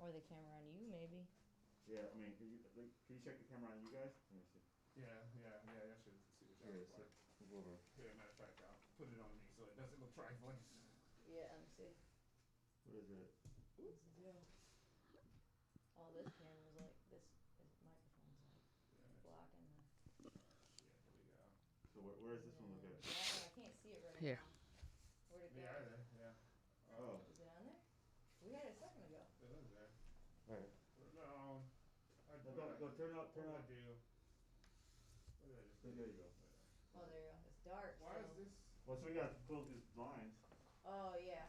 Or the camera on you, maybe. Yeah, I mean, can you check the camera on you guys? Let me see. Yeah, I should see what y'all look like. We'll go over. Yeah, matter of fact, I'll put it on me so it doesn't look trifling. Yeah, let me see. What is it? What's the deal? All this camera's like, this microphone's like blocking the... Yeah, here we go. So where is this one look at? I can't see it right Here. now. Where'd it go? Yeah. Oh. Is it on there? We had it a second ago. It is there. Alright. Put it on. Go turn up. What did I do? What did I just do? There you go. Oh, there you go. It's dark. Why is this? Well, so we gotta close these blinds. Oh, yeah.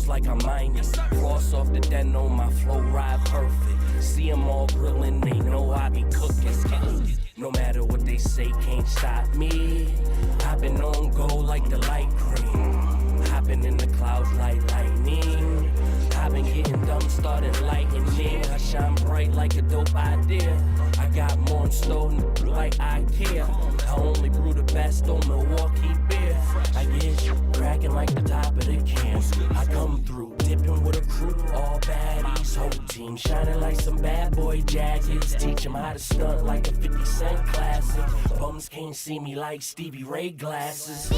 Like I'm minus. Cross off the den on my flow ride perfect. See them all grillin', they know I be cooking. No matter what they say, can't stop me. I've been on go like the light green. Hopping in the clouds like lightning. I've been getting dumb, starting lightning. I shine bright like a dope idea. I got more in store like IKEA. I only brew the best on Milwaukee beer. I get cracking like the top of the can. I come through, dipping with a crew, all baddies. Whole team shining like some bad boy jackets. Teach them how to stunt like a 50 Cent classic. Bums can't see me like Stevie Ray glasses.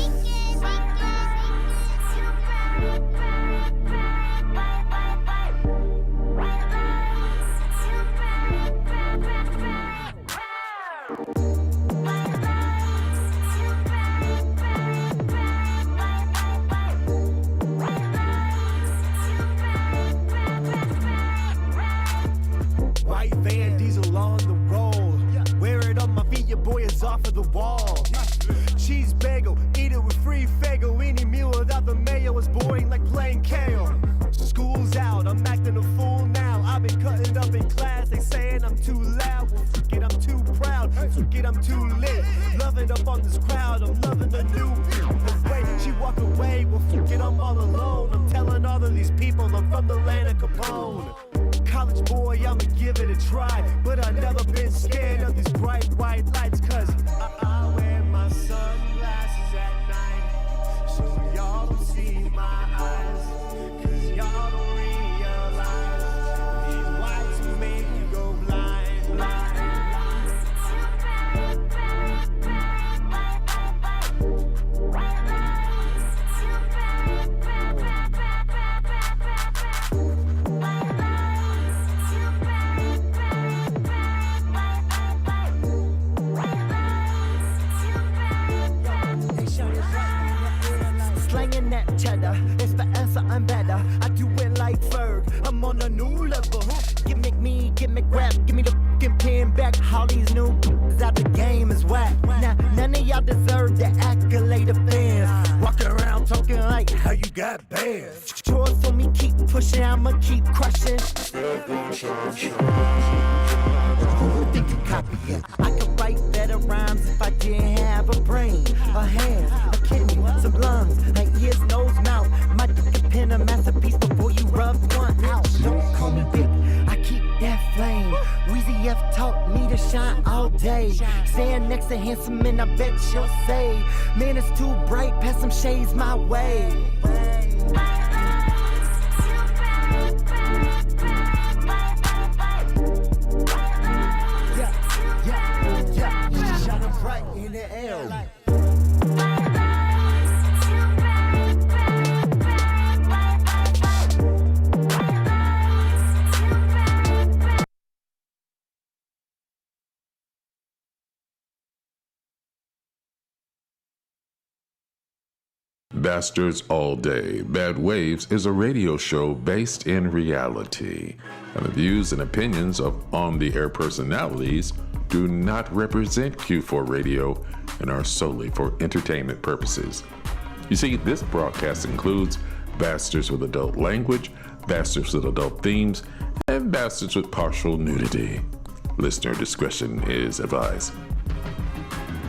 White van, diesel on the roll. Wear it on my feet, your boy is off of the wall. Cheese bagel, eat it with free fago. Any meal without the mayo is boring like playing kale. School's out, I'm acting a fool now. I've been cutting up in class, they saying I'm too loud. Well, forget I'm too proud, forget I'm too lit. Loving up on this crowd, I'm loving the new the way she walk away, well forget I'm all alone. I'm telling all of these people I'm from the land of Capone. College boy, I'ma give it a try, but I've never been scared of these bright white lights. Cause I wear my sunglasses at night, so y'all don't see my eyes. Cause y'all don't realize these lights will make you go blind, blind. Slanging that cheddar, it's forever, I'm better. I do it like Ferg, I'm on a new level. Gimmick me, gimmick rap, give me the fucking pen back. All these new out the game is whack. Now, none of y'all deserve the accolade of fans. Walking around talking like how you got bands. Chores for me, keep pushing, I'ma keep crushing. Who would think to copy it? I could write better rhymes if I didn't have a brain, a hand, a kidney, some lungs, like ears, nose, mouth. Might pick a pen, a masterpiece before you rub one out. Don't call me big, I keep that flame. Weezy F taught me to shine all day. Stand next to handsome and I bet you'll say, man, it's too bright, pass some shades my way. right in the air like. Bastards All Day, Bad Waves is a radio show based in reality, and the views and opinions of on-the-air personalities do not represent Q4 Radio and are solely for entertainment purposes. You see, this broadcast includes bastards with adult language, bastards with adult themes, and bastards with partial nudity. Listener discretion is advised.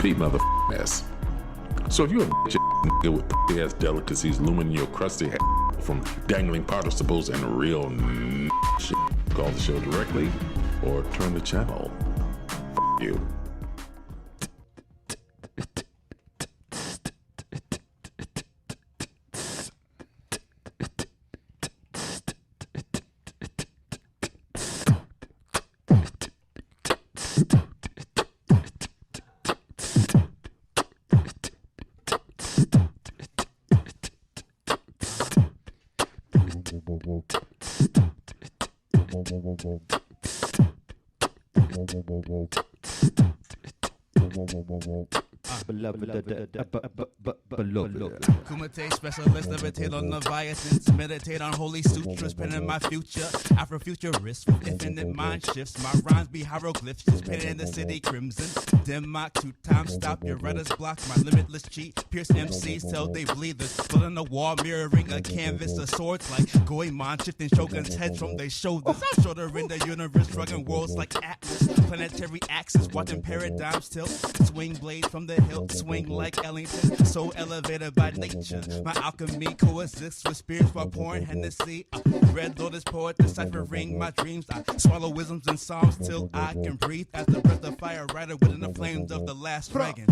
Pete motherfucking. So if you're a bitch nigga with ass delicacies looming in your crusty head from dangling participles and real shit, call the show directly or turn the channel. You. Kumite specialist, levitate on Leviathans, meditate on holy sutras, penning my future. Afrofuturist with infinite mind shifts. My rhymes be hieroglyphs, just painted in the city crimson. Dim mock, 2 times stop, your writer's block. My limitless cheat, pierce MCs till they bleed. There's blood on the wall, mirroring a canvas of swords like Goemon, shifting shoguns' heads from their shoulders. I'm shorter in the universe, drugging worlds like Atlas. Planetary axis, watching paradigms tilt. Swing blades from the hilt, swing like Ellington. So elevated by nature, my alchemy coexists with spirits while pouring Hennessy. Red Lotus poet deciphering my dreams. I swallow wisdoms and psalms till I can breathe. As the breath of fire rider within the flames of the last dragon.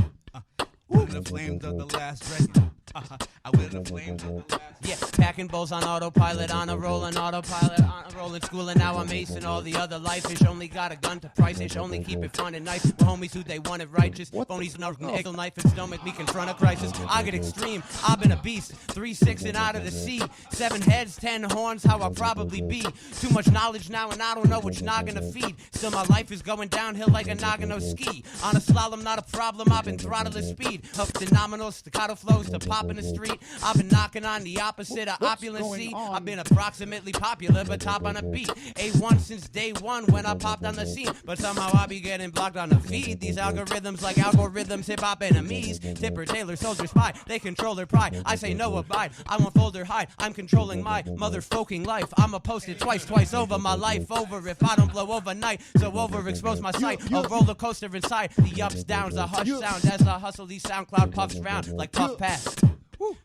Within the flames of the last dragon. I within the flames of the last. Yeah, packing bowls on autopilot, on a rolling autopilot, on a rolling school, and now I'm acing all the other life. Ish only got a gun to price, ish only keep it fun and nice. With homies who they wanted righteous, phonies no nickel knife and stomach me confront a crisis. I get extreme, I've been a beast, 3-6 and out of the sea, 7 heads, 10 horns, how I'll probably be. Too much knowledge now and I don't know which noggin to feed. Still my life is going downhill like a Nagano ski. On a slalom, not a problem, I've been throttling speed. Up phenomenal staccato flows to pop in the street. I've been knocking on the opposite of opulency. I've been approximately popular, but top on a beat. A1 since day one when I popped on the scene. But somehow I be getting blocked on the feed. These algorithms like algorithms, hip-hop enemies. Tipper, Taylor, soldier, spy, they control their pride. I say no, abide, I won't fold or hide. I'm controlling my motherfucking life. I'ma post it twice over, my life over. If I don't blow overnight, so overexpose my sight. A roller coaster inside, the ups, downs, a hush sound. As I hustle, these SoundCloud puffs round like puff pass.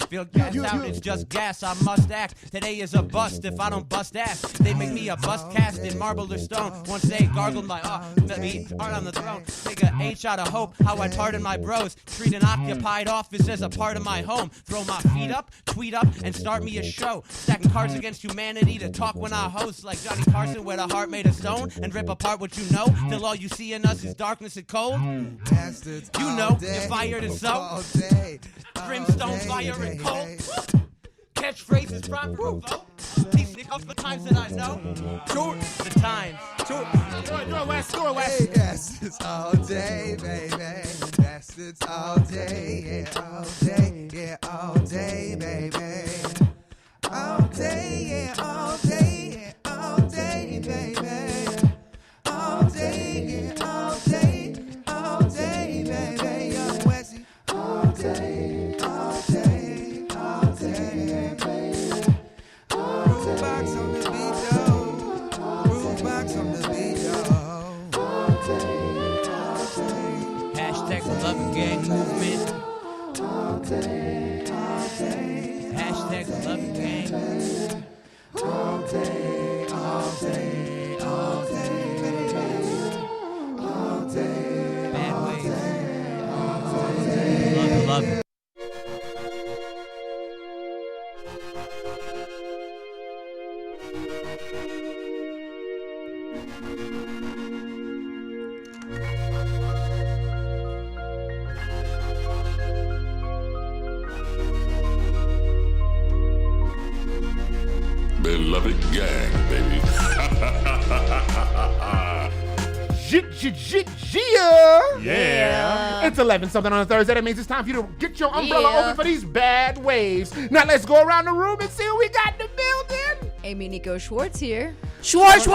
Feel gas out, it's just gas, I must act. Today is a bust if I don't bust ass. They make me a bust cast in marble or stone. Once they gargled my me art on the throne. Take a H out of hope, how I pardon my bros. Treat an occupied office as a part of my home. Throw my feet up, tweet up, and start me a show. Stacking cards against humanity to talk when I host. Like Johnny Carson with a heart made of stone. And rip apart what you know, till all you see in us is darkness and cold. You know, you're fired and so. Brimstone, fire, and cold. Catchphrases from Ruvo. These niggas the times that I know. Sure, the times. Sure. Do it, West. Do it, West. Hey, yes, it's all day, baby. Yes, it's all day, yeah, all day, yeah, all day, baby. All day, yeah, all day, yeah, all day, baby. All day, yeah, all day, baby. Young Wesley. All day. Box on the beat, though. Groove box on the beat, though. Hashtag the Love Gang movement. Hashtag the Love Gang. All day, all day, all day, all day. Bad ways. Love it. Yeah. It's 11 something on a Thursday. That means it's time for you to get your umbrella open for these bad waves. Now let's go around the room and see what we got in the building. Amy Nico Schwartz here. Schwartz.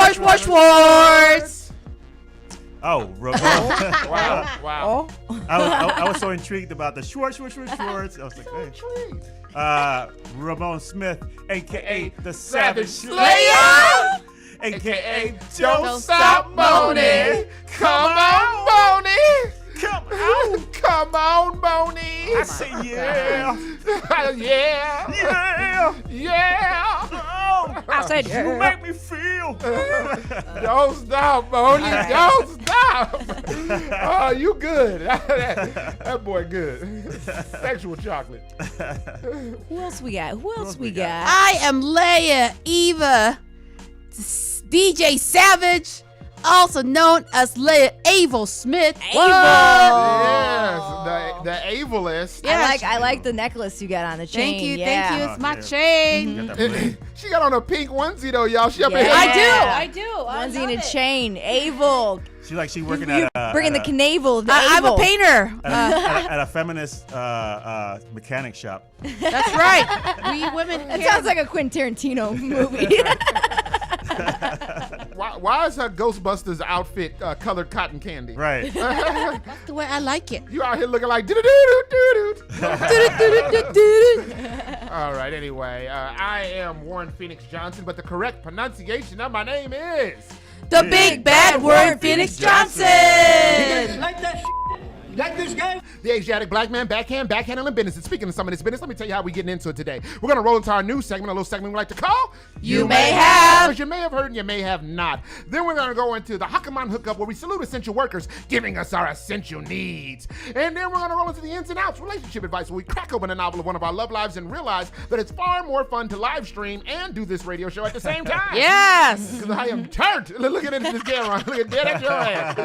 Oh, Ramon. Wow. I was so intrigued about the Schwartz. I was like, hey. Ramon Smith, a.k.a. the Savage Slayer. A.k.a. Don't Stop Moaning. Come on, Boney. Come on, Boney. I say yeah. Yeah. Oh, I said yeah. You make me feel. Don't stop, Boney. Don't stop. Oh, you good. That boy good. Sexual chocolate. Who else we got? I am Leia Eva, DJ Savage, also known as Leia Avil Smith. Yes, the ablest. Yeah, I like the necklace you got on the chain. Thank you. Yeah. It's my chain. She got on a pink onesie though, y'all. She up in here. I do. Onesie and a chain. Avil. She working at a bringing the canavel. I'm a painter. at a feminist mechanic shop. That's right. We women. That sounds like a Quentin Tarantino movie. Why is her Ghostbusters outfit colored cotton candy? Right. That's the way I like it. You out here looking like doo. All right. Anyway, I am Warren Phoenix Johnson, but the correct pronunciation of my name is the Big Bad Warren Phoenix Johnson. Like that You like this game? The Asiatic black man, backhandling business. And speaking of some of this business, let me tell you how we're getting into it today. We're going to roll into our new segment, a little segment we like to call You May Have. Because you may have heard and you may have not. Then we're going to go into the Hakaman Hookup, where we salute essential workers giving us our essential needs. And then we're going to roll into the ins and outs, relationship advice, where we crack open a novel of one of our love lives and realize that it's far more fun to live stream and do this radio show at the same time. Yes. Because I am turned. Look at this camera. Look at dead at your ass.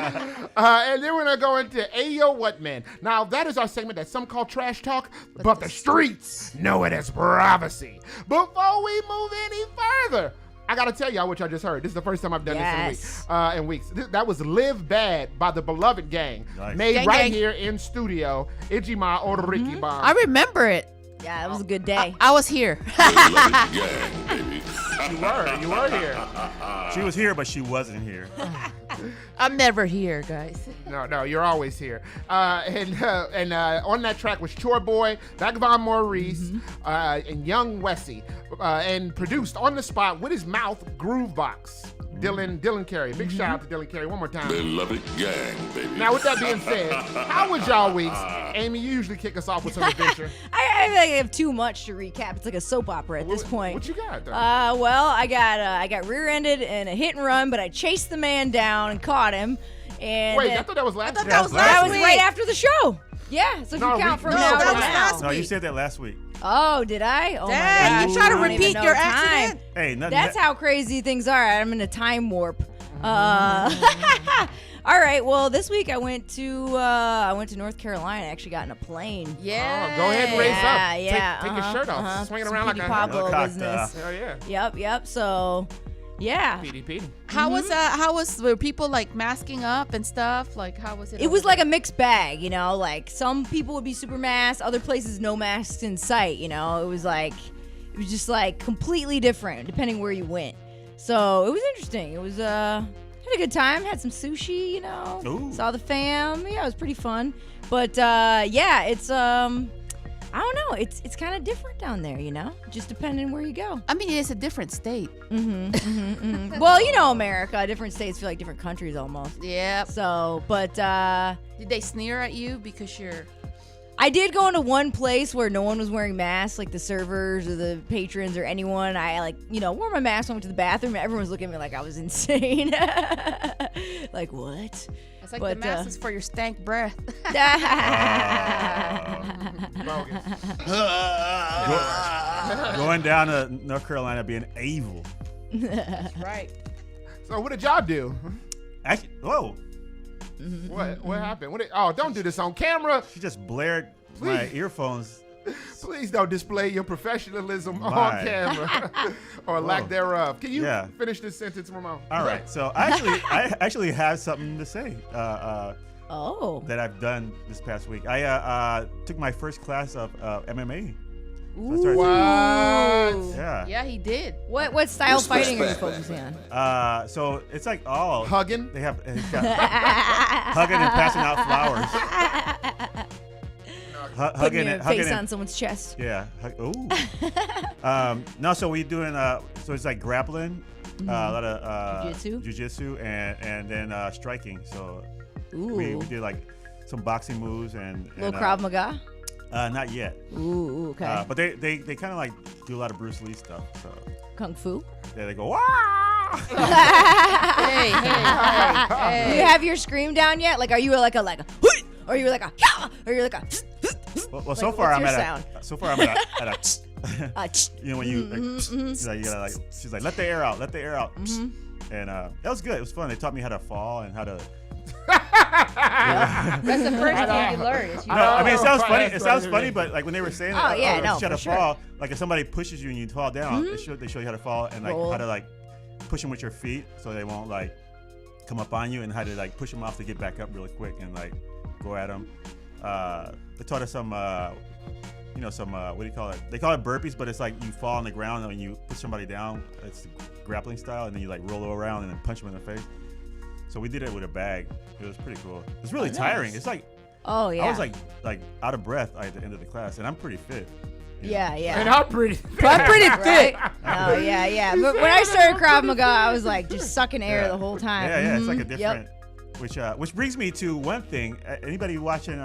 And then we're going to go into Ayo What Man. Now, that is our segment that some call trash talk, but the streets know it as prophecy. Before we move any further, I gotta tell y'all what y'all just heard. This is the first time I've done this in weeks. That was Live Bad by the Beloved Gang. Nice. Made gang, right gang. Here in studio. Ijima Oriki Ban. I remember it. Yeah, it was a good day. I was here. You were here. She was here, but she wasn't here. I'm never here, guys. No, you're always here. And on that track was Chore Boy, Vagabond Maurice, and Young Wessie, and produced on the spot with his mouth, Groovebox. Dylan Carey. Big shout out to Dylan Carey one more time. Beloved Gang, baby. Now, with that being said, how was y'all weeks? Amy, you usually kick us off with some adventure. I feel like I have too much to recap. It's like a soap opera at this point. What you got, though? Well, I got rear-ended in a hit and run, but I chased the man down and caught him. And wait, I thought that was last week. That was right after the show. Yeah, so if you count from now to now. No, you said that last week. Oh, did I? Oh, Dang, you try to repeat your accident? Hey, that's how crazy things are. I'm in a time warp. All right, well, this week I went to North Carolina. I actually got in a plane. Yeah. Oh, go ahead and race up. Yeah. Take your shirt off. Swing it around like a Pablo business. Hell yeah. Yep. So, yeah. PDP. How were people like masking up and stuff? Like, how was it? It was like a mixed bag, you know, like some people would be super masked, other places no masks in sight, you know. It was just like completely different depending where you went. So, it was interesting. It was had a good time, had some sushi, you know. Ooh. Saw the fam. Yeah, it was pretty fun. But yeah, it's I don't know. It's kind of different down there, you know, just depending where you go. I mean, it's a different state. Well, you know, America, different states feel like different countries almost. Yeah. So, but did they sneer at you because you're? I did go into one place where no one was wearing masks, like the servers or the patrons or anyone. I wore my mask, went to the bathroom, and everyone was looking at me like I was insane. Like, what? It's like the mask is for your stank breath. Going down to North Carolina being evil. That's right. So what did y'all do? Actually, whoa. What happened? Don't do this on camera. She just blared my earphones Please don't display your professionalism on My. camera or lack Whoa. thereof. Can you Yeah. finish this sentence, Ramon? All right. So I actually have something to say. Oh. That I've done this past week. I took my first class of MMA. So I started What? Yeah. Yeah, he did. What style fighting are you focusing on? So it's like all Hugging? They have hugging and passing out flowers. Putting Hugging your and hugging face and, on someone's chest. Yeah. Ooh. No, so we doing so it's like grappling, a lot of jiu-jitsu and then striking. So we did like some boxing moves and Little Krav Maga. Not yet. Ooh, okay. But they kind of like do a lot of Bruce Lee stuff. So Kung Fu. yeah, they go wah. hey. Do you have your scream down yet? Like, are you like a "Hut!" or you like a "Yeah!" or you're like a Well, like, so far I'm what's your at sound? a you know when you like, you gotta like she's like let the air out, and that was good. It was fun. They taught me how to fall and how to. That's the first thing you learn. Is you No, I mean it sounds funny. It sounds funny, but like when they were saying, Oh, yeah, no, you how to for sure. fall. Like if somebody pushes you and you fall down, they show you how to fall and like Roll. how to like push them with your feet so they won't like come up on you, and how to like push them off to get back up really quick and like go at them. They taught us some, some what do you call it? They call it burpees, but it's like you fall on the ground and when you put somebody down, it's the grappling style, and then you like roll around and then punch them in the face. So we did it with a bag. It was pretty cool. It's really tiring. It's like, Oh yeah. I was like out of breath at the end of the class, and I'm pretty fit. Yeah. And I'm pretty fit. I'm pretty fit. Oh yeah. But when I started Krav Maga, I was like just sucking air the whole time. Yeah, it's like a Mhm. different. Which brings me to one thing. Anybody watching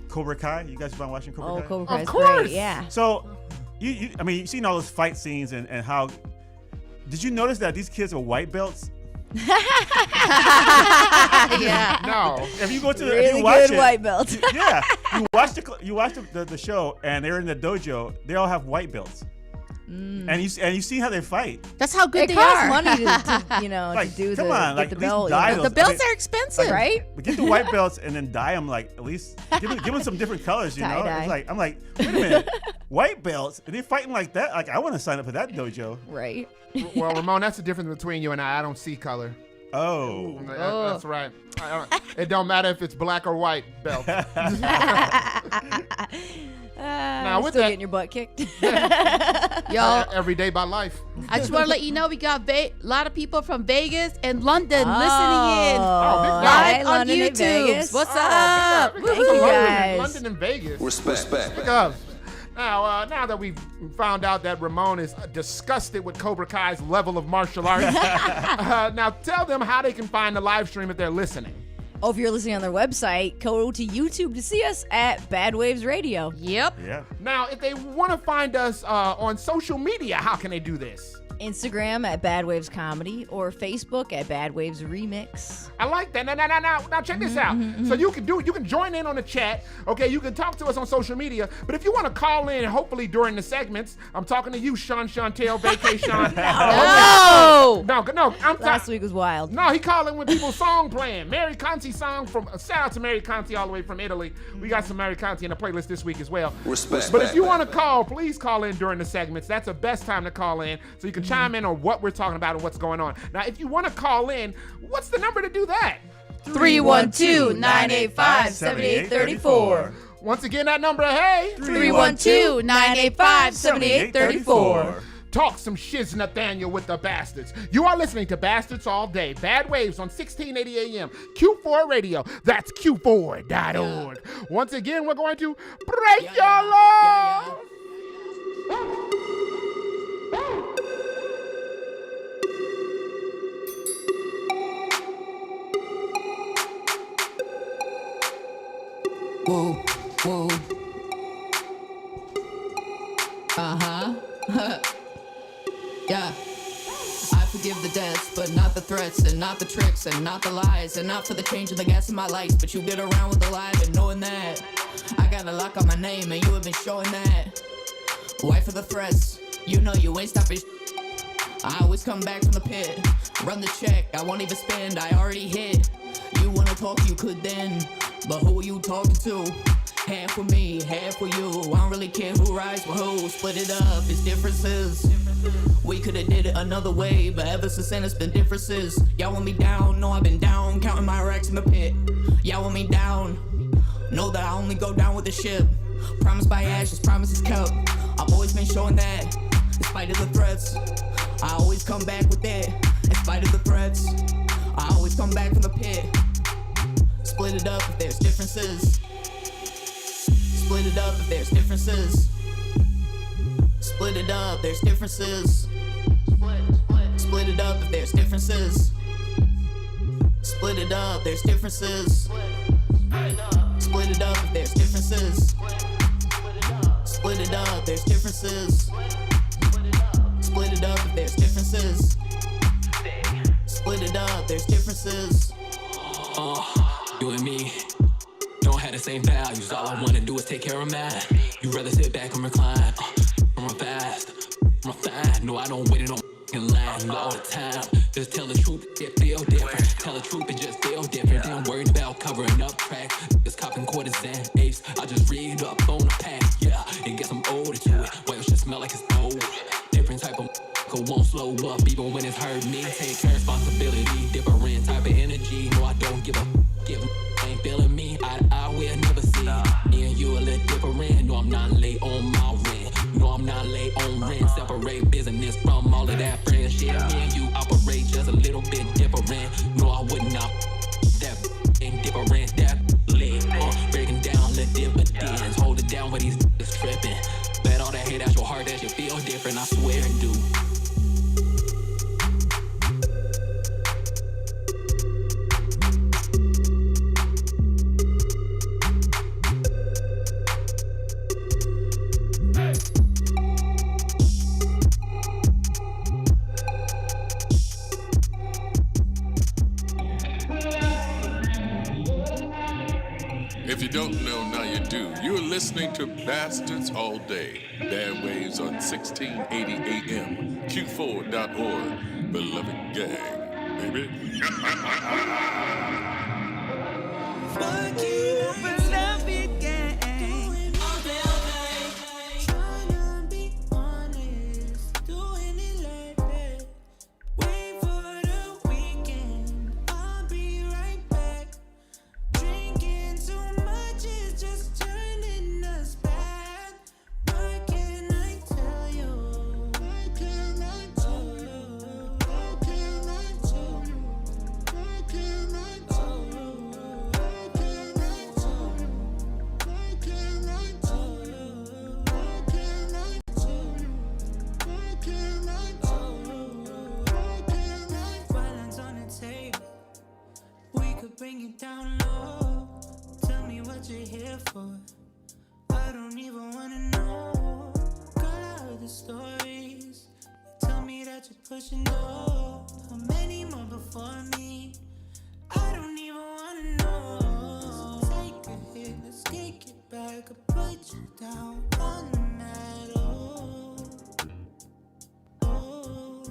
Cobra Kai? You guys been watching Cobra Oh, Kai? Cobra Kai is course. great. Yeah. So, I mean, you've seen all those fight scenes and how. Did you notice that these kids are white belts? Yeah. No. If you go to Really if you watch good it, white belt. yeah, you watch the show and they're in the dojo. They all have white belts, and you see how they fight. That's how good It they costs are. money to Like, to do come the on, get like, the at least belt. dye you know? those. The belts I mean, are expensive. Right? But get the white belts and then dye them like at least give them some different colors. You know, Tie-dye. it's like I'm like, wait a minute, white belts and they're fighting like that. Like I want to sign up for that dojo. Right. Well, Ramon, that's the difference between you and I. I don't see color. Oh, That's right. It don't matter if it's black or white belt. Now with still that- getting your butt kicked. Y'all, Every day by life. I just want to let you know we got a lot of people from Vegas and London listening in. Oh, hi, Live on London and YouTube. Vegas. What's up? Big up to Thank you, London, guys. London and Vegas. Respect. Big up. Now that we've found out that Ramon is disgusted with Cobra Kai's level of martial arts, now tell them how they can find the live stream if they're listening. Oh, if you're listening on their website, go to YouTube to see us at Bad Waves Radio. Yep. yeah. Now, if they want to find us on social media, how can they do this? Instagram at Bad Waves Comedy or Facebook at Bad Waves Remix. I like that. Now check this out. So you can join in on the chat. Okay, you can talk to us on social media. But if you want to call in, hopefully during the segments, I'm talking to you, Chantel, Vacation. No. No, Last week was wild. No, he calling when people's song playing. Mary Conti song from shout out to Mary Conti all the way from Italy. We got some Mary Conti in the playlist this week as well. Respect. But if you want to call, please call in during the segments. That's the best time to call in so you can chime in on what we're talking about and what's going on. Now, if you want to call in, what's the number to do that? 312-985-7834. Once again, that number, hey. 312-985-7834. Talk some shiz, Nathaniel, with the Bastards. You are listening to Bastards All Day. Bad Waves on 1680 AM. Q4 Radio. That's Q4.org. Once again, we're going to break your law. Whoa, whoa. Yeah. I forgive the debts, but not the threats, and not the tricks, and not the lies, and not for the change of the gas in my life. But you get around with the lie and knowing that I got a lock on my name, and you have been showing that. Wife of the threats, you know you ain't stopping. I always come back from the pit, run the check, I won't even spend, I already hit. You wanna talk, you could then, but who are you talking to? Half for me, half for you. I don't really care who rides with who. Split it up, it's differences. We could've did it another way, but ever since then it's been differences. Y'all want me down, know I've been down, counting my racks in the pit. Y'all want me down, know that I only go down with the ship. Promise by ashes, promises kept. I've always been showing that, in spite of the threats. I always come back with it, in spite of the threats. I always come back from the pit. Split it up if there's differences. Split it up if there's differences. Split it up, there's differences. Split it up if there's differences. Split it up, there's differences. Split it up if there's differences. Split it up, there's differences. Split it up if there's differences. Split it up, there's differences. You and me don't have the same values. All I wanna do is take care of mine. You rather sit back and recline. I'm fast, I'm fine. No, I don't wait on line all the time. Just tell the truth, it feel different. Tell the truth, it just feel different. Ain't worried about covering up tracks. Just copping quarters and apes. I just read up on the pack. Yeah, it gets some older to it. Well, it should smell like it's old. Different type of won't slow up even when it's hurt me. Take care responsibility, different type of energy. No, I don't give a give. Ain't feeling me. I will never see. Me and you a little different. No, I'm not late on my rent. No, I'm not late on rent. Separate business from all of that friendship. Me and you operate just a little bit different. No, I would not. That indifferent. That lit. Breaking down the dividends. Hold it down when these tripping. Bet all that hate out your heart that you feel different. I swear and do. If you don't know, now you do. You're listening to Bastards All Day. Bad Waves on 1680 AM. Q4.org. Beloved gang, baby. Fuck you, beloved gang. Tryna be honest, doing it like that. Wait for the weekend, I'll be right back. Drinking too much is just turning us bad. What can I tell you? What can I tell you? What can I tell you? What can I tell you? What can I tell you? What can I tell you? What can I tell you? What can I tell you? What can I? Violence on the table. We could bring it down low. Tell me what you're here for. I don't even wanna know. Girl, I heard the stories. Tell me that you're pushing dough. How many more before me? I don't even wanna know. Take a hit, let's kick it back. I put you down on the mat. Oh.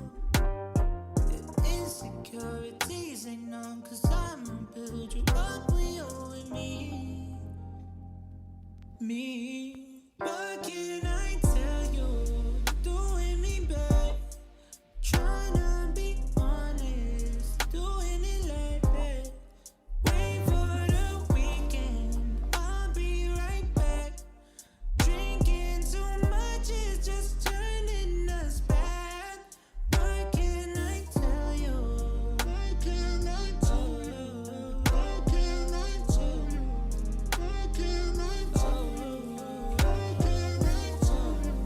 The insecurities ain't none, 'cause I'ma build you up when you're with me. What can I tell you? Doing me bad. Tryna be honest, doing it like that. Wait for the weekend, I'll be right back. Drinking too much is just turning us bad. What can I tell you? What can I tell you? What can I tell you? What can I tell you? What can I tell you?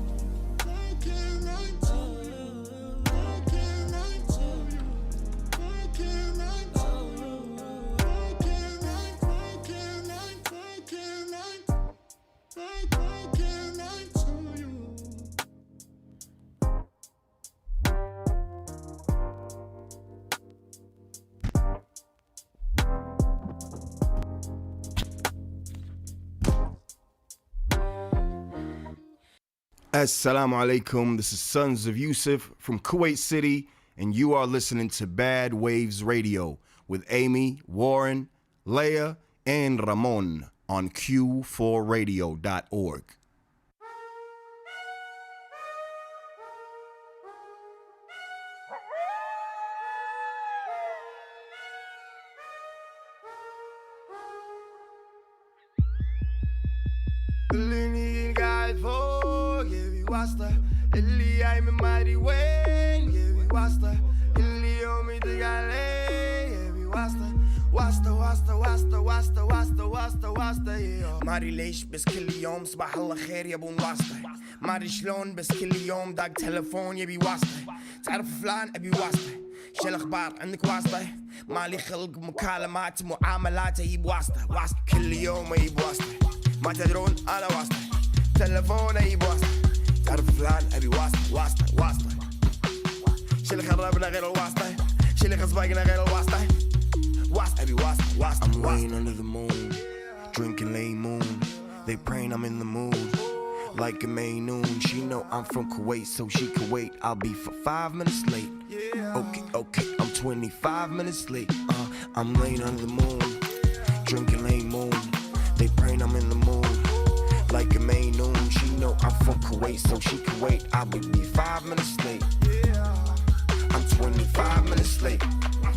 What can I tell you? What can I tell you? What can I tell you? What can I? What can I? What can I? What can I tell you? Assalamu alaikum. This is Sons of Yusuf from Kuwait City, and you are listening to Bad Waves Radio with Amy, Warren, Leia, and Ramon. on q4radio.org. اللي قاعد فوق يبي واسطة اللي جاي من مادري وين يبي واسطة اللي يوم يدق عليه يبي واسطة واسطة واسطة واسطة واسطة واسطة واسطة واسطة ما ادري ليش بس كل يوم صباح الله خير يبون واسطة ما ادري شلون بس كل يوم داق تلفون يبي واسطة تعرف فلان ابي واسطة شو الاخبار عندك واسطة مالي خلق مكالمات معاملات اجيب واسطة واسطة كل يوم اجيب واسطة ما تدرون انا واسطة تلفون اجيب واسطة تعرف فلان ابي واسطة واسطة واسطة شو اللي خربنا غير الواسطة شو اللي خصبقنا غير الواسطة واسطة ابي واسطة واسطة I'm laying under the moon drinking late moon they praying I'm in the mood like a May noon she know I'm from Kuwait so she can wait I'll be for 5 minutes late okay I'm 25 minutes late I'm laying under the moon drinking late moon they praying I'm in the mood like a May noon she know I'm from Kuwait so she can wait I'll be 5 minutes late I'm 25 minutes late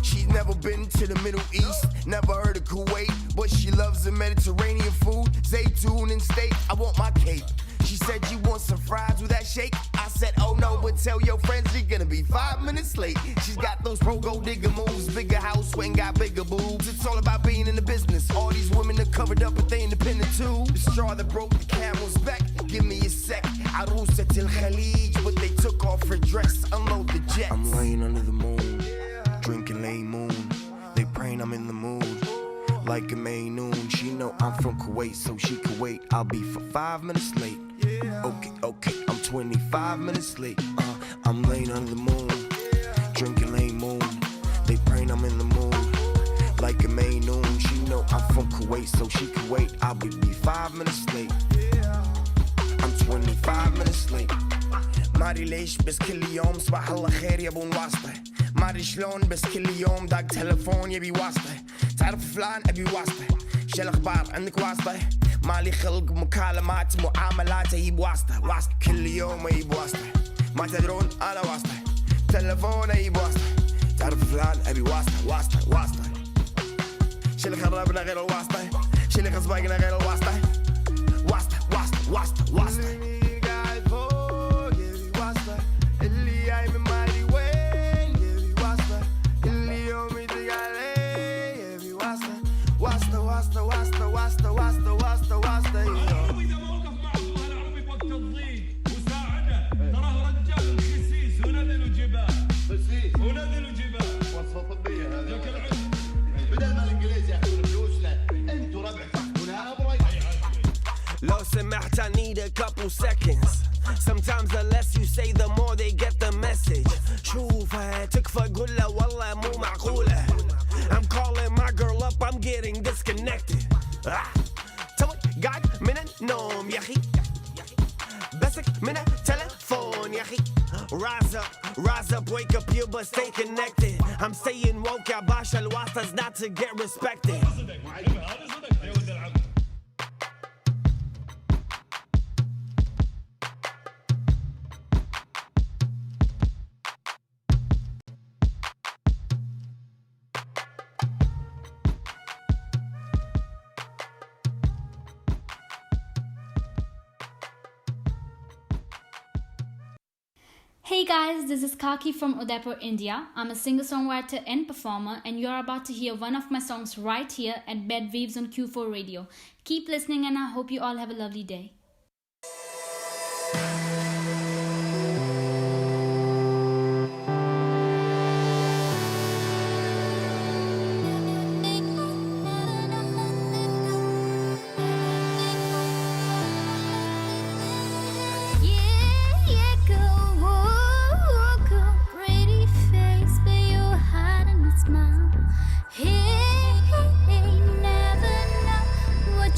she's never been to the Middle East never heard of Kuwait but she loves the Mediterranean food zaytun and steak I want my cake she said you want some fries with that shake I said oh no but tell your friends you're gonna be 5 minutes late she's got those pro gold digger moves bigger house and got bigger boobs it's all about being in the business all these women are covered up but they independent too the straw that broke the camel's back give me a sec عروسة الخليج but they took off her dress unload the jets I'm laying under the moon drinking late moon they praying I'm in the mood like a May noon she know I'm from Kuwait so she can wait I'll be for 5 minutes late okay I'm 25 minutes late I'm laying under the moon drinking late moon they praying I'm in the mood like a May noon she know I'm from Kuwait so she can wait I'll be 5 minutes late I'm 25 minutes late ما ادري ليش بس كل يوم صباح الله خير يبون واسطة ما ادري شلون بس كل يوم داق تلفون يبي واسطة تعرف فلان ابي واسطة شو الاخبار عندك واسطة مالي خلق مكالمات معاملات اجيب واسطة واسطة كل يوم اجيب واسطة ما تدرون انا واسطة تلفون اجيب واسطة تعرف فلان ابي واسطة واسطة واسطة شو اللي خربنا غير الواسطة شو اللي خصبقنا غير الواسطة واسطة واسطة واسطة واسطة واسطة واسطة واسطة واسطة واسطة واسطة ونزلوا جبال وصفة طبية هذا بدل ما الانجليز ياخذون فلوسنا انتوا ربع تحكمونها بريح لو سمحت I need a couple seconds sometimes the less you say the more they get the message شوفها تكفى قول له والله مو معقولة I'm calling my girl up I'm getting disconnected توي قاعد من النوم يا أخي بسك من التلفون يا أخي rise up wake up you but stay connected I'm staying woke يا باشا الواسطة not to get respected Hey guys, this is Kaki from Udaipur, India. I'm a singer-songwriter and performer, and you're about to hear one of my songs right here at B.A.D Waves on Q4 Radio. Keep listening, and I hope you all have a lovely day.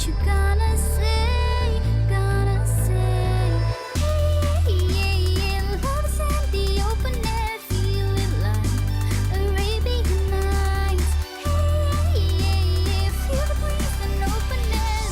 You gonna say, gonna say, yeah, yeah, love's at the open air, feel it like Arabian Nights. Hey, yeah, yeah, feel the breeze and open air,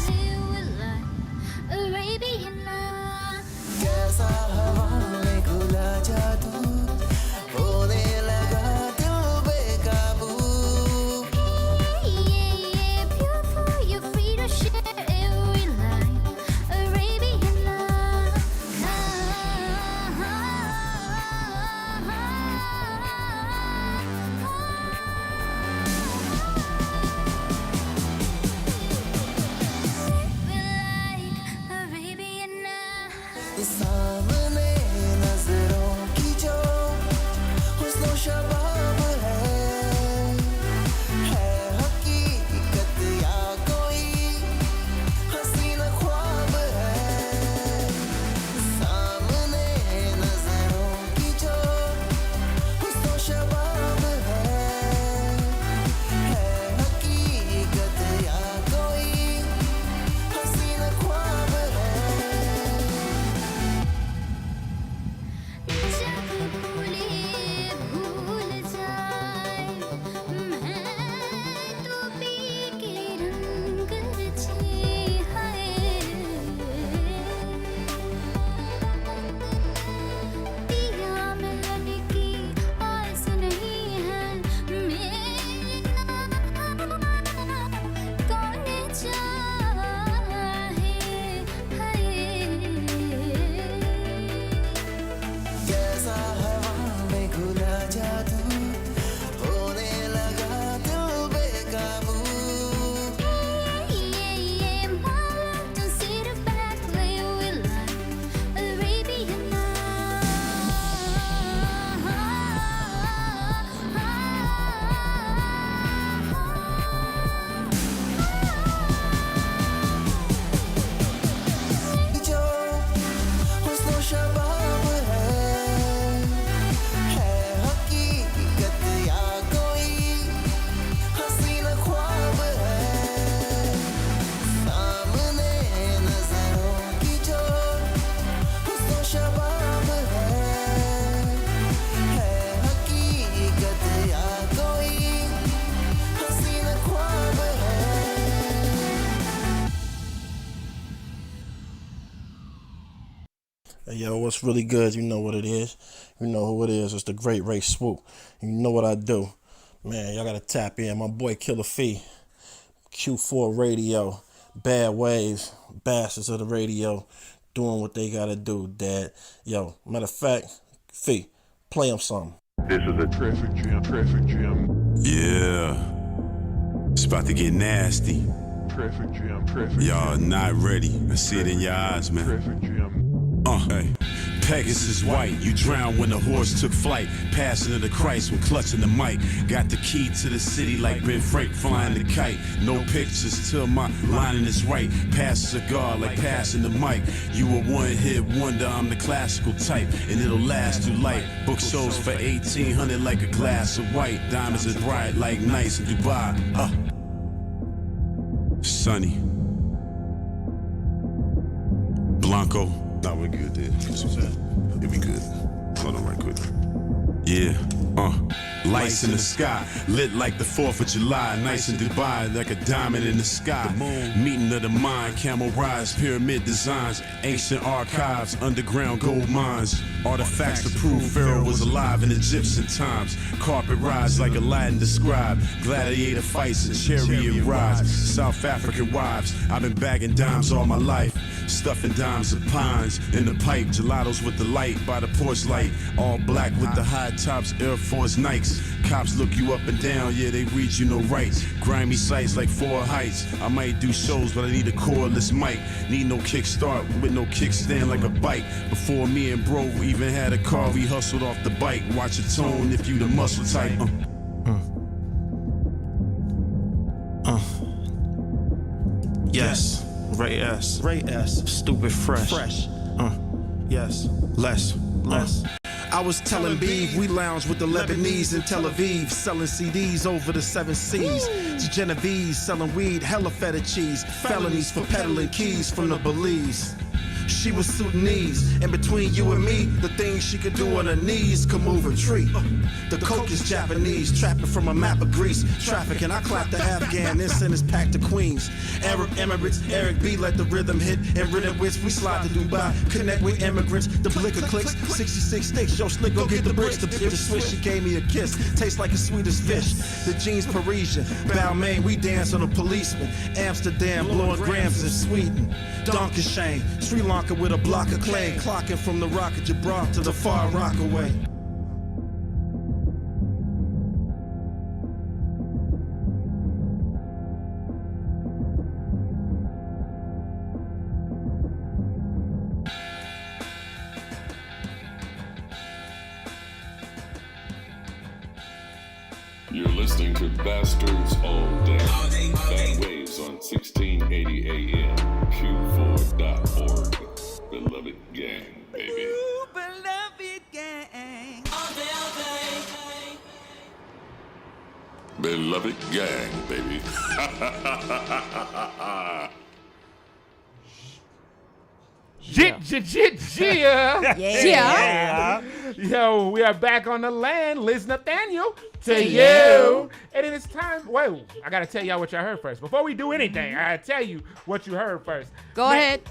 सामने नजरों की जो हुस्नो शबाब है हकीकत या कोई हसीना ख्वाब है सामने नजरों की जो हुस्नो शबाब है हकीकत या कोई हसीना ख्वाब है जब भूले भूल जाए मैं तो पी के रंग रचे है पिया मिलन की आस नहीं है कौन चाहे कैसा हवा में घुला जादू होने लगा दिल बेकाबू to sit back play with life Arabian जो हुस्नो शबाब है हकीकत या कोई हसीना ख्वाब है सामने नजरों की जो हुस्नो शबाब है हकीकत या कोई हसीना ख्वाब है Hey, yo, what's really good? You know what it is. You know who it is. It's the Great Ray Swoop. You know what I do. Man, y'all gotta tap in. My boy Killer Fee, Q4 Radio, Bad Waves, Bastards of the Radio, doing what they gotta do, Dad. Yo, matter of fact, Fee, play him something. This is a traffic jam. Yeah, it's about to get nasty. Traffic jam. Y'all not ready. I see it in your eyes, man. Traffic jam. Hey. Pegasus white, you drowned when the horse took flight. Passing of the Christ when clutching the mic. Got the key to the city like Ben Frank flying the kite. No pictures till my lining is right. Pass a cigar like passing the mic. You a one-hit wonder, I'm the classical type. And it'll last through light. Book shows for 1800 like a glass of white. Diamonds are bright like nights in Dubai. Sunny. Blanco. Nah, we're good, dude. It'll be good. Hold on right quick. Yeah, lights in the sky, lit like the 4th of July. Nice in Dubai, like a diamond in the sky. Meeting of the mind, camel rides, pyramid designs, ancient archives, underground gold mines. Artifacts to prove Pharaoh was alive in Egyptian times. Carpet rides like Aladdin described. Gladiator fights and chariot rides. South African wives, I've been bagging dimes all my life. Stuffing dimes of pines in the pipe. Gelatos with the light by the porch light. All black with the high tops, Air Force Nikes. Cops look you up and down, yeah, they read you no rights. Grimy sights like 4 Heights. I might do shows, but I need a cordless mic. Need no kickstart with no kickstand like a bike. Before me and bro even had a car, we hustled off the bike. Watch your tone if you the muscle type. Yes, Ray S. Stupid fresh. Yes, less. I was telling Beeve, we lounge with the Lebanese in Tel Aviv, selling CDs over the 7 seas. To Genovese, selling weed, hella feta cheese. Felonies for peddling keys from the Belize. She was Sudanese, and between you and me, the things she could do on her knees could move a tree. The coke is Japanese, trapping from a map of Greece. Trafficking, I clap the Afghan, then send his pack to Queens. Arab Emirates, Eric B let the rhythm hit, and rhythm wits, we slide to Dubai. Connect with immigrants, the blicker clicks, 66 sticks, yo slick, go get the bricks. The bitch switch, she gave me a kiss, tastes like a sweetest fish. The jeans Parisian, Balmain, we dance on a policeman. Amsterdam, blowing grams in Sweden. Donkey Sri Lanka with a block of clay, clocking from the Rock of Gibraltar to the far Rockaway. listening to Bastards All Day. Bad Waves on 1680 AM, Q4.org. Beloved gang, baby. Beloved gang. Beloved gang, baby. Yeah. Yo, we are back on the land. Liz Nathaniel to you. And it is time. Wait, I got to tell y'all what y'all heard first. Before we do anything, I got to tell you what you heard first. Go ahead.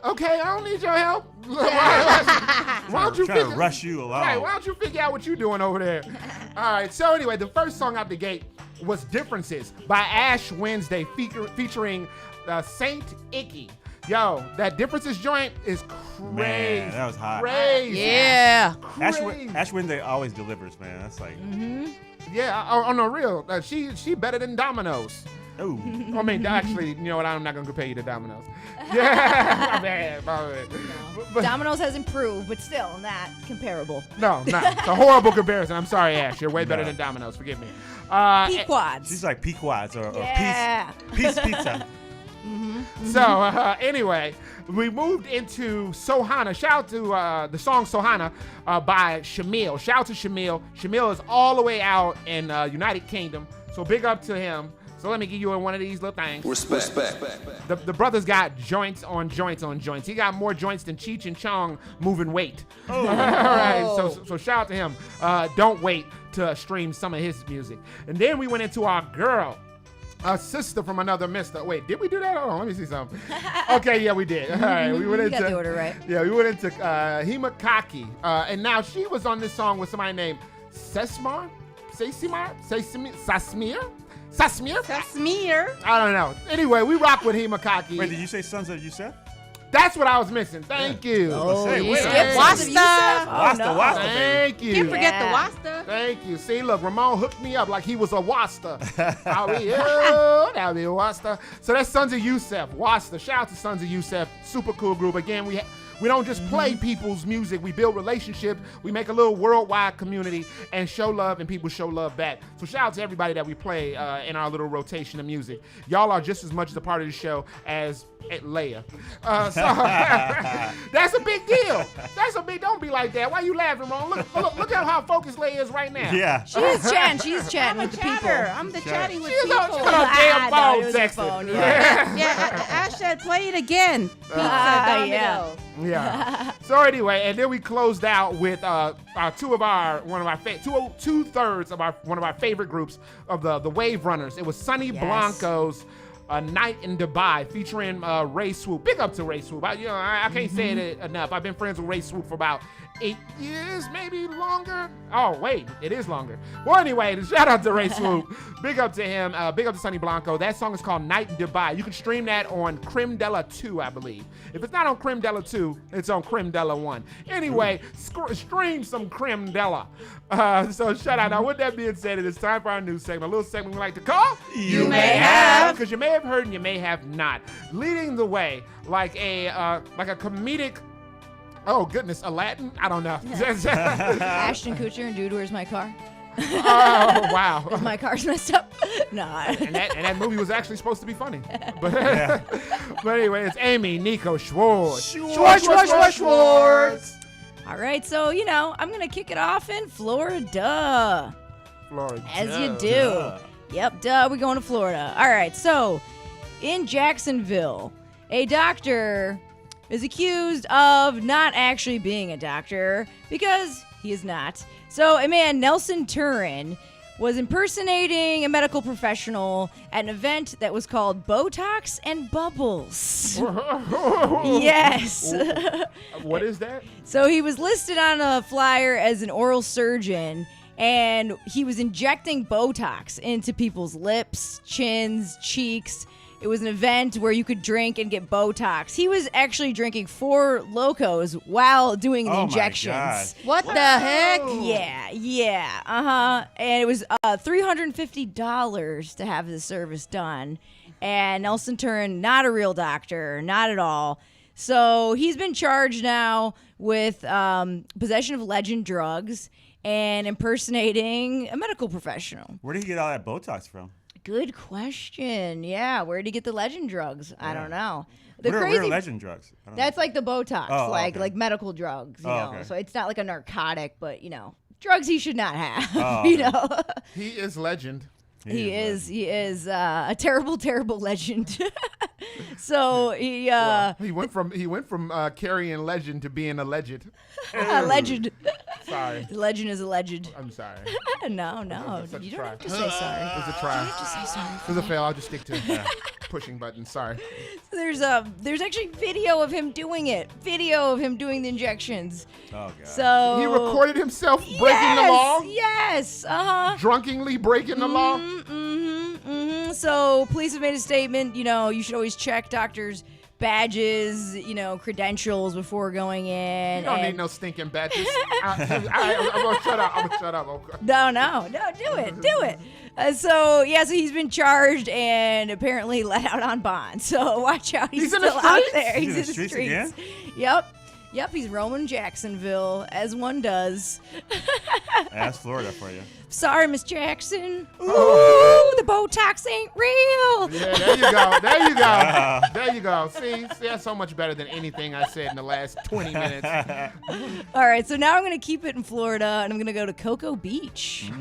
Okay, I don't need your help. Why don't you trying to rush you along? Right, why don't you figure out what you're doing over there? All right, so anyway, the first song out the gate was Differences by Ash Wednesday featuring Saint Icky. Yo, that Differences joint is crazy. Man, that was hot. Crazy. Yeah. Ash Wednesday always delivers, man. That's like. Yeah, on the real, she better than Domino's. Oh. I mean, actually, you know what? I'm not gonna compare you to Domino's. Yeah, my bad. But Domino's has improved, but still not comparable. No, it's a horrible comparison. I'm sorry, Ash. You're way better than Domino's. Forgive me. Pequods. She's like Pequods or Yeah. Peace Pizza. So anyway, we moved into Sohana. Shout out to the song Sohana by Shamil. Shout out to Shamil. Shamil is all the way out in United Kingdom. So big up to him. So let me give you one of these little things. Respect. The brother's got joints on joints on joints. He got more joints than Cheech and Chong moving weight. Oh. All right, so shout out to him. Don't wait to stream some of his music. And then we went into our girl, a sister from another mister. Wait, did we do that? Hold on, let me see something. Okay, yeah, we did. All right, we went You into got the order right. Yeah, we went into Himakaki, and now she was on this song with somebody named Sasmir. I don't know. Anyway, we rock with Himakaki. Wait, did you say Sons of Yusef? That's what I was missing. Thank you. Oh, Say, you wait, skipped Wasta. Yusef? Oh, no. Wasta, baby. Thank you. Can't forget the Wasta. Thank you. See, look, Ramon hooked me up like he was a Wasta. That'll be a Wasta. So that's Sons of Yusef. Wasta. Shout out to Sons of Yusef. Super cool group. Again, we don't just play people's music. We build relationships. We make a little worldwide community and show love, and people show love back. So shout out to everybody that we play in our little rotation of music. Y'all are just as much as a part of the show as Leia. So that's a big deal. That's a big. Don't be like that. Why you laughing, Ron? Look at how focused Leia is right now. Yeah. She's chatting with the people. I'm the chatting with She's people. on her damn thought it phone was her texting. phone, yeah. Yeah, Ash said, play it again. Pizza Domino. yeah. Yeah. So anyway, and then we closed out with two thirds of one of our favorite groups of the Wave Runners. It was Sonny Blanco's Night in Dubai featuring Ray Swoop. Big up to Ray Swoop. I can't say it enough. I've been friends with Ray Swoop for about 8 years, maybe longer. Oh, wait, it is longer. Well, anyway, shout out to Ray Swoop. Big up to him. Big up to Sonny Blanco. That song is called Night in Dubai. You can stream that on Creme Della 2, I believe. If it's not on Creme Della 2, it's on Creme Della 1. Anyway, stream some Creme Della. So shout out. Now, with that being said, it is time for our new segment. A little segment we like to call You May Have. Because you may have heard and you may have not. Leading the way like a comedic. Oh goodness, Aladdin? I don't know. Ashton Kutcher and Dude, Where's My Car? Oh wow. Because my car's messed up. Nah. And that movie was actually supposed to be funny. But, but anyway, it's Amy Nico Schwartz. Schwartz. All right, so, I'm going to kick it off in Florida. As you do. Yep, we're going to Florida. All right, so in Jacksonville, a doctor is accused of not actually being a doctor because he is not. So a man, Nelson Turin, was impersonating a medical professional at an event that was called Botox and Bubbles. Yes. What is that? So he was listed on a flyer as an oral surgeon, and he was injecting Botox into people's lips, chins, cheeks. It was an event where you could drink and get Botox. He was actually drinking 4 Locos while doing the injections. What the heck? Yeah. And it was $350 to have the service done. And Nelson Turin, not a real doctor, not at all. So he's been charged now with possession of legend drugs and impersonating a medical professional. Where did he get all that Botox from? Good question. Yeah, where did he get the legend drugs? I don't know. The What are crazy legend drugs? I don't know. That's like the Botox, Oh, like okay. like medical drugs, you Oh, know. okay. So it's not like a narcotic, but drugs he should not have. Oh, you okay. know. He is legend. He is a terrible, terrible legend. So he He went from carrying legend to being a legend. a legend. Sorry. Legend is a legend. I'm sorry. No, It no, was such a you don't try. have to say sorry. It was a You try. don't have to say sorry. It was a fail. I'll just stick to pushing buttons. Sorry. There's actually video of him doing it. Video of him doing the injections. Oh god. So He recorded himself breaking the law. Yes. Drunkenly breaking the law. So police have made a statement. You should always check doctors' badges, credentials before going in. You don't and- need no stinking badges. I'm gonna shut up. I'm gonna shut up. Okay. No, do it. So he's been charged and apparently let out on bond. So watch out, he's in the still out streets? there. He's in the streets again? Yep, he's roaming Jacksonville as one does. That's Florida for you. Sorry, Miss Jackson. Ooh, the Botox ain't real. Yeah, there you go. There you go. There you go. See, that's so much better than anything I said in the last 20 minutes. All right, so now I'm going to keep it in Florida, and I'm going to go to Cocoa Beach.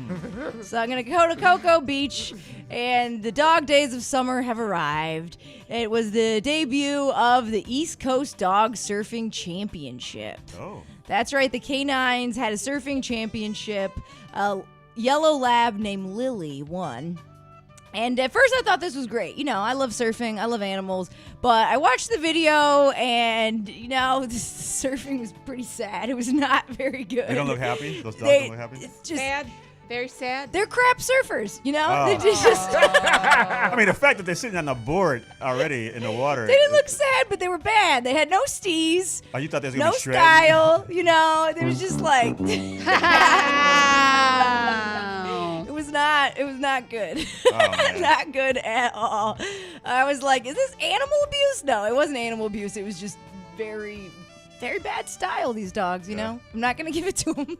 So I'm going to go to Cocoa Beach, and the dog days of summer have arrived. It was the debut of the East Coast Dog Surfing Championship. Oh. That's right, the Canines had a surfing championship. A yellow lab named Lily won. And at first I thought this was great. I love surfing. I love animals. But I watched the video and, this surfing was pretty sad. It was not very good. They don't look happy? Those dogs They- don't look happy? It's just Sad. Very sad. They're crap surfers, Oh. They're just I mean, the fact that they're sitting on the board already in the water. they didn't look sad, but they were bad. They had no steez, Oh, you thought they was going no to be shredded? style, It was just like it was not good. Oh, man. Not good at all. I was like, is this animal abuse? No, it wasn't animal abuse. It was just very, very bad style, these dogs, I'm not going to give it to them.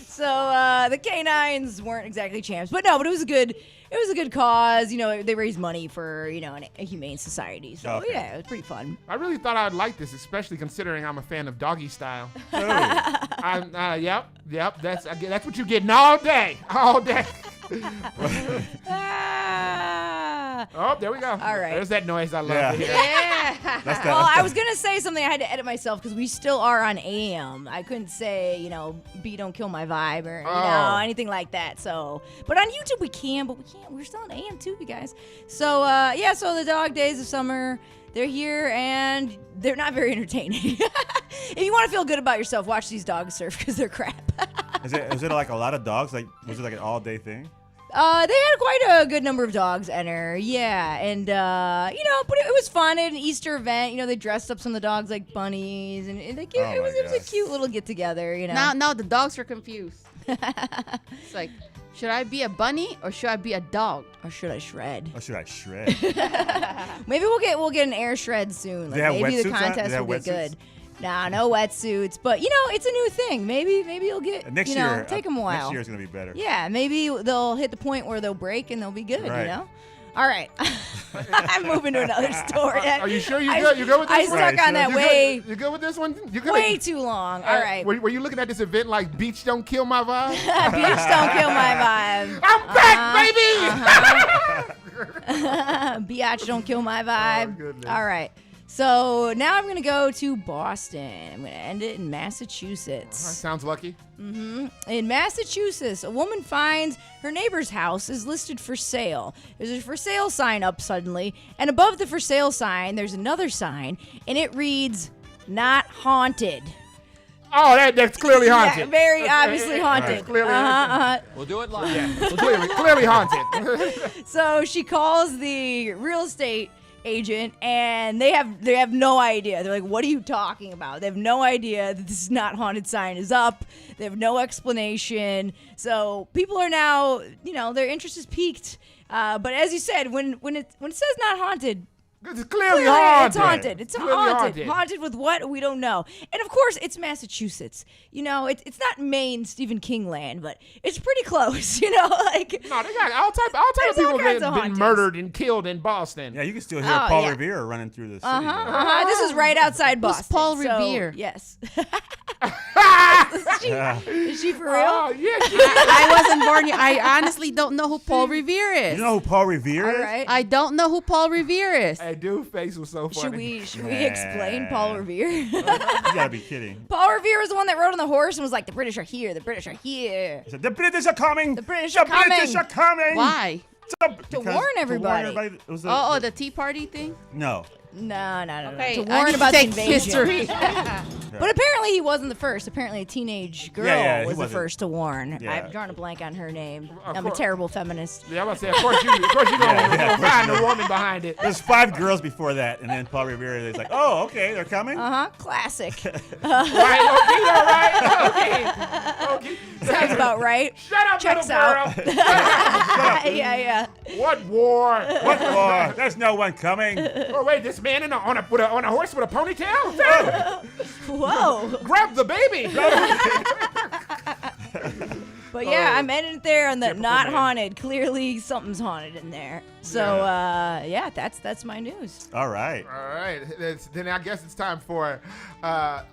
So the canines weren't exactly champs, but it was a good cause. They raised money for, a humane society. So Okay. yeah, it was pretty fun. I really thought I'd like this, especially considering I'm a fan of doggy style. Yep. That's what you're getting all day. Oh, there we go. All right. There's that noise I love Yeah. to hear. Well, I was gonna say something. I had to edit myself because we still are on AM. I couldn't say, B don't kill my vibe or Oh. anything like that. So, but on YouTube we can, but we can't. We're still on AM too, you guys. So so the dog days of summer, they're here and they're not very entertaining. If you want to feel good about yourself, watch these dogs surf because they're crap. Was it like a lot of dogs? Like, was it like an all-day thing? They had quite a good number of dogs enter, yeah, and but it was fun. An Easter event, they dressed up some of the dogs like bunnies, and it was a cute little get together, Now the dogs are confused. It's like, should I be a bunny or should I be a dog? Or should I shred? Maybe we'll get an air shred soon. They have Maybe the wetsuits on? contest They have will get wetsuits? good. Nah, no wetsuits, but it's a new thing. Maybe you'll get Next year, take them a while. Next year is gonna be better. Yeah, maybe they'll hit the point where they'll break and they'll be good. Right. All right, I'm moving to another story. Are you sure you good? You good with this I one? stuck on that You way. good? You good with this one? You good? Way too long. All right. Were you looking at this event like Beach Don't Kill My Vibe? Beach don't kill my vibe. I'm back, baby! Biatch don't kill my vibe. goodness. All right. So now I'm going to go to Boston. I'm going to end it in Massachusetts. Sounds lucky. In Massachusetts, a woman finds her neighbor's house is listed for sale. There's a for sale sign up suddenly, and above the for sale sign, there's another sign, and it reads, "Not haunted." Oh, that's clearly haunted. Yeah, very obviously haunted. It's clearly We'll do it live. clearly haunted. So she calls the real estate agent, and they have no idea. They're like, "What are you talking about?" They have no idea that this is not haunted sign is up. They have no explanation. So people are now, their interest is piqued. But as you said, when it says not haunted, It's clearly haunted. It's haunted. It's Clearly haunted. Haunted with what? We don't know. And of course, it's Massachusetts. You know, it's not Maine, Stephen King land, but it's pretty close. You know, like no, they got all type of people been murdered and killed in Boston. Yeah, you can still hear Paul Revere running through the city. This is right outside Boston. Paul so, Revere? Yes. Is she for real? Oh, yeah. I wasn't born yet. I honestly don't know who Paul Revere is. You know who Paul Revere is? Right. I don't know who Paul Revere is. Hey, dude, face was so funny. Should we explain Paul Revere? You gotta be kidding. Paul Revere was the one that rode on the horse and was like, "The British are here. The British are here. He said, the British are coming. The British are coming. British are coming. Why? To warn everybody. It was The Tea Party thing? No. No. Okay, To I warn need to about the take invasion. history. But apparently he wasn't the first. Apparently a teenage girl he was the wasn't. first to warn. Yeah. I've drawn a blank on her name. Of I'm a course. terrible feminist. Yeah, I'm gonna say, of course you gonna find the woman behind it. There's 5 girls before that, and then Paul Revere is like, oh, okay, they're coming. Classic. Okay. Sounds about right. Shut up, Checks little girl. out. Yeah. What war? What war? There's no one coming. Oh wait, this man on a horse with a ponytail? Whoa. Grab the baby. But yeah, I'm ending it there on the not haunted. Clearly something's haunted in there. So yeah, that's my news. All right. All right. Then I guess it's time for our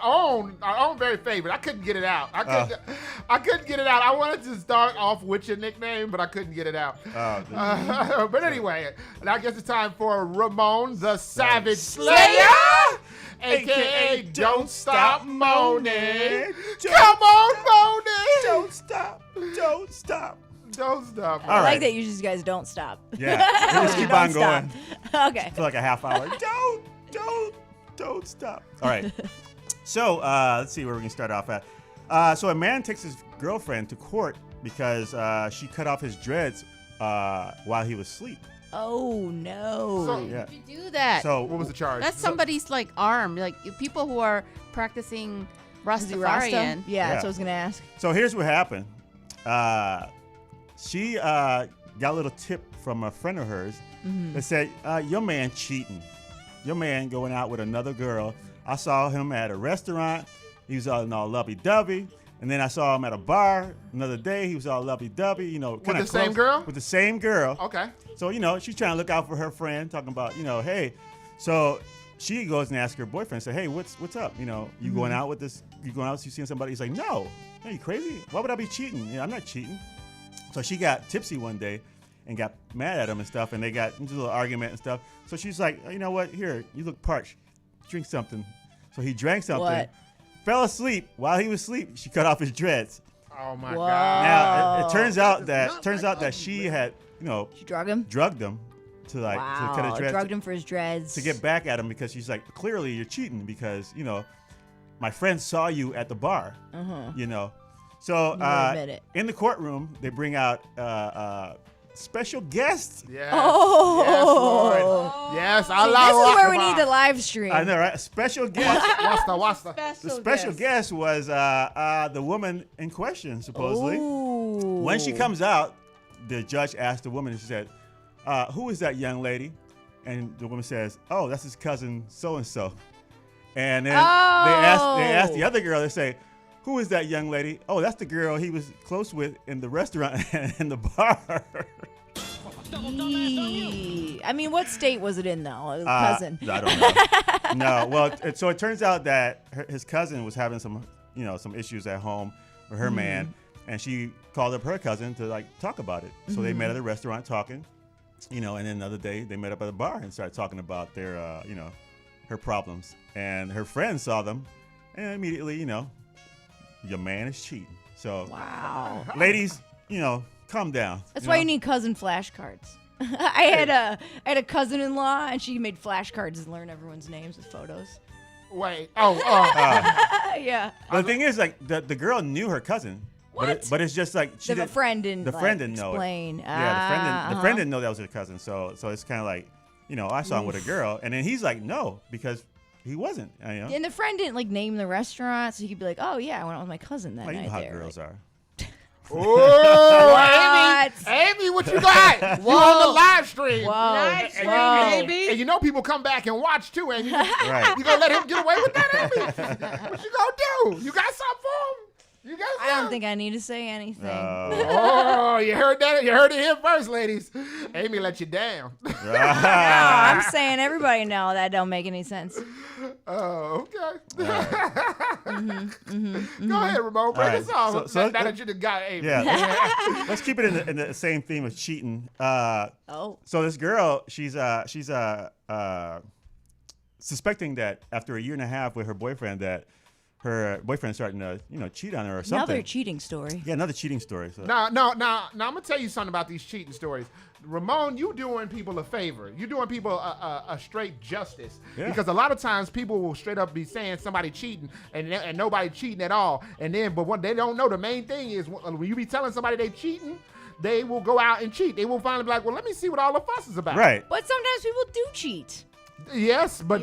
own very favorite. I couldn't get it out. I couldn't get it out. I wanted to start off with your nickname, but I couldn't get it out. But anyway, I guess it's time for Ramon the Savage Slayer, aka Don't Stop Moaning. Come on, Moaning. Don't stop. Don't stop. Don't stop. I like that you guys don't stop. Yeah. Just keep on going. Okay. For like a half hour. Don't stop. All right. So let's see where we can start off at. So a man takes his girlfriend to court because she cut off his dreads while he was asleep. Oh no. So, Yeah. You do that. So what was the charge? That's somebody's like arm. Like people who are practicing Rastafarian. Yeah, that's what I was gonna ask. So here's what happened. She got a little tip from a friend of hers that said, your man cheating. Your man going out with another girl. I saw him at a restaurant. He was all lovey-dovey. And then I saw him at a bar another day. He was all lovey-dovey, you know. With the same girl? With the same girl. Okay. So, you know, she's trying to look out for her friend, talking about, you know, hey. So she goes and asks her boyfriend, say, hey, what's up? You know, you going out with this, you going out, you seeing somebody? He's like, no. Are you crazy? Why would I be cheating? Yeah, I'm not cheating. So she got tipsy one day and got mad at him and stuff, and they got into a little argument and stuff. So she's like, you know what? Here, you look parched. Drink something. So he drank something. What? Fell asleep. While he was asleep, she cut off his dreads. Oh my Whoa. God! Now it turns out that she had, you know, She drugged him. drugged him to like to cut his dreads Drugged him for his dreads. to get back at him because she's like, clearly you're cheating because you know, my friend saw you at the bar. You know, so You admit it. in the courtroom they bring out special guests. Yes. Oh. Yes, Lord. Yes, I See, love this is where we need the live stream. I know, right? A special guest. Wasta. The special guest was the woman in question, supposedly. Ooh. When she comes out, the judge asked the woman, and she said, who is that young lady? And the woman says, oh, that's his cousin so-and-so. And then they asked the other girl, they say, who is that young lady? Oh, that's the girl he was close with in the restaurant and in the bar. I mean, what state was it in, though? His cousin. I don't know. No, well, so it turns out that his cousin was having some issues at home with her man, and she called up her cousin to like talk about it. So they met at a restaurant talking, and then another day they met up at a bar and started talking about their, her problems. And her friend saw them, and immediately, your man is cheating. So, Wow. ladies, calm down. That's why you need cousin flashcards. I had a cousin-in-law, and she made flashcards and learned everyone's names with photos. Wait. Yeah. But the thing is, like, the girl knew her cousin. What? But it's just like The friend didn't. The friend didn't know explain. it. Yeah, the friend Uh-huh. didn't know that was her cousin. So it's kind of like, I saw him with a girl, and then he's like, no, because he wasn't. And the friend didn't like name the restaurant, so he could be like, "Oh yeah, I went out with my cousin that Like, you night." know how there. girls are. Oh, Amy, what you got? You on the live stream. Live stream, baby. And you know people come back and watch too, Amy. Right. You gonna let him get away with that, Amy? What you gonna do? You got something for him? You got something? I don't think I need to say anything. Oh, you heard that? You heard it here first, ladies. Amy let you down. No, I'm saying everybody know that don't make any sense. Oh, okay. Mm-hmm. Go ahead, Ramon. Break All us right. off. So- Now that you done got Amy. Yeah. Let's keep it in the same theme of cheating. So this girl, she's suspecting that after a year and a half with her boyfriend, that her boyfriend's starting to, cheat on her or something. Another cheating story. Yeah, another cheating story. So. Now, I'm gonna tell you something about these cheating stories. Ramon, you doing people a favor. You doing people a straight justice. Yeah. Because a lot of times people will straight up be saying somebody cheating and nobody cheating at all. But what they don't know, the main thing is when you be telling somebody they cheating, they will go out and cheat. They will finally be like, well, let me see what all the fuss is about. Right. But sometimes people do cheat. Yes, but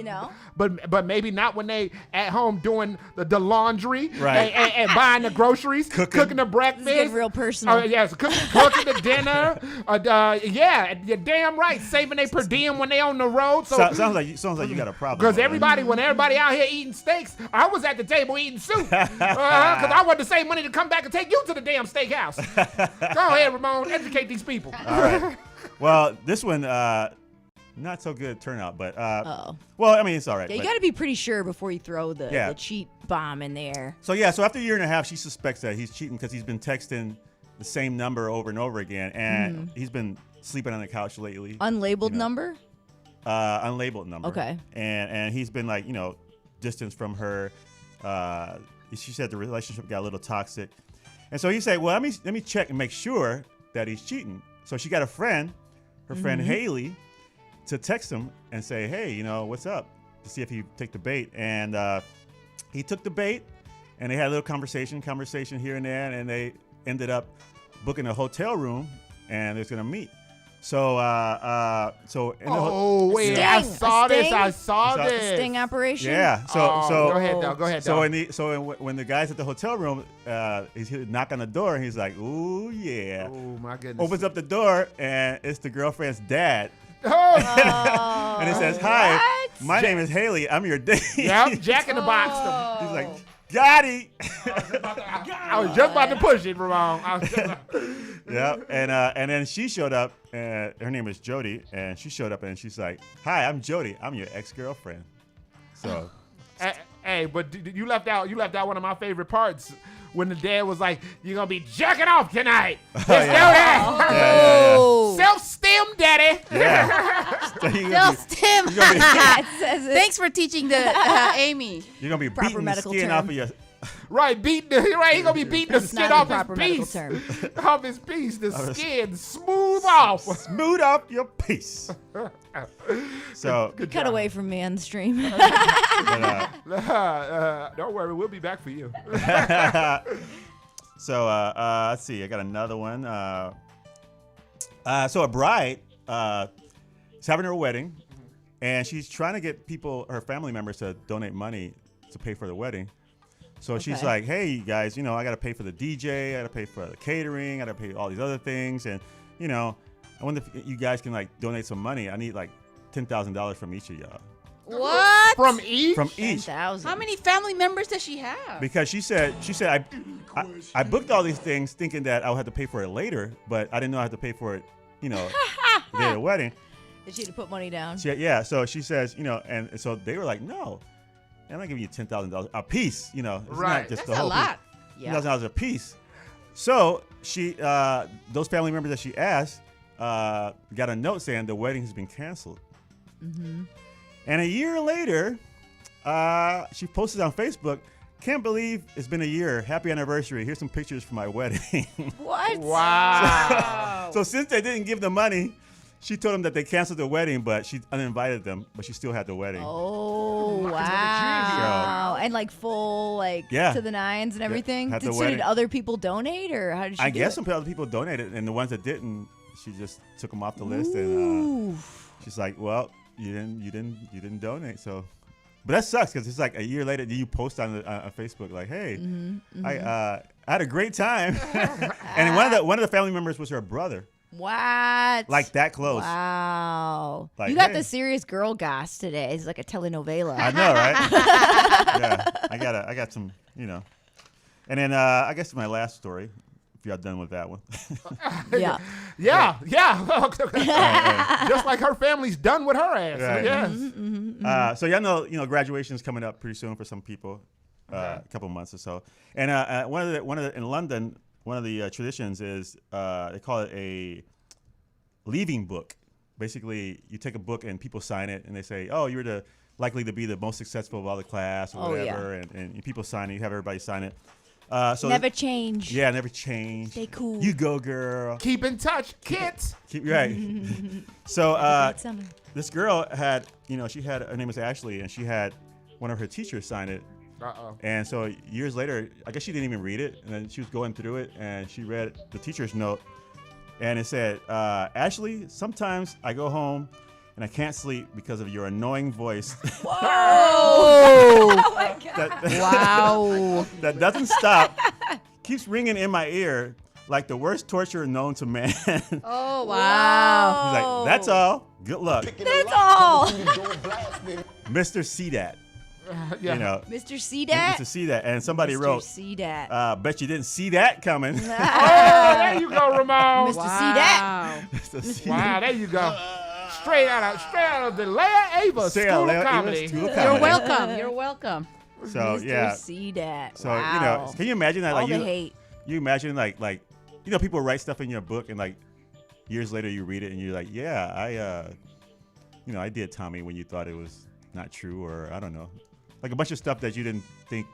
but maybe not when they at home doing the laundry, Right. and buying the groceries, cooking the breakfast. This is getting real personal. Yes, cooking the dinner. You're damn right. Saving they per diem when they on the road. So Sounds like you got a problem. because when everybody out here eating steaks, I was at the table eating soup. Because I wanted to save money to come back and take you to the damn steakhouse. Go ahead, Ramon. Educate these people. All right. Well, this one, not so good turnout, but well, I mean, it's all right. Yeah, you but- got to be pretty sure before you throw the Yeah. cheat bomb in there. So after a year and a half, she suspects that he's cheating because he's been texting the same number over and over again, and he's been sleeping on the couch lately. Unlabeled number? Unlabeled number. Okay. And he's been like, distance from her. She said the relationship got a little toxic, and so he said, well, let me check and make sure that he's cheating. So she got a friend, her friend Haley, to text him and say, hey, what's up, to see if he take the bait. And he took the bait, and they had a little conversation here and there, and they ended up booking a hotel room, and they're going to meet. So in the wait, I saw this. Sting operation. Yeah. So go ahead, Del. Go ahead, Del. When the guy's at the hotel room, he knock on the door, and he's like, "Ooh yeah." Oh my goodness. Opens up the door, and it's the girlfriend's dad. Oh. And it says, "Hi, my name is Haley. I'm your date." Yep, Jack in the Box. He's like, "Got it." I was just about to push it, Ramon. Yeah, and then she showed up, and her name is Jody, and she showed up, and she's like, "Hi, I'm Jody. I'm your ex-girlfriend." So, hey, but you left out one of my favorite parts when the dad was like, "You're gonna be jacking off tonight." Let's do that. Yeah. Self-stim, daddy. Yeah. Self-stim. Thanks for teaching the Amy. You're gonna be beating the skin off of your. Right, he gonna be beating the skin off his piece. Off his piece, the Of his- skin smooth off. Smooth off your piece. So Cut away from me on the stream. Don't worry, we'll be back for you. So let's see. I got another one. So a bride is having her wedding, and she's trying to get her family members, to donate money to pay for the wedding. So she's like, "Hey, you guys, I got to pay for the DJ, I got to pay for the catering, I got to pay all these other things, and I wonder if you guys can donate some money. I need $10,000 from each of y'all." What? From each? From each. 10,000. How many family members does she have? Because she said I booked all these things thinking that I would have to pay for it later, but I didn't know I had to pay for it, the day of the wedding. Did she put money down? So she says, and so they were like, "No, I'm not giving you $10,000 a piece. It's Right. not just That's the whole a lot. piece. $10,000 a piece." So she, those family members that she asked, got a note saying the wedding has been canceled. Mm-hmm. And a year later, she posted on Facebook, "Can't believe it's been a year. Happy anniversary. Here's some pictures from my wedding." What? Wow. So since they didn't give the money, she told them that they canceled the wedding, but she uninvited them, but she still had the wedding. Oh, wow. And full, Yeah. to the nines and everything? had the Did wedding. other people donate, or how did she I do guess it? some other people donated, and the ones that didn't, she just took them off the list, and Ooh. she's like, "Well, you didn't donate, so But that sucks because it's like a year later, you post on Facebook like, "Hey, I had a great time," and one of the family members was her brother. What? Like that close. Wow. Like, you got hey. the serious girl goss today. It's like a telenovela. I know, right? Yeah, I got some, And then I guess my last story, if you're done with that one. Yeah. Just like her family's done with her ass. Right. Yes. So y'all know, graduation's coming up pretty soon for some people, a couple months or so. And in London, one of the traditions is they call it a leaving book. Basically, you take a book and people sign it, and they say, "Oh, you're likely to be the most successful of all the class," or whatever. And people sign it. You have everybody sign it. So never change. Yeah, never change. Stay cool. You go, girl. Keep in touch, kids. Keep right. So this girl had, her name was Ashley, and she had one of her teachers sign it. And so years later, I guess she didn't even read it, and then she was going through it, and she read the teacher's note, and it said, "Ashley, sometimes I go home and I can't sleep because of your annoying voice." Whoa! Oh my God. Wow. That doesn't stop. Keeps ringing in my ear like the worst torture known to man. Oh, wow. He's like, "That's all. Good luck." That's all. Mr. C-Dat. Mr. C-Dat? Mr. C-Dat. And somebody wrote, C-Dat. "Bet you didn't see that coming." Oh, there you go, Ramon. Mr. C-Dat. Mr. C-Dat. Wow, there you go. Straight out of the Leia Ava School of Comedy. You're welcome. You're welcome. So Mr. C-Dat. So Wow. can you imagine that? All Like the hate. You imagine like people write stuff in your book, and like years later you read it and you're like, "Yeah, I did Tommy when you thought it was not true," or I don't know, like a bunch of stuff that you didn't think.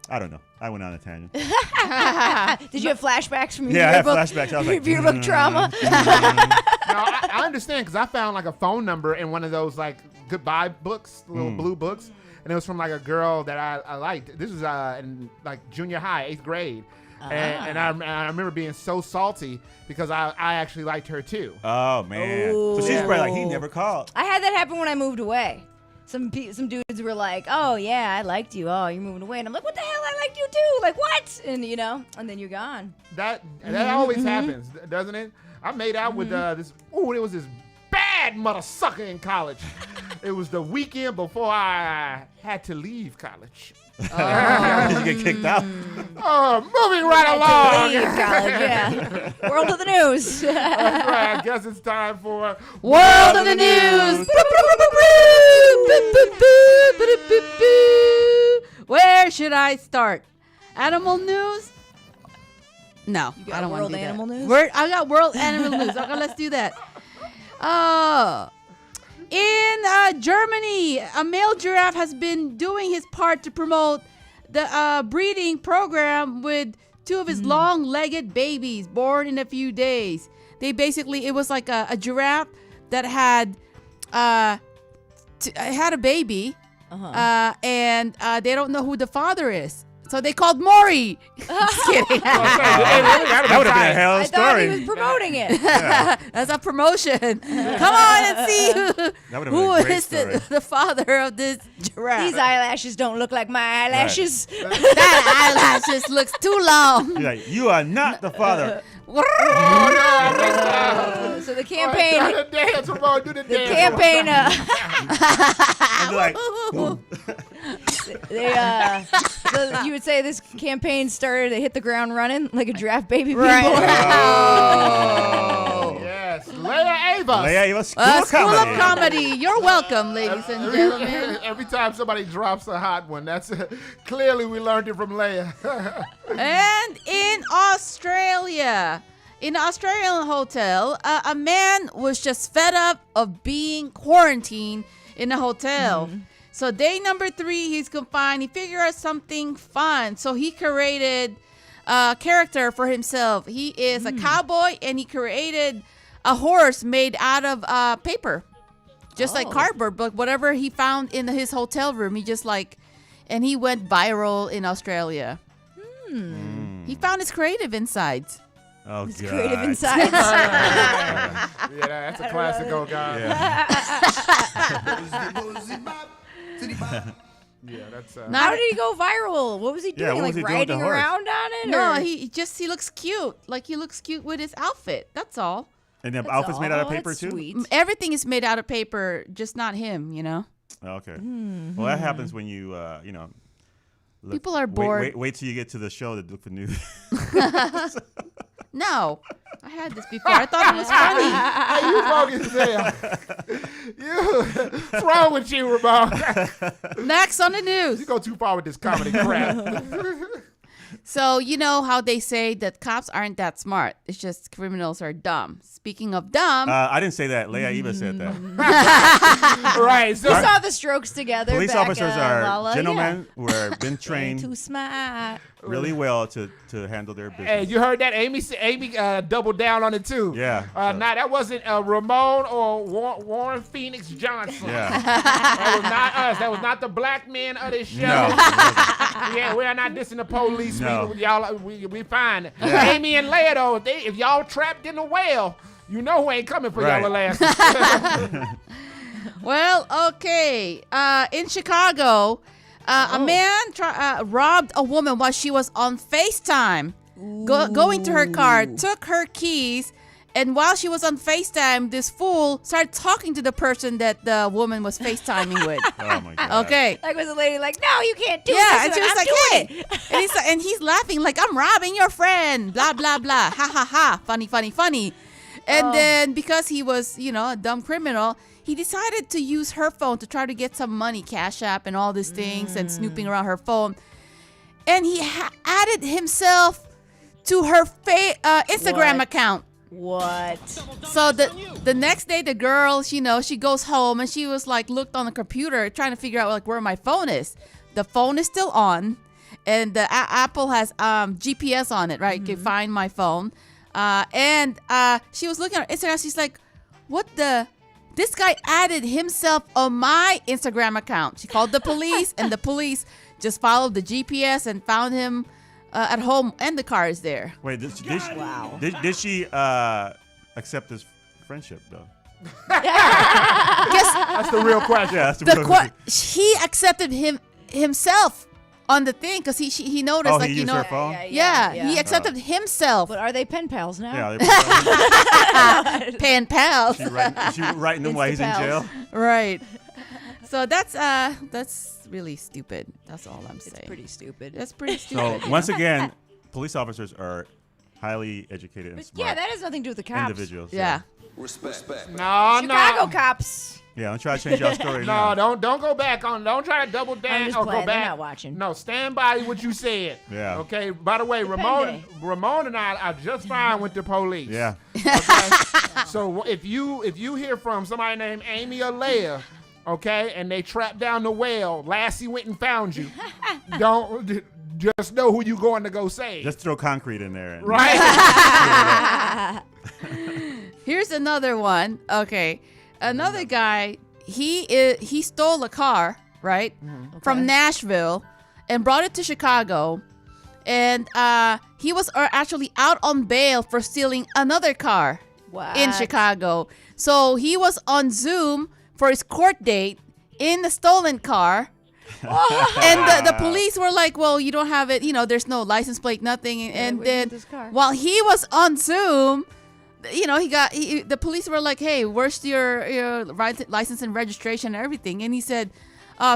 I don't know. I went on a tangent. Did you have flashbacks from your I had yearbook? flashbacks. I was like, your yearbook trauma. No, I understand because I found like a phone number in one of those like goodbye books, little blue books, and it was from like a girl that I liked. This was in like junior high, 8th grade, and I remember being so salty because I actually liked her too. Oh man! So she's probably like, he never called. I had that happen when I moved away. Some dudes were like, "Oh yeah, I liked you. Oh, you're moving away," and I'm like, "What the hell? I liked you too. Like what?" And and then you're gone. That always happens, doesn't it? I made out with this. Oh, it was this bad mother sucker in college. It was the weekend before I had to leave college. Did you get kicked out? Moving right along. Leave college, yeah. World of the news. That's right. I guess it's time for World of the News. Where should I start? Animal news? No, You got I don't want world to do animal that. news? I got world animal news. Okay, let's do that. In Germany, a male giraffe has been doing his part to promote the breeding program with two of his long-legged babies born in a few days. It was like a giraffe that had had a baby, and they don't know who the father is. So they called Maury. Just kidding. That would have been a hell of a story. I thought he was promoting it. That's a promotion. Come on and see who is the father of this giraffe. These eyelashes don't look like my eyelashes. That eyelashes looks too long. You're like, "You are not the father." So the campaign. Do the dance, Ramon. Do the dance. Campaign. And they're like, So you would say this campaign started to hit the ground running like a giraffe baby Right. people. Yes, Leia Ava. Leia Ava School of School Comedy. of Comedy. You're welcome, ladies and gentlemen. Every time somebody drops a hot one, that's clearly we learned it from Leia. And in Australia, in an Australian hotel, a man was just fed up of being quarantined in a hotel. So day number 3, he's confined. He figured out something fun. So he created a character for himself. He is a cowboy, and he created a horse made out of paper. Just like cardboard, but whatever he found in his hotel room, and he went viral in Australia. He found his creative insides. Oh, It's God. creative insights. Yeah, that's a classic old guy. Yeah, that's. How did he go viral? What was he doing? what Like was he doing with the riding horse? around on it? No, or- he looks cute. Like he looks cute with his outfit. That's all. And the That's outfit's made out of all. paper That's too. sweet. Everything is made out of paper, just not him. You know. Okay. Mm-hmm. Well, that happens when you look, People are bored. Wait till you get to the show to look for news. No, I had this before. I thought it was funny. Hey, you bogus as hell. What's wrong with you, Ramon? Next on the news. You go too far with this comedy crap. So you know how they say that cops aren't that smart. It's just criminals are dumb. Speaking of dumb, I didn't say that. Leia Eva said that. Right. We So saw the strokes together. Police back, officers La are La, gentlemen who have been yeah. trained Too smart. really well to handle their business. hey, you heard that? Amy doubled down on it too. Yeah. Nah, that wasn't Ramon or Warren Phoenix Johnson. Yeah. That was not us. That was not the black men of this show. No, Yeah, we are not dissing the police. No. We fine. Yeah. Amy and Leia though, if y'all trapped in the well, you know who ain't coming for Right. y'all asses. well, okay. In Chicago, a man robbed a woman while she was on FaceTime. Going to her car, took her keys, and while she was on FaceTime, this fool started talking to the person that the woman was FaceTiming with. Oh my god. Okay. Like was the lady like, no, you can't do Yeah, this. and she was I'm like, doing hey. it. And he's laughing like, I'm robbing your friend. Blah, blah, blah. Ha, ha, ha. Funny, funny, funny. And then because he was, a dumb criminal, he decided to use her phone to try to get some money, Cash App and all these things, and snooping around her phone. And he added himself to her Instagram What? account. What? So the next day, the girl, she goes home and she was like, looked on the computer trying to figure out like where my phone is. The phone is still on, and the Apple has GPS on it, right? You can find my phone. And she was looking at her Instagram. She's like, what the? This guy added himself on my Instagram account. She called the police, and the police just followed the GPS and found him at home, and the car is there. Wait, did she accept his friendship though? That's the real question. Yeah, that's the real question. He accepted himself on the thing because he noticed Oh, like he you used know her phone? Yeah, Yeah. he accepted himself. But are they pen pals now? Yeah, Pen pals. she writing him while he's in jail. Right. So that's really stupid. That's all I'm saying. It's pretty stupid. That's pretty So stupid. once again, police officers are highly educated and smart. Yeah, that has nothing to do with the cops. Individuals. Yeah. Respect. No, Chicago cops. Yeah, don't try to change our story. No, now. don't go back on. Don't try to double down just or playing. go They're back. not watching. No, stand by what you said. Yeah. Okay. By the way, Ramon and I are just fine with the police. Yeah. Okay? So if you hear from somebody named Amy or Leia, okay, and they trapped down the well, Lassie went and found you. Don't just know who you going to go save. Just throw concrete in there. Right. Here's another one. Okay. Another guy, he stole a car, right? From Nashville and brought it to Chicago. And he was actually out on bail for stealing another car in Chicago. So he was on Zoom for his court date in the stolen car. And the police were like, well, you don't have it, there's no license plate, nothing. And then while he was on Zoom, the police were like, hey, where's your license and registration and everything? And he said,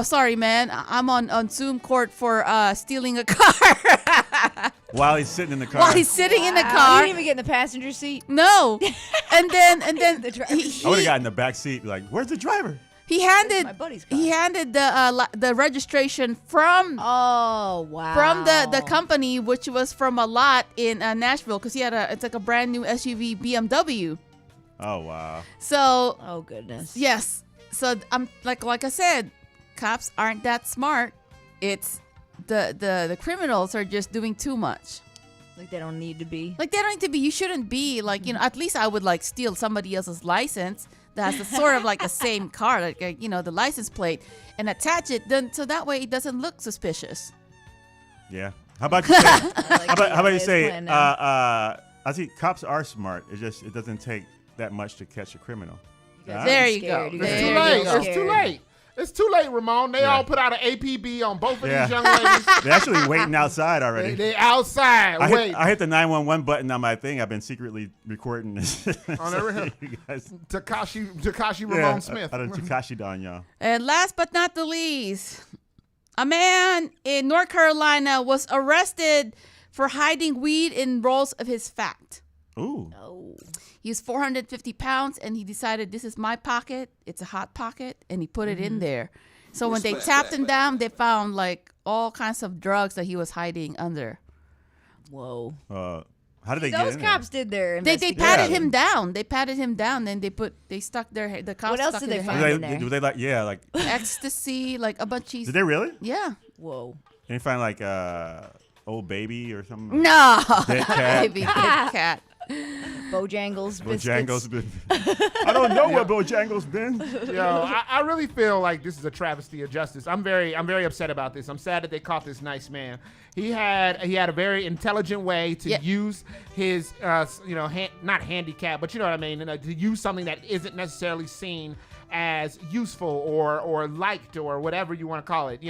sorry, man, I'm on Zoom court for stealing a car. While he's sitting in the car. While he's sitting in the You car. didn't even get in the passenger seat. No. And then I would have gotten in the back seat, like, where's the driver? he handed my buddy's car. the registration from the company, which was from a lot in Nashville, because he had it's like a brand new SUV BMW. Oh wow. So oh goodness. Yes. So I'm like I said, cops aren't that smart. It's the criminals are just doing too much. Like they don't need to be. Like they don't need to be. You shouldn't be like, at least I would like steal somebody else's license that has a sort of like the same car, like the license plate, and attach it then so that way it doesn't look suspicious. Yeah. How about you say? how about you his say? plan now. I think cops are smart. It doesn't take that much to catch a criminal. There you go. It's too late. It's too late. It's too late, Ramon. They all put out an APB on both of these young ladies. They're actually waiting outside already. They outside. I hit the 911 button on my thing. I've been secretly recording this. On every Takashi Ramon Smith. I done Takashi Don, y'all. And last but not the least, a man in North Carolina was arrested for hiding weed in rolls of his fat. Ooh. Oh. He was 450 pounds, and he decided this is my pocket. It's a hot pocket, and he put it in there. So when they tapped him down, they found like all kinds of drugs that he was hiding under. Whoa. How did they get Those in cops did their They investigation. patted him down. They patted him down, and they stuck the cops. What else stuck did in they their find hand. in there? Were they like Ecstasy, like a bunch of. Did they really? Yeah. Whoa. Can you find like old baby or something? No. Dead cat. Baby, dead cat. Bojangles biscuits. Bojangles been. I don't know where Bojangles been. Yo, I really feel like this is a travesty of justice. I'm very upset about this. I'm sad that they caught this nice man. He had a very intelligent way to use his not handicap, but you know what I mean, to use something that isn't necessarily seen as useful or liked or whatever you want to call it,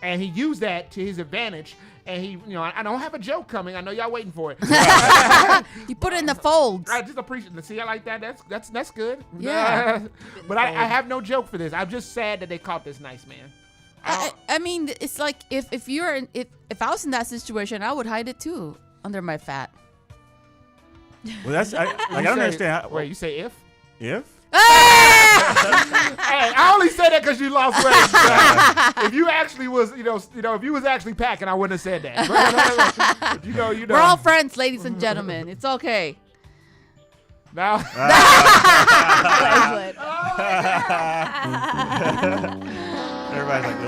and he used that to his advantage. And he, I don't have a joke coming. I know y'all waiting for it. You put it in the folds. I just appreciate it. See, I like that. That's good. Yeah. But I have no joke for this. I'm just sad that they caught this nice man. I mean, it's like if I was in that situation, I would hide it too under my fat. Well, that's I don't understand. Wait, you say if? If? Hey, I only say that because you lost weight. If you actually was, if you was actually packing, I wouldn't have said that. But, you know. We're all friends, ladies and gentlemen. It's okay. Now. Everybody's like,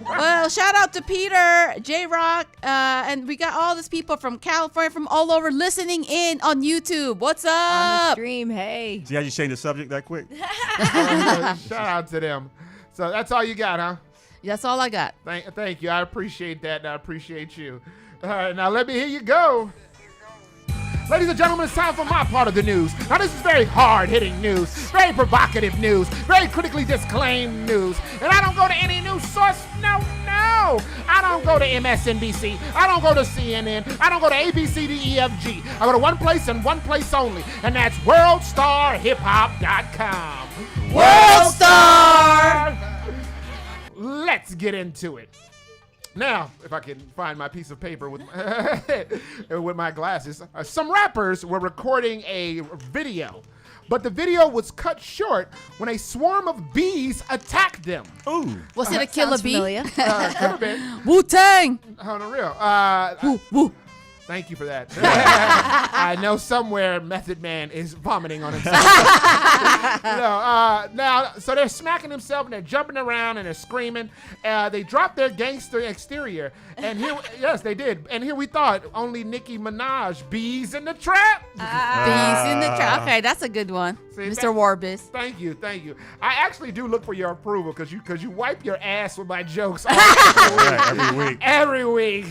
Well, shout out to Peter, J-Rock, and we got all these people from California, from all over, listening in on YouTube. What's On the up? stream, hey. see how you changed the subject that quick? Shout out to them. So that's all you got, huh? That's all I got. Thank you. I appreciate that. And I appreciate you. All right, now let me hear you go. Ladies and gentlemen, it's time for my part of the news. Now, this is very hard-hitting news, very provocative news, very critically disclaimed news. And I don't go to any news source. No. I don't go to MSNBC. I don't go to CNN. I don't go to ABCDEFG. I go to one place and one place only, and that's WorldStarHipHop.com. WorldStar! Let's get into it. Now, if I can find my piece of paper with my glasses, some rappers were recording a video, but the video was cut short when a swarm of bees attacked them. Ooh. Was it a killer bee? Could have been. Wu-Tang! On the real. Woo. Thank you for that. I know somewhere Method Man is vomiting on himself. Now, so they're smacking themselves and they're jumping around and they're screaming. They dropped their gangster exterior. And here, yes, they did. And here we thought only Nicki Minaj, bees in the trap. Bees in the trap. Okay, that's a good one. See, Mr. Warbis. Thank you. I actually do look for your approval because you wipe your ass with my jokes every week.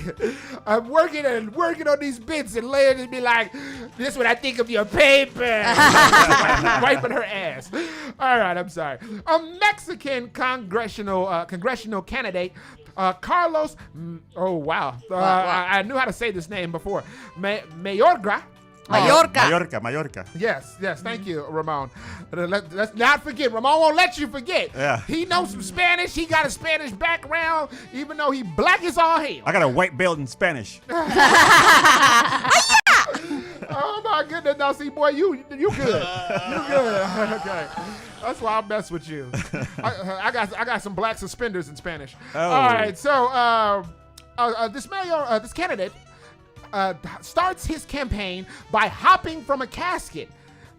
I'm working on these bits and Leia just be like, "This is what I think of your paper." Wiping her ass. All right, I'm sorry. A Mexican congressional candidate. Carlos, oh wow, I knew how to say this name before. Mayorga. Mallorca. Yes, thank you, Ramon. Let's not forget. Ramon won't let you forget. Yeah. He knows some Spanish. He got a Spanish background, even though he black as all hell. I got a white belt in Spanish. Oh my goodness! Now see, boy, you good. You good. Okay. That's why I mess with you. I got some black suspenders in Spanish. Oh. All right, so this candidate starts his campaign by hopping from a casket.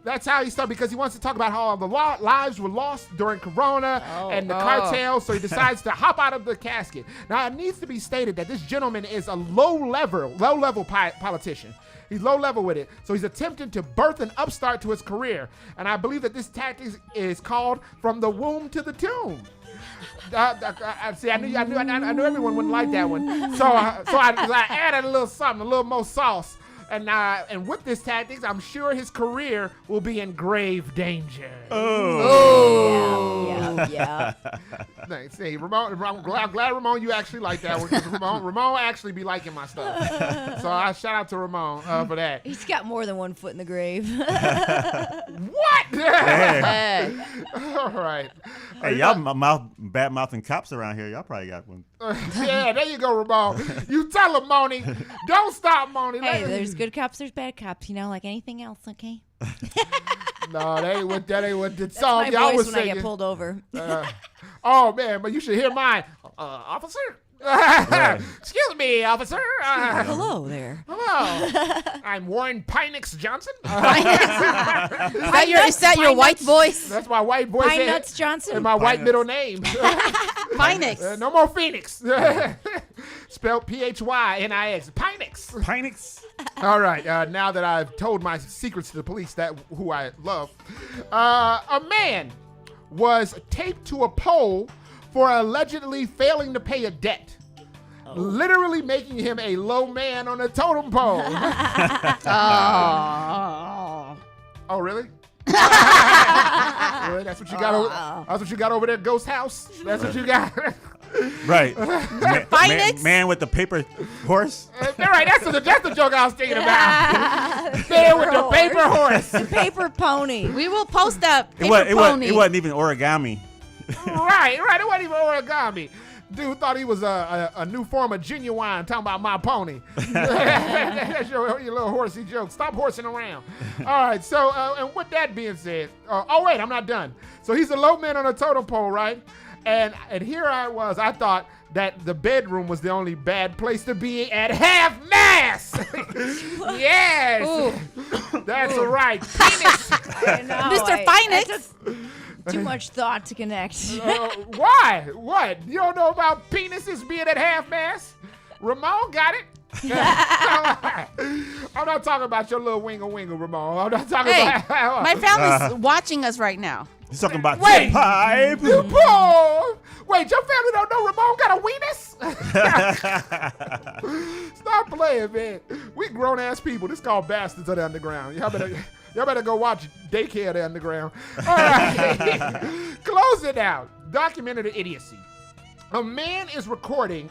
That's how he started, because he wants to talk about how the lives were lost during Corona and the cartel, so he decides to hop out of the casket. Now, it needs to be stated that this gentleman is a low-level politician. He's low level with it, so he's attempting to birth an upstart to his career. And I believe that this tactic is called from the womb to the tomb. See, I knew everyone wouldn't like that one. So I added a little something, a little more sauce. And with this tactics, I'm sure his career will be in grave danger. Oh. Yeah. Thanks. Hey, Ramon, I'm glad Ramon, you actually like that one. 'Cause Ramon actually be liking my stuff. So I shout out to Ramon for that. He's got more than one foot in the grave. What? Hey. All right. Hey, y'all bad mouthing cops around here. Y'all probably got one. Yeah, there you go, Ramon. You tell him, Moni. Don't stop, Moni. Hey, there's good cops, there's bad cops, like anything else, okay? No, that ain't what the That's song my y'all voice was when singing. I get pulled over. Oh, man, but you should hear mine. Officer? Excuse me, officer. Hello there. Hello. I'm Warren Pinix Johnson. Is that your white voice? That's my white voice. Pine Nuts Johnson? And my white middle name. Pinix. No more Phoenix. Spelled P-H-Y-N-I-X. Pinix. Pinix. All right. Now that I've told my secrets to the police, who I love, a man was taped to a pole for allegedly failing to pay a debt. Literally making him a low man on a totem pole. Oh, really? Really? That's what you got over. That's what you got over there, Ghost House. That's what you got. Right. Man with the paper horse. All right, that's the joke I was thinking about. Man with the paper horse. The paper pony. We will post that It paper pony. wasn't even origami. Right. It wasn't even origami. Dude thought he was a new form of genuine, talking about my pony. That's your little horsey joke. Stop horsing around. All right, so, and with that being said, wait, I'm not done. So he's a low man on a totem pole, right? And here I was. I thought that the bedroom was the only bad place to be at half-mast. Yes. That's right. Penis. I know, Mr. Finix. Too much thought to connect. Why? What? You don't know about penises being at half-mast? Ramon got it. I'm not talking about your little winger, Ramon. I'm not talking about... my family's watching us right now. He's talking about Wait. pipe. You poor. Wait, your family don't know Ramon got a weenus? Stop playing, man. We grown-ass people. This is called Bastards of the Underground. Y'all better go watch Daycare of the Underground. All right. Close it out. Documented idiocy. A man is recorded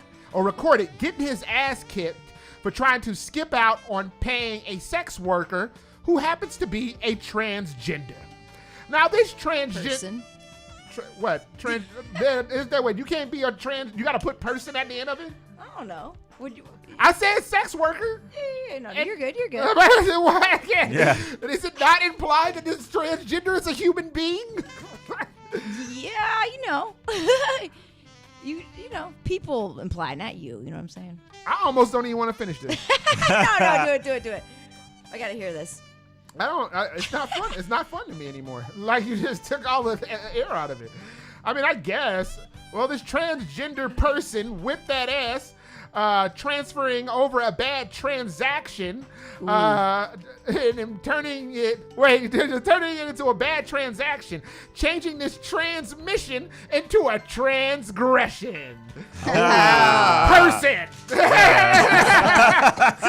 getting his ass kicked for trying to skip out on paying a sex worker who happens to be a transgender. Now, this transgender... What? Is that what? You can't be a trans... You got to put person at the end of it? I don't know. Would you... I said sex worker. Yeah, no, you're good. You're good. Yeah. Is it not implied that this transgender is a human being? Yeah, you know, people imply, not you. You know what I'm saying? I almost don't even want to finish this. No, do it. I gotta hear this. It's not fun. It's not fun to me anymore. Like, you just took all the air out of it. I mean, I guess. Well, this transgender person whipped that ass, transferring over a bad transaction, and turning it into a bad transaction, changing this transmission into a transgression. Person. So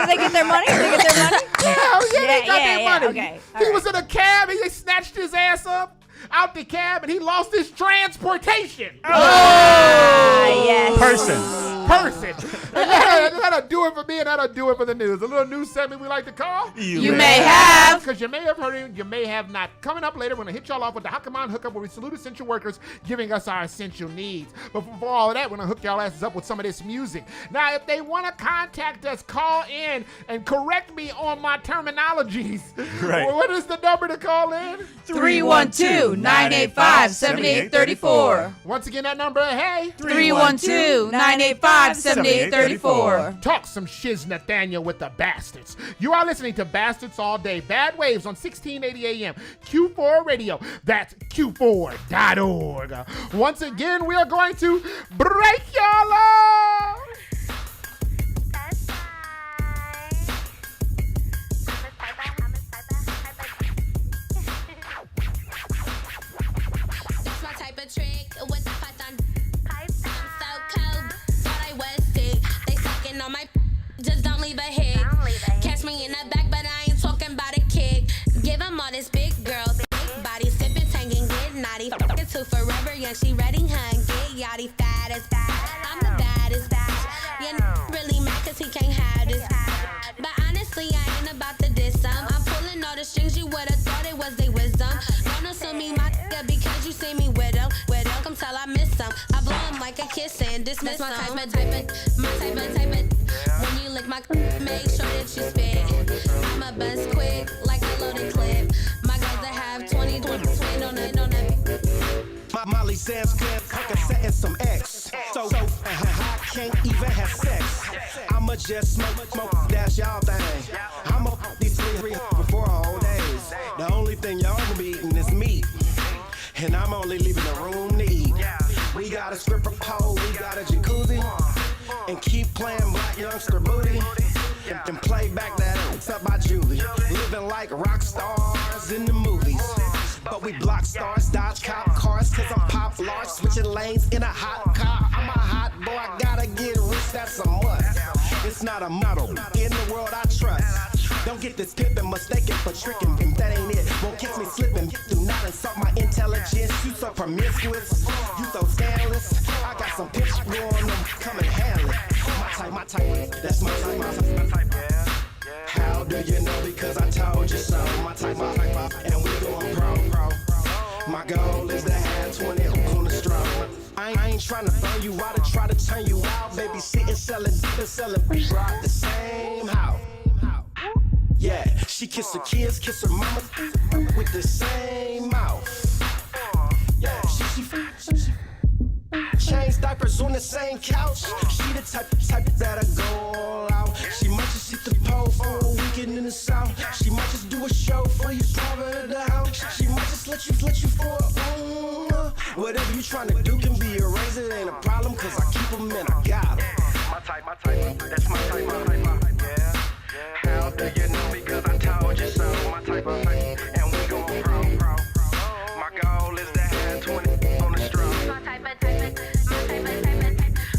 they get their money? Hell yeah, they got their money. Okay. He was in a cab and they snatched his ass up out the cab and he lost his transportation. Yes. Person. That'll do it for me and that'll do it for the news. A little news segment we like to call You may have. Because you may have heard it, you may have not. Coming up later, we're going to hit y'all off with the Hakaman hookup where we salute essential workers giving us our essential needs. But before all of that, we're going to hook y'all asses up with some of this music. Now, if they want to contact us, call in and correct me on my terminologies. Right. What is the number to call in? 312-985-7834. Once again, that number, hey. 312-985-7834. Talk some shiz, Nathaniel, with the Bastards. You are listening to Bastards All Day. Bad Waves on 1680 AM. Q4 Radio. That's Q4.org. Once again, we are going to break y'all up. That's my type of trick with the python. I'm so cold, thought I was sick. They sucking on my just don't leave a hit. Catch me in the back, but I ain't talking about a kick. Give 'em all this big girl, big body, sipping, tanking, getting naughty. Fucking two forever young, she ready, hun. Get yachty, fat as fat. I'm the baddest batch. Yeah, really mad cause he can't have this. But honestly, I ain't about to diss him. I'm pulling all the strings, you would've thought it was they wisdom. Don't assume me my because you see me with him. Come tell I miss him. I blow him like a kiss and dismiss him. That's my type of. When you lick my make sure that you spit. I'm a buzz quick like a loaded clip. My girls that have 20 on it. Molly Sam's good, Percocet and some X. So I can't even have sex. I'ma just smoke, that's y'all thing. I'ma these three before all days. The only thing y'all gonna be eating is meat. And I'm only leaving the room to eat. We got a stripper pole, we got a jacuzzi. And keep playing Black Youngster Booty. And play back that It's Up by Julie. Living like rock stars in the movies. But we block stars, dodge cop cars. Cause I'm pop large, switching lanes in a hot car. I'm a hot boy, I gotta get rich, that's a must. It's not a motto, in the world I trust. Don't get this pimpin' mistaken for tricking. If that ain't it, won't catch me slipping. Do not insult my intelligence. You so promiscuous, you so scandalous. I got some pitch going on, come and handle it. My type, that's my type, yeah. How do you know? Because I told you so. My type, and we going pro. My goal is to have 20 on the stroke. I ain't trying to burn you out or try to turn you out. Baby, sitting, selling, rock the same house. Yeah, she kiss her kids, kiss her mama with the same mouth. Yeah, she change diapers on the same couch. She the type that'll go out. She might just hit the pole for a weekend in the south. She might just do a show for you, private the house. She might just let you for a whatever you trying to do can be erased. It ain't a problem, cause I keep them and I got them. My type, that's my type, yeah. How do you know? Because I told you so. My type, and we gon' pro. My goal is to have 20 on the stroke. My type of.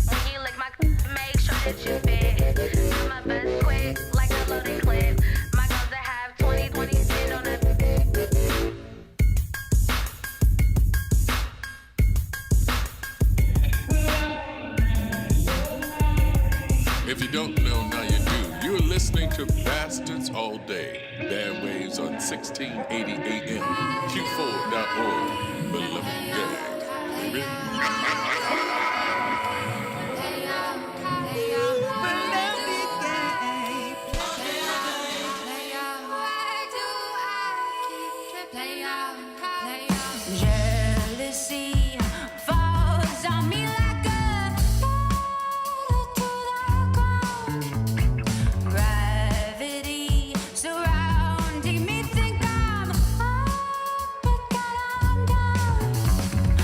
When you lick my make sure that you fit. I'm a buzz quick like a loaded clip. My girls that have 20 on it. If you don't know, now you do. You're listening to Bastards All Day. Bad waves on 1680 AM. Q4.org. Beloved gang. Jealousy falls on me like a gravity surrounding me. Think I'm up, but God I'm down.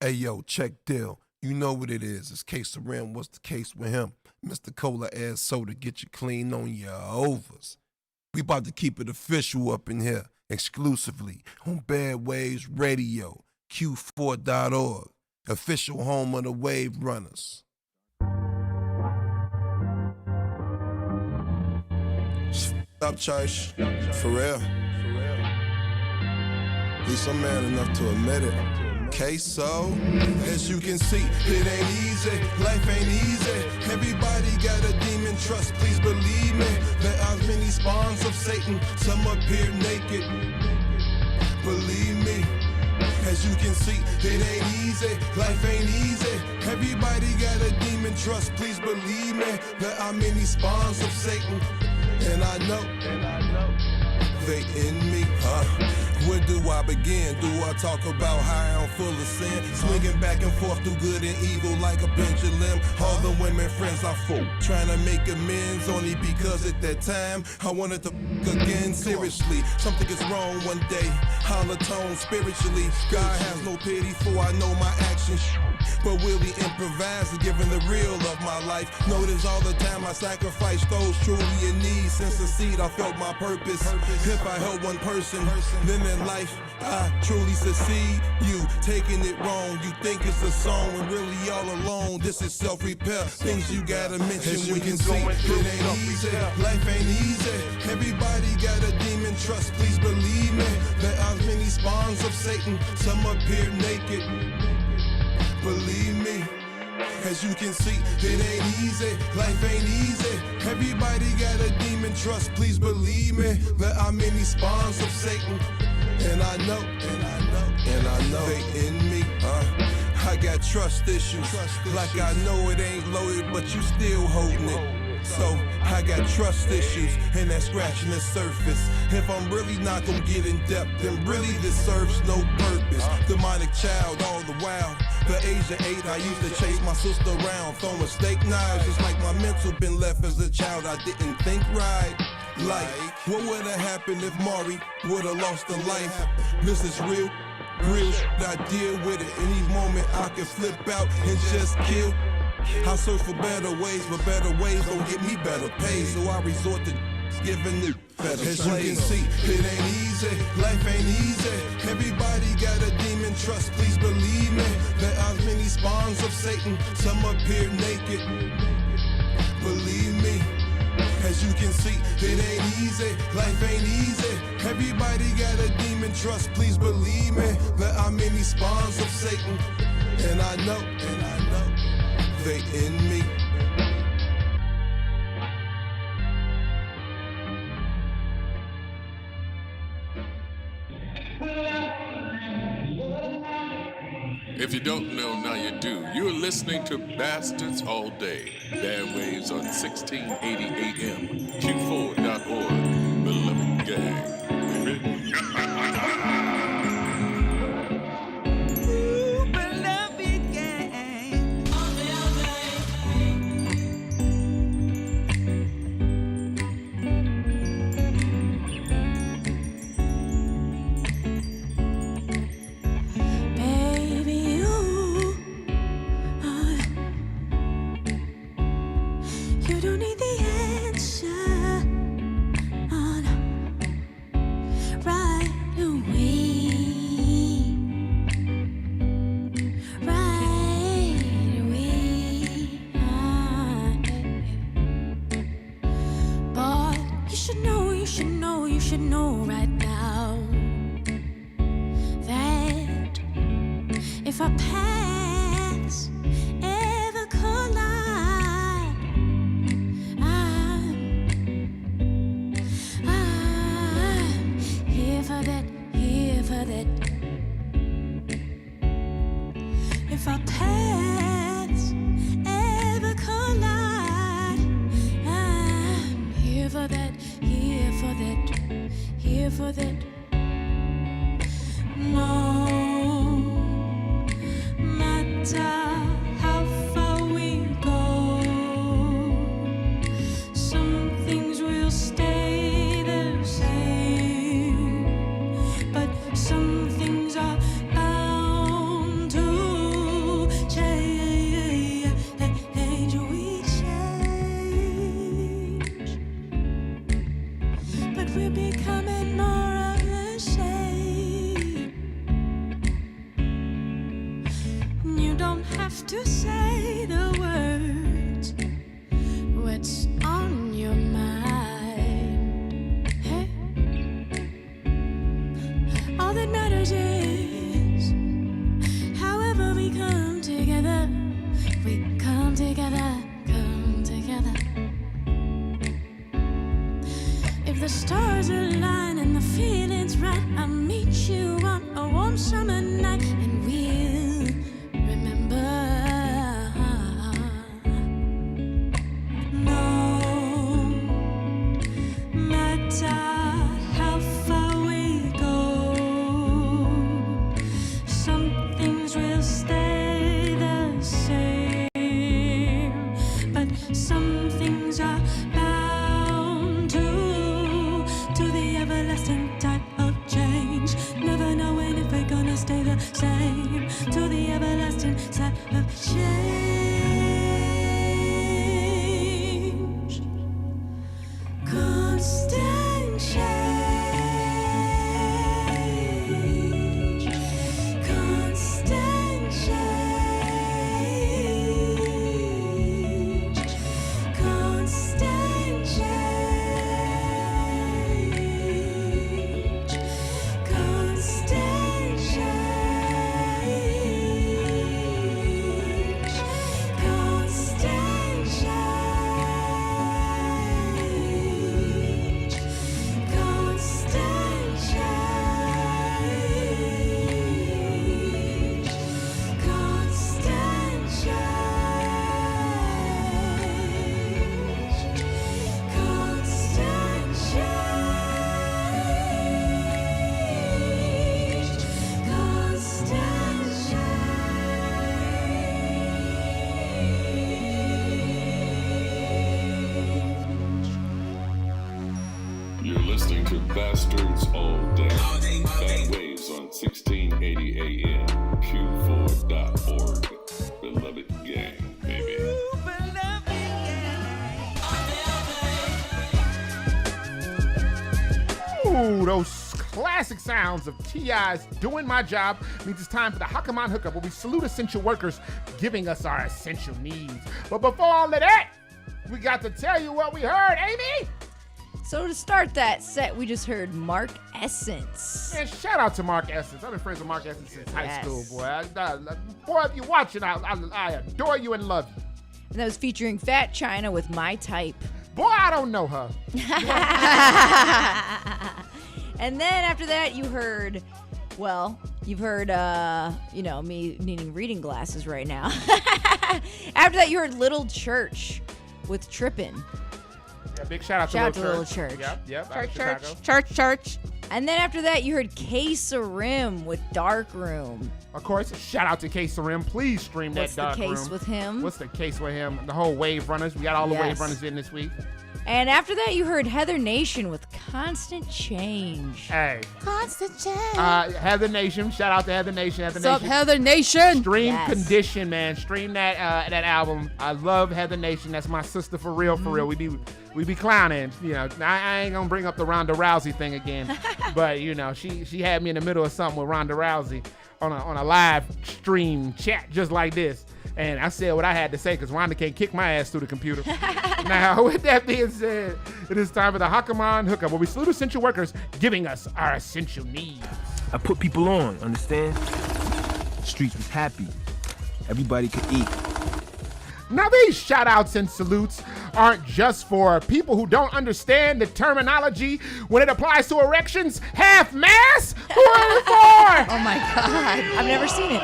Hey yo, check deal. You know what it is. It's Case of Rim. What's the case with him? Mr. Cola ass soda, get you clean on your overs. We about to keep it official up in here, exclusively on Bad Waves Radio, Q4.org, official home of the Wave Runners. Up, church, for real. At least I'm man enough to admit it. Queso, as you can see, it ain't easy. Life ain't easy. Everybody got a demon. Trust, please believe me. There are many spawns of Satan. Some appear naked. Believe me. As you can see, it ain't easy. Life ain't easy. Everybody got a demon. Trust, please believe me. There are many spawns of Satan, and I know they in me, Where do I begin? Do I talk about how I'm full of sin? Swinging back and forth through good and evil like a pendulum. All the women friends I full, trying to make amends only because at that time I wanted to again. Seriously, something is wrong one day. Holler tone spiritually. God has no pity for I know my actions. But will he improvise and giving the real of my life? Notice all the time I sacrifice those truly in need. Since the seed I felt my purpose. If I help one person, then in life I truly succeed. You taking it wrong, you think it's a song when really all alone. This is self-repair, things you gotta mention when you see it ain't easy. Life ain't easy. Everybody got a demon. Trust, please believe me. There are many spawns of Satan. Some appear naked. Believe me, as you can see, it ain't easy. Life ain't easy. Everybody got a demon. Trust, please believe me. There are many spawns of Satan, and I know they in me. I got trust issues, like I know it ain't loaded, but you still holding it. So I got trust issues, and that's scratching the surface. If I'm really not gonna get in depth, then really this serves no purpose. Demonic child all the while. The age of 8, I used to chase my sister around, throwing steak knives. It's like my mental been left as a child. I didn't think right. Like, what would have happened if Maury would have lost a life? This is real I deal with it. Any moment I can flip out and just kill. I search for better ways, but better ways don't get me better pay. So I resort to giving it better. As you can see, it ain't easy. Life ain't easy. Everybody got a demon. Trust, please believe me. There are many spawns of Satan. Some appear naked. Believe me. As you can see, it ain't easy. Life ain't easy. Everybody got a demon. Trust, please believe me. There are many spawns of Satan, and I know they in me. If you don't know, now you do. You're listening to Bastards All Day. Bad Waves on 1680 AM. Q4.org. Beloved gang. You don't need the answer right away. Right away. But you should know, you should know, you should know right now that if our paths ever collide, I'm here for that, here for that. If our paths ever collide, I'm here for that, here for that, here for that. No matter how far we go, some things will stay the same, but some things are bound to don't have to say the words. What's on your mind? Hey. All that matters is however we come together. We come together, come together. If the stars align and the feeling's right, I'll meet you on a warm summer night and we'll remember. No matter how far we go, some things will stay the same, but some things are bound to the everlasting tide of change. Never knowing if we're gonna stay the same, to the everlasting tide of change. Constant change. Constant change. Constant change. Constant change. Constant change. Constant change. Constant change. Constant change. Constant You're listening to Bastards All Day. Bad Waves on 1680 AM, Q4.org. Beloved gang, baby. Ooh, those classic sounds of T.I.'s Doing My Job means it's time for the Hakaman Hookup, where we salute essential workers giving us our essential needs. But before all of that, we got to tell you what we heard, Amy! So to start that set, we just heard Mark Essence. Man, shout out to Mark Essence. I've been friends with Mark Essence since high Yes. school, boy. Boy, if you're watching, I adore you and love you. And that was featuring Fat China with My Type. Boy, I don't know her. And then after that, you heard, well, you've heard, me needing reading glasses right now. After that, you heard Little Church with Trippin'. Yeah, big shout out to Little Church. Yep. out of Chicago. Church. And then after that, you heard K-Sarim with Dark Room. Of course, shout out to Case Rim. Please stream What's that Dark the case Room. with him? What's the case with him? The whole Wave Runners. We got all the Yes. Wave Runners in this week. And after that, you heard Heather Nation with Constant Change. Hey. Constant change. Heather Nation. Shout out to Heather Nation. What's up, Heather Nation? Stream Yes. Condition, man. Stream that album. I love Heather Nation. That's my sister for real, for real. We be clowning. You know, I ain't gonna bring up the Ronda Rousey thing again, but you know, she had me in the middle of something with Ronda Rousey on a live stream chat just like this. And I said what I had to say because Ronda can't kick my ass through the computer. Now, with that being said, it is time for the Hakaman Hookup, where we salute essential workers giving us our essential needs. I put people on, understand? The streets was happy. Everybody could eat. Now, these shout outs and salutes aren't just for people who don't understand the terminology when it applies to erections. Half mass? Who are they for? Oh my God. I've never seen it.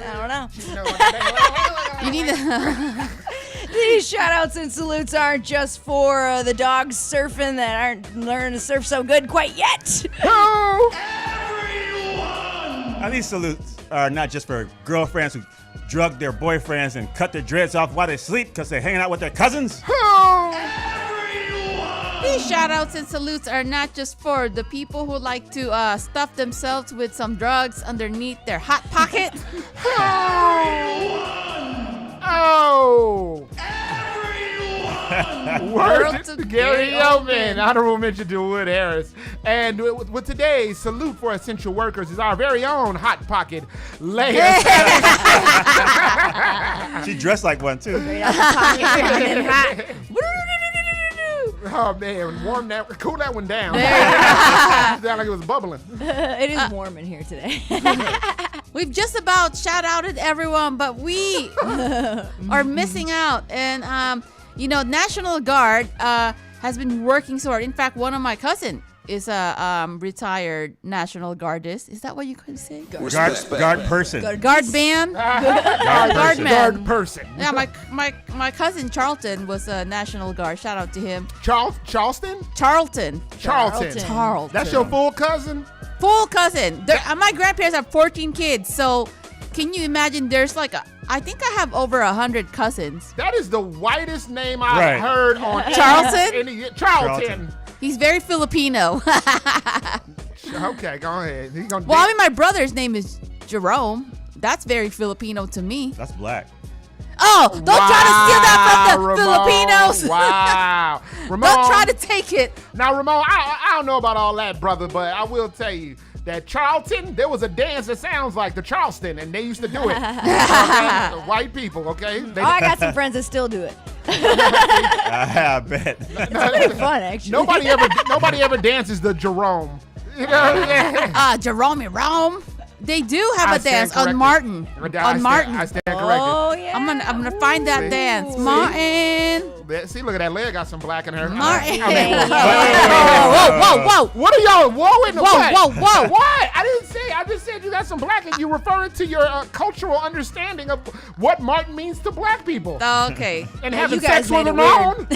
I don't know. You need to. These shout outs and salutes aren't just for the dogs surfing that aren't learning to surf so good quite yet. Now, these salutes are not just for girlfriends who drug their boyfriends and cut their dreads off while they sleep because they're hanging out with their cousins. These shout outs and salutes are not just for the people who like to stuff themselves with some drugs underneath their hot pocket. Word to Gary Oldman. Honorable mention to Wood Harris. And with today's salute for essential workers is our very own Hot Pocket Leia. She dressed like one too. Oh man, cool that one down. It sounded like it was bubbling. It is warm in here today. We've just about shout outed everyone, but we are missing out. And National Guard has been working so hard. In fact, one of my cousin is a retired National Guardist. Is that what you could say? Guard person. Guard band. Guard person. Yeah, my cousin Charlton was a National Guard. Shout out to him. Charleston? Charlton. That's your full cousin? Full cousin. My grandparents have 14 kids, so can you imagine? There's I think I have over 100 cousins. That is the whitest name I've heard on Charlton. Charlton. He's very Filipino. Okay, go ahead. My brother's name is Jerome. That's very Filipino to me. That's black. Oh, don't try to steal that from the Filipinos. Wow. Ramon, don't try to take it. Now, Ramon, I don't know about all that, brother, but I will tell you that Charlton, there was a dance that sounds like the Charleston, and they used to do it. Okay? The white people, okay? I got some friends that still do it. I bet. It's pretty fun, actually. Nobody ever dances the Jerome. You know what I mean? Jerome and Rome. They do have a dance on Martin. I stand corrected. Oh yeah. I'm gonna find that dance. Martin. See, look at that leg. Got some black in her. Martin. Whoa. What are y'all? Whoa in the what? Whoa. What? I didn't say. I just said you got some black, and you referring to your cultural understanding of what Martin means to black people. Okay. And having sex with Ramon.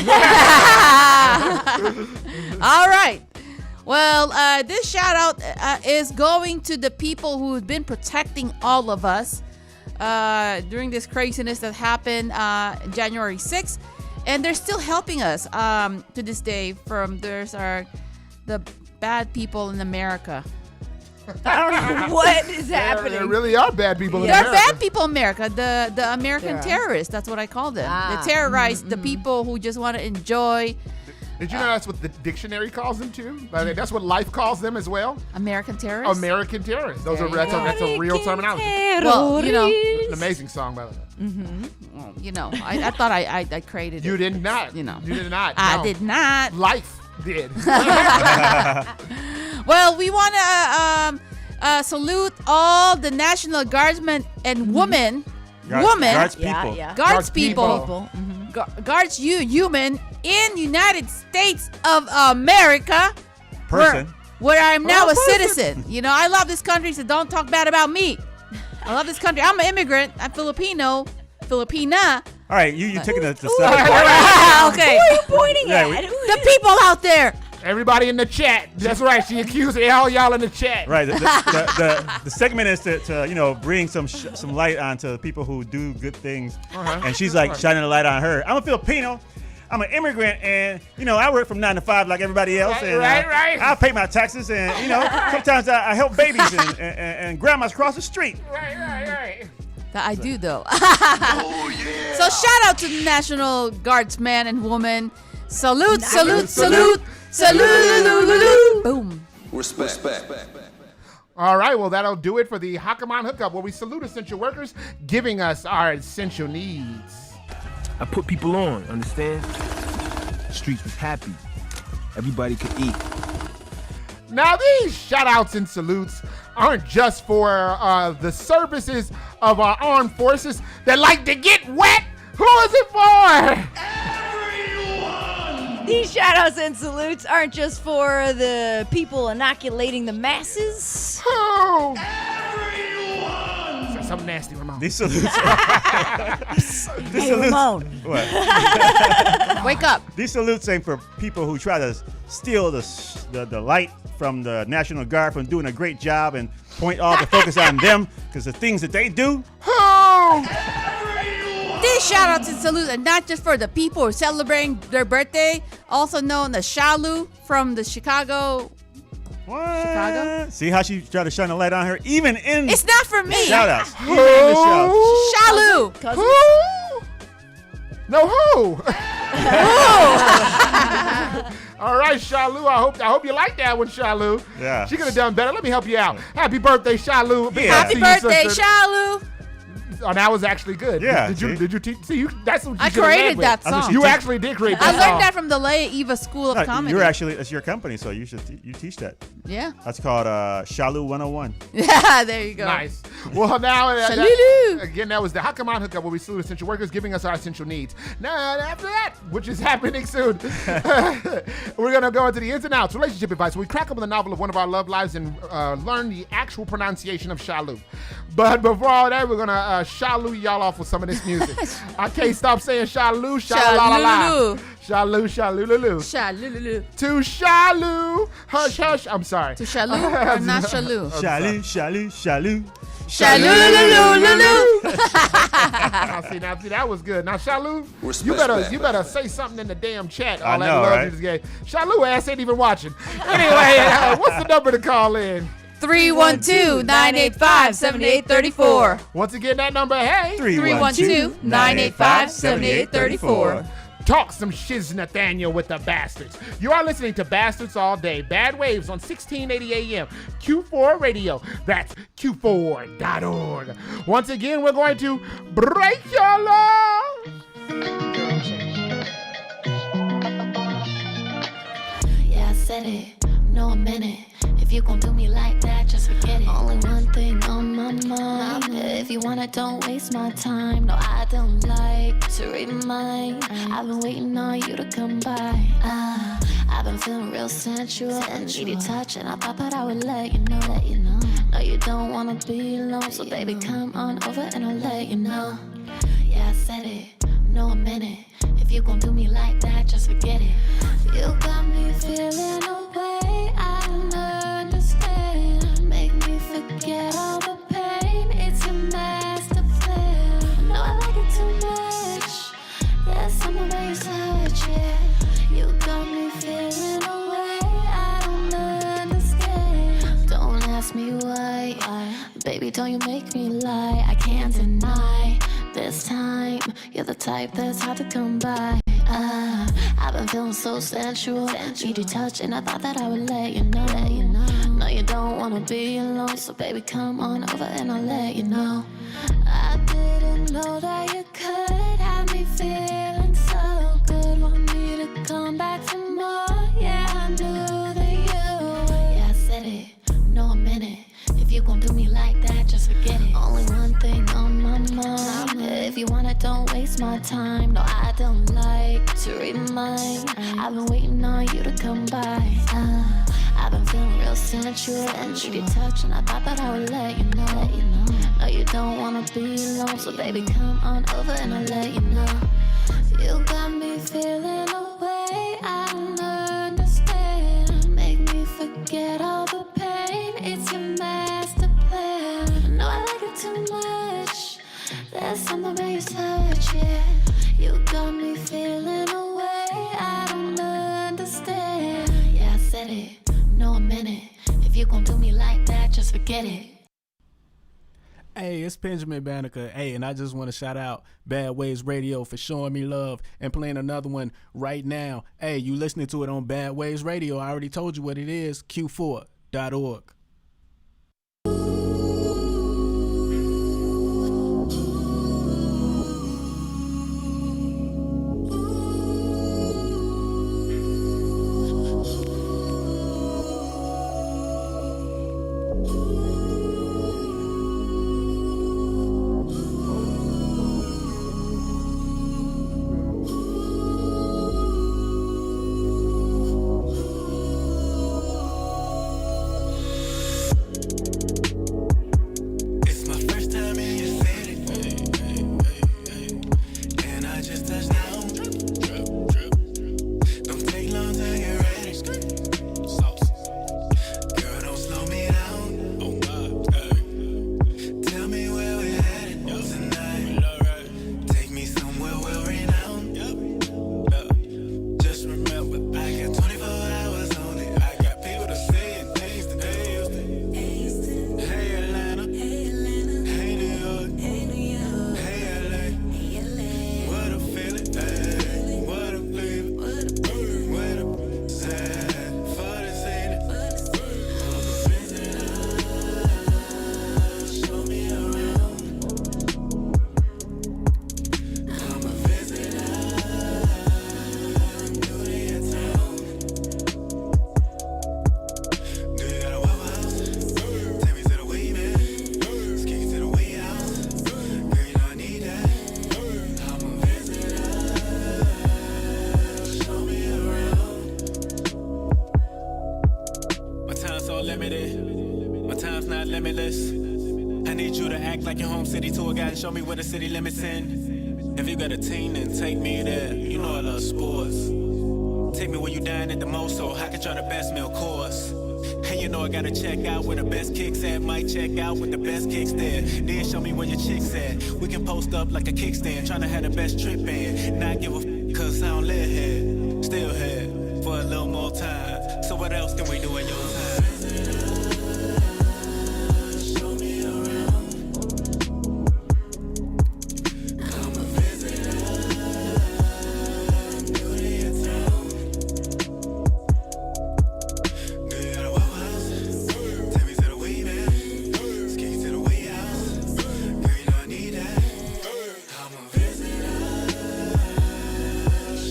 All right. Well, this shout out is going to the people who've been protecting all of us during this craziness that happened January 6th. And they're still helping us to this day. The bad people in America. I don't know what is happening. There really are bad people in There America. are bad people in America. The American terrorists. That's what I call them. They terrorize the people who just want to enjoy. Did you know that's what the dictionary calls them too? Like, that's what life calls them as well. American terrorists. American terrorists. That's a real terminology. Well, An amazing song by the way. Well, I thought I created it. You did not. You did not. I did not. Life did. Well, we want to salute all the National Guardsmen and women. Guards people. Guards people. Guards human in United States of America. Person. Where I'm now a citizen. I love this country, so don't talk bad about me. I love this country. I'm an immigrant. I'm Filipina. All right, you taking the subject. Okay. Who are you pointing at? The people out there. Everybody in the chat. That's right. She accused all y'all in the chat. Right. The segment is to bring some light onto people who do good things. And she's like shining a light on her. I'm a Filipino. I'm an immigrant, and I work from 9 to 5 like everybody else. Right. I pay my taxes, and sometimes I help babies and grandmas cross the street. Right. That I do though. So shout out to the National Guardsmen and women. Salute. Boom. Respect. All right, well, that'll do it for the Hakaman Hookup, where we salute essential workers giving us our essential needs. I put people on, understand? The streets was happy. Everybody could eat. Now, these shout-outs and salutes aren't just for the services of our armed forces that like to get wet. Who is it for? These shout-outs and salutes aren't just for the people inoculating the masses. Who? Something nasty, Ramon. These salutes. Ramon. What? Wake up. These salutes ain't for people who try to steal the light from the National Guard from doing a great job and point all the focus on them because the things that they do. Who? These shout-outs and salutes are not just for the people who are celebrating their birthday, also known as Shalu from the Chicago. See how she tried to shine a light on her? Even in It's not for me. shout-outs. Even in the shout. Shalu. Who? No, who? All right, Shalu. I hope you like that one, Shalu. Yeah. She could have done better. Let me help you out. Happy birthday, Shalu. Big Yeah. ups to Happy you, birthday, sister. Shalu. Oh, that was actually good. Yeah, Did you teach? See, that's what you I should've led created with. that That's what song. she You teach- actually did create that I song. learned that from the Leia Eva School of No, Comedy. you're actually, it's your company, so you should you teach that. Yeah. That's called Shalu 101. Yeah, there you go. Nice. Well, now Shalulu. again, that was the How Come On Hookup, where we salute essential workers, giving us our essential needs. Now, after that, which is happening soon, we're gonna go into the ins and outs, relationship advice. We crack open the novel of one of our love lives and learn the actual pronunciation of Shalu. But before all that, we're gonna Shalu y'all off with some of this music. I can't stop saying Shalu, Shalalala. Shalu, Shalululu. Shalulu. To Shalu, hush, hush. I'm sorry. To Shalu or not Shalu? Shalu, Shalu, Shalu. Shalululu. Now see, that was good. Now, Shalu, you better say something in the damn chat. I All that know, love right? you just gave. Shalu ass ain't even watching. Anyway, what's the number to call in? 312-985-7834. Once again, that number, hey. 312-985-7834. Talk some shiz, Nathaniel, with the Bastards. You are listening to Bastards All Day. Bad Waves on 1680 AM. Q4 Radio. That's Q4.org. Once again, we're going to break your love. Yeah, I said it. No, a minute. If you gon' do me like that, just forget it. Only one thing on my mind. If you wanna, don't waste my time. No, I don't like to read mine. I've been waiting on you to come by. I've been feeling real sensual. Need your touch, and I thought that I would let you know. No, you don't wanna be alone, so baby, come on over and I'll let you know. Yeah, I said it. No, a minute. If you gon' do me like that, just forget it. You got me feeling away. I don't understand. Make me forget all the pain. It's your master plan. No, I like it too much. There's something about your touch, yeah. You got me feeling away. I don't understand. Don't ask me why. Baby, don't you make me lie. I can't deny. This time, you're the type that's hard to come by. I've been feeling so sensual. Need your touch, and I thought that I would let you know. No, you don't wanna be alone, so baby, come on over and I'll let you know. I didn't know that you could have me feeling so good. Want me to come back for more? Yeah, I knew that you would. Yeah, I said it. No, a minute. If you gon' do me like that, just forget it. Only one thing on my mind. If you wanna, don't waste my time. No, I don't like to read mine. I've been waiting on you to come by. I've been feeling real sensual. Need your touch, and I thought that I would let you know. No, you don't wanna be alone, so baby, come on over and I'll let you know. You got me feeling away. I don't understand. Make me forget all the pain. It's your master plan. No, I like it too much. There's something about your touch, yeah. You got me feeling away. I don't understand. Yeah, I said it. No, a minute. If you gon' do me like that, just forget it. Hey, it's Benjamin Banneker. Hey, and I just want to shout out Bad Waves Radio for showing me love and playing another one right now. Hey, you listening to it on Bad Waves Radio. I already told you what it is, Q4.org. all limited. My time's not limitless. I need you to act like your home city tour guide and show me where the city limits end. If you got a team, then take me there. You know I love sports. Take me where you dine at the most, so I can try the best meal course. And you know I gotta check out where the best kicks at. Might check out with the best kicks there. Then show me where your chicks at. We can post up like a kickstand, tryna have the best trip in. Not give a cause I don't live here. Still here for a little more time. So what else can we do in your time? Show me around. I'm a visitor. New to your town. Do you got a Wawa house? Take me to the way, man. Ski to the way house. Girl, you know I need that. I'm a visitor.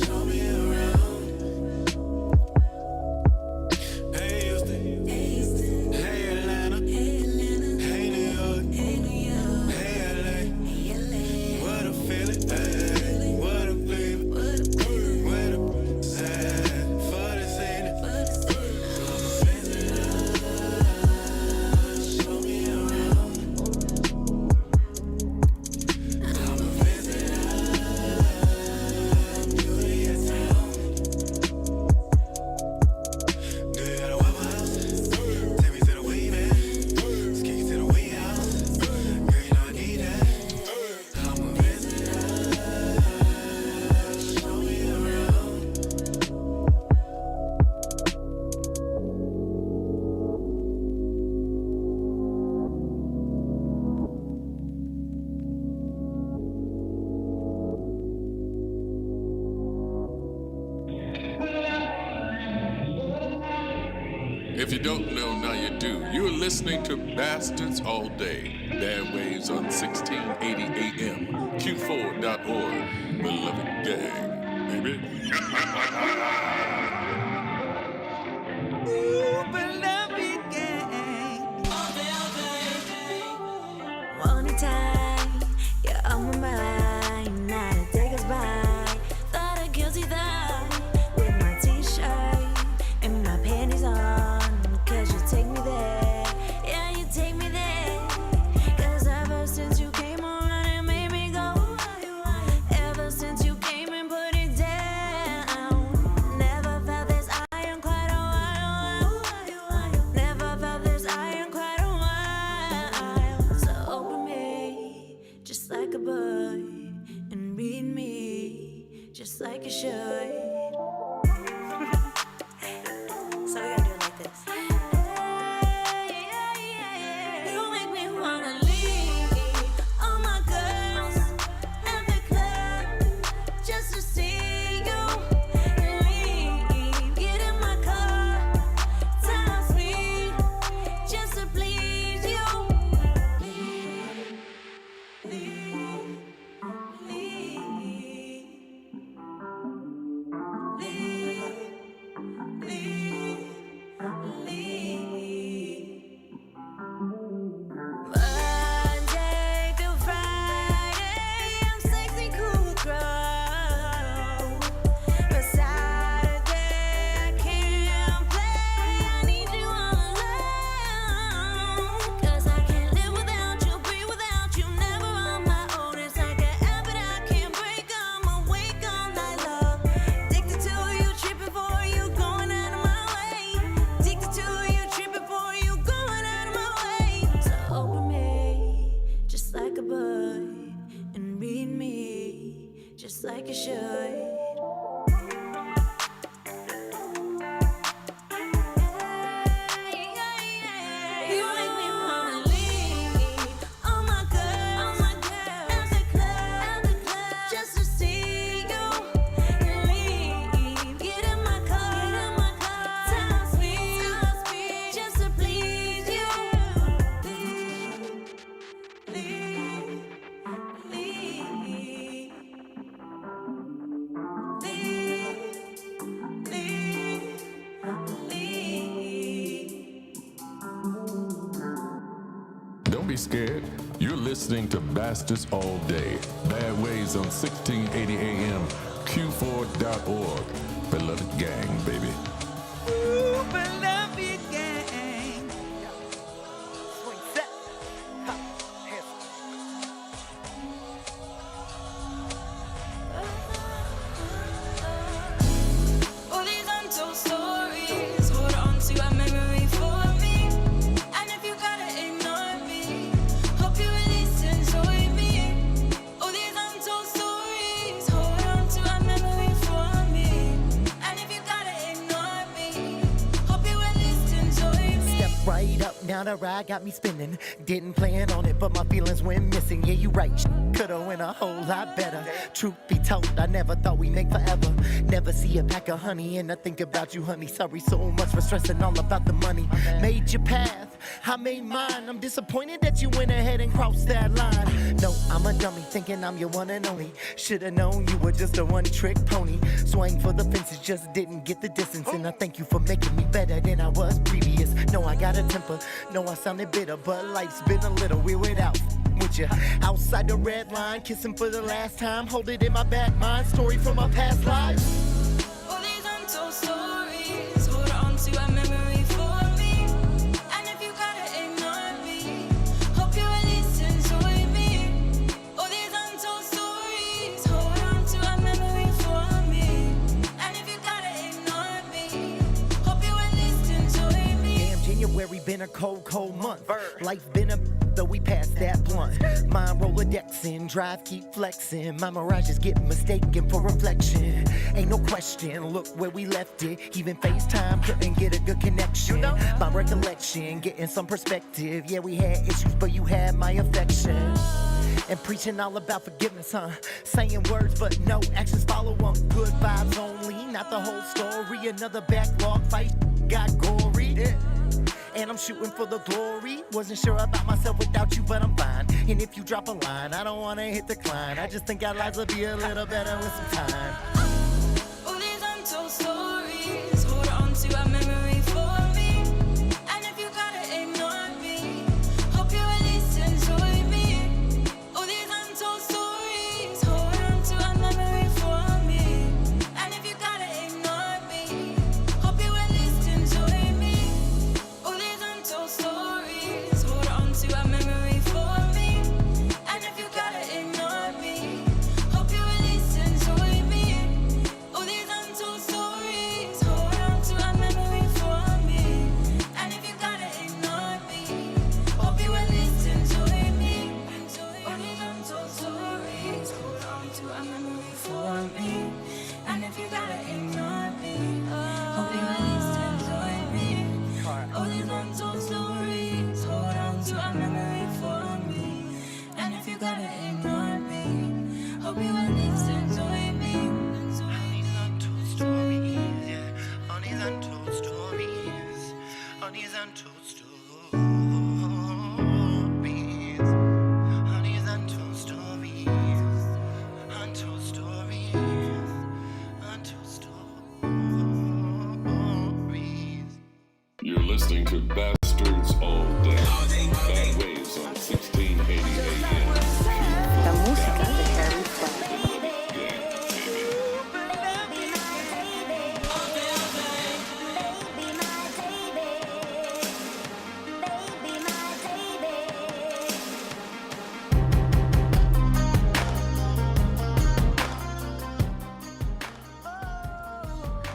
Show me around. Hey Houston. Hey Atlanta. Hey New York. Hey LA. What a feeling. Hey, what a flavor. What a sad for this evening. I'm a visitor. Show me around. I'm a visitor. New to your town. Do you got a Wawa house? Take me to the way, man. Ski to the way house. Girl, you know I need that. I'm a visitor. Show me around. If you don't know, now you do. You're listening to Bastards All Day. Bad Waves on 1680 AM. Q4.org. Beloved gang, baby. One time, you're on my mind. Now to take us by. Thought a guilty thought with my t-shirt and my panties on. Cause you take me there. Yeah, you take me there. Cause ever since you came around and made me go. Ever since you came and put it down. Never felt this high in quite a while. Never felt this high in quite a while. So open me just like a boy and read me just like you should. So we gotta do it like this. You make me wanna leave all my girls at the club just to see you leave. Get in my car, top speed, just to please you. Monday through Friday, I'm sexy cool girl. But Saturday I can't play. I need you all alone. 'Cause I can't live without you, breathe without you, never on my own. It's like an habit I can't break. I'm awake all night long. Addicted to you, tripping for you, going out of my way. Addicted to you, tripping for you, going out of my way. So open me just like a boy and read me just like you should. You make me wanna leave all my girls at the club just to see you leave. Get in my car, top speed, just to please you. Don't be scared. You're listening to Bastards All Day. Bad Waves on 1680 AM. Q4.org. Beloved gang, baby. Ooh, beloved gang. it up, now the ride got me spinning. Didn't plan on it, but my feelings went missing. Yeah, you right, could've went a whole lot better. Truth be told, I never thought we'd make forever. Never see a pack of honey and I think about you, honey. Sorry so much for stressing all about the money. Made your path, I made mine. I'm disappointed that you went ahead and crossed that line. No, I'm a dummy, thinking I'm your one and only. Should've known you were just a one-trick pony. Swang for the fences, just didn't get the distance. And I thank you for making me better than I was previous. No, I got a temper, no, I sounded bitter, but life's been a little weird without with you. Outside the red line, kissing for the last time. Hold it in my back mind, story from my past life. All these untold stories, hold on to a memory for me. And if you gotta ignore me, hope you at least enjoy me. All these untold stories, hold on to a memory for me. And if you gotta ignore me, hope you at least enjoy me. Damn, January been a cold, cold month. Life been a though we passed that blunt. Mind Rolodexing, drive keep flexing. My mirages get mistaken for reflection. Ain't no question, look where we left it. Even FaceTime couldn't get a good connection. My recollection, getting some perspective. Yeah, we had issues, but you had my affection. And preaching all about forgiveness, huh? Saying words, but no actions follow them. Good vibes only, not the whole story. Another backlog fight got gory. Yeah. And I'm shooting for the glory. Wasn't sure about myself without you, but I'm fine. And if you drop a line, I don't wanna hit decline. I just think our lives will be a little better with some time. All these untold stories, hold on to a memory for me. And if you gotta ignore me, hope you at least enjoy me. All these untold stories, hold on to a memory for me. And if you gotta ignore me, hope you at least enjoy me. All these untold stories, hold on to a memory for me. And if you gotta ignore me, hope you at least enjoy me. All these untold stories, hold on to a memory for me. And if you gotta ignore me, hope you at least enjoy me. All these untold stories, hold on to a memory for me. And if you gotta ignore me, hope you at least enjoy me. All these untold stories, hold on to a memory for me. And if you gotta ignore me, hope you at least enjoy me. Stories, yeah. All these untold stories. All these untold stories. All these untold stories. Untold stories. Untold stories. You're listening to Bastards All Day. Bad Waves on 1680 AM. La música de Harry Flag.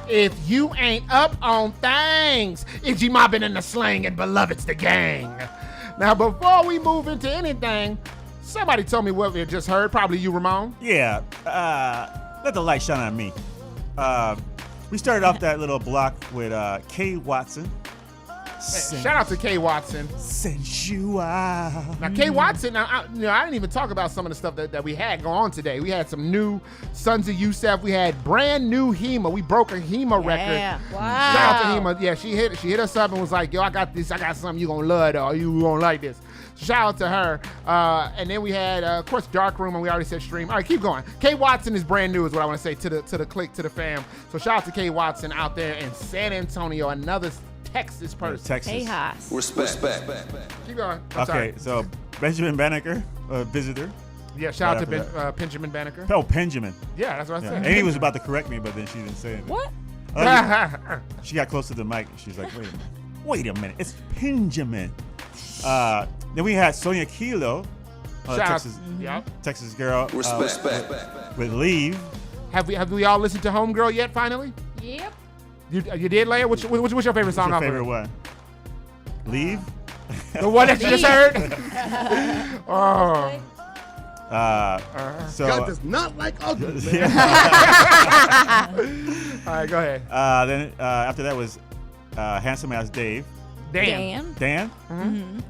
If you ain't up on things, it's G mobbing in the slang and beloved's the gang. Now, before we move into anything, somebody told me what we had just heard. Probably you, Ramon. Yeah, let the light shine on me. We started off that little block with Kay Watson. Hey, shout out to Kay Watson. Sensual. Now, Kay Watson, I didn't even talk about some of the stuff that we had go on today. We had some new Sons of Yusef. We had brand new Hema. We broke a Hema record. Wow. Shout out to Hema. Yeah, she hit us up and was like, yo, I got this. I got something you gonna love, though. You gonna like this. Shout out to her. And then we had, of course, Dark Room, and we already said Stream. All right, keep going. Kay Watson is brand new, is what I want to say to the clique, to the fam. So shout out to Kay Watson out there in San Antonio, another Texas person. Texas. Hey, Haas. Respect. Keep going. I'm Okay, sorry. so Benjamin Banneker, visitor. Yeah, shout out Right to after Benjamin Banneker. Oh, Benjamin. Yeah, that's what I said. Amy was about to correct me, but then she didn't say anything. What? She got close to the mic. She's like, wait a minute. It's Benjamin. Then we had Sonia Kilo, Texas girl. Respect. With Leave. Have we all listened to Homegirl yet? Finally. Yep. You did, Leia? What's your favorite song? What's your off favorite of it? one? Leave. The one that you just heard. Oh. So God does not like ugly. Yeah. All right, go ahead. Then after that was Handsome Ass Dave. Dan. Dan? Mm-hmm.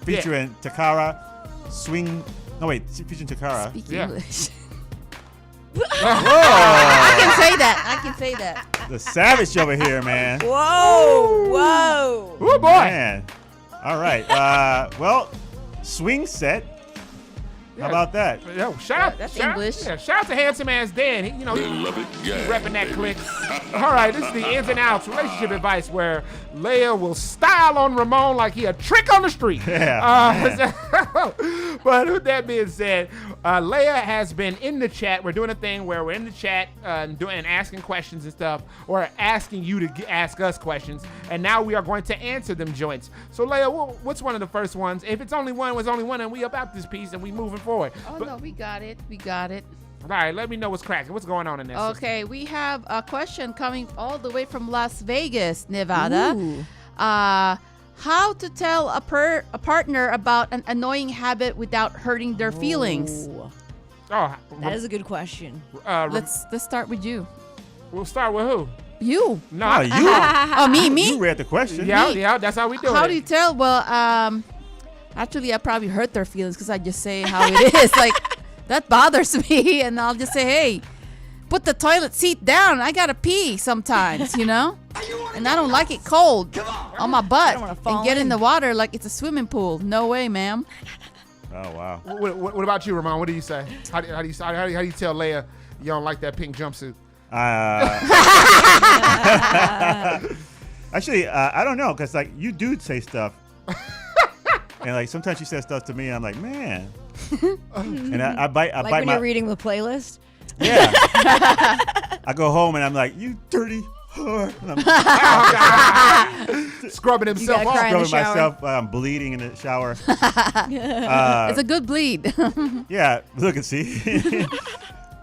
Featuring Takara, Swing. No, wait, featuring Takara. Speak Yeah. English. Whoa! I can say that. The savage over here, man. Whoa! Whoa! Oh, boy. Man. All right. Well, swing set. How about that? Yo, shout out. That's shout English. Shout out to handsome ass Dan. He's repping that click. All right, this is the ins and outs relationship advice where Leia will style on Ramon like he a trick on the street. Yeah. But with that being said, Leia has been in the chat. We're doing a thing where we're in the chat and asking questions and stuff, or asking you to ask us questions. And now we are going to answer them joints. So Leia, what's one of the first ones? If it's only one, and we about this piece and we moving forward. Oh, no, we got it. We got it. All right, let me know what's cracking. What's going on in this? Okay, we have a question coming all the way from Las Vegas, Nevada. Ooh. How to tell a partner about an annoying habit without hurting their feelings? Ooh. Oh, That is a good question. Let's start with you. We'll start with who? You. No, you. Oh, me? You read the question. Yeah, that's how we do it. How do you tell? Well, actually, I probably hurt their feelings because I just say how it is. Like, that bothers me, and I'll just say, hey, put the toilet seat down. I gotta pee sometimes, you know? And I don't like it cold on my butt and get in the water like it's a swimming pool. No way, ma'am. Oh, wow. What about you, Ramon? What do you say? How do you tell Leia you don't like that pink jumpsuit? Actually, I don't know, because like you do say stuff, and like sometimes she says stuff to me, and I'm like, man, and I bite Like my. when you're reading the playlist? Yeah. I go home and I'm like, you dirty whore. And I'm scrubbing himself off. Scrubbing myself. I'm bleeding in the shower. It's a good bleed. Yeah, look and see.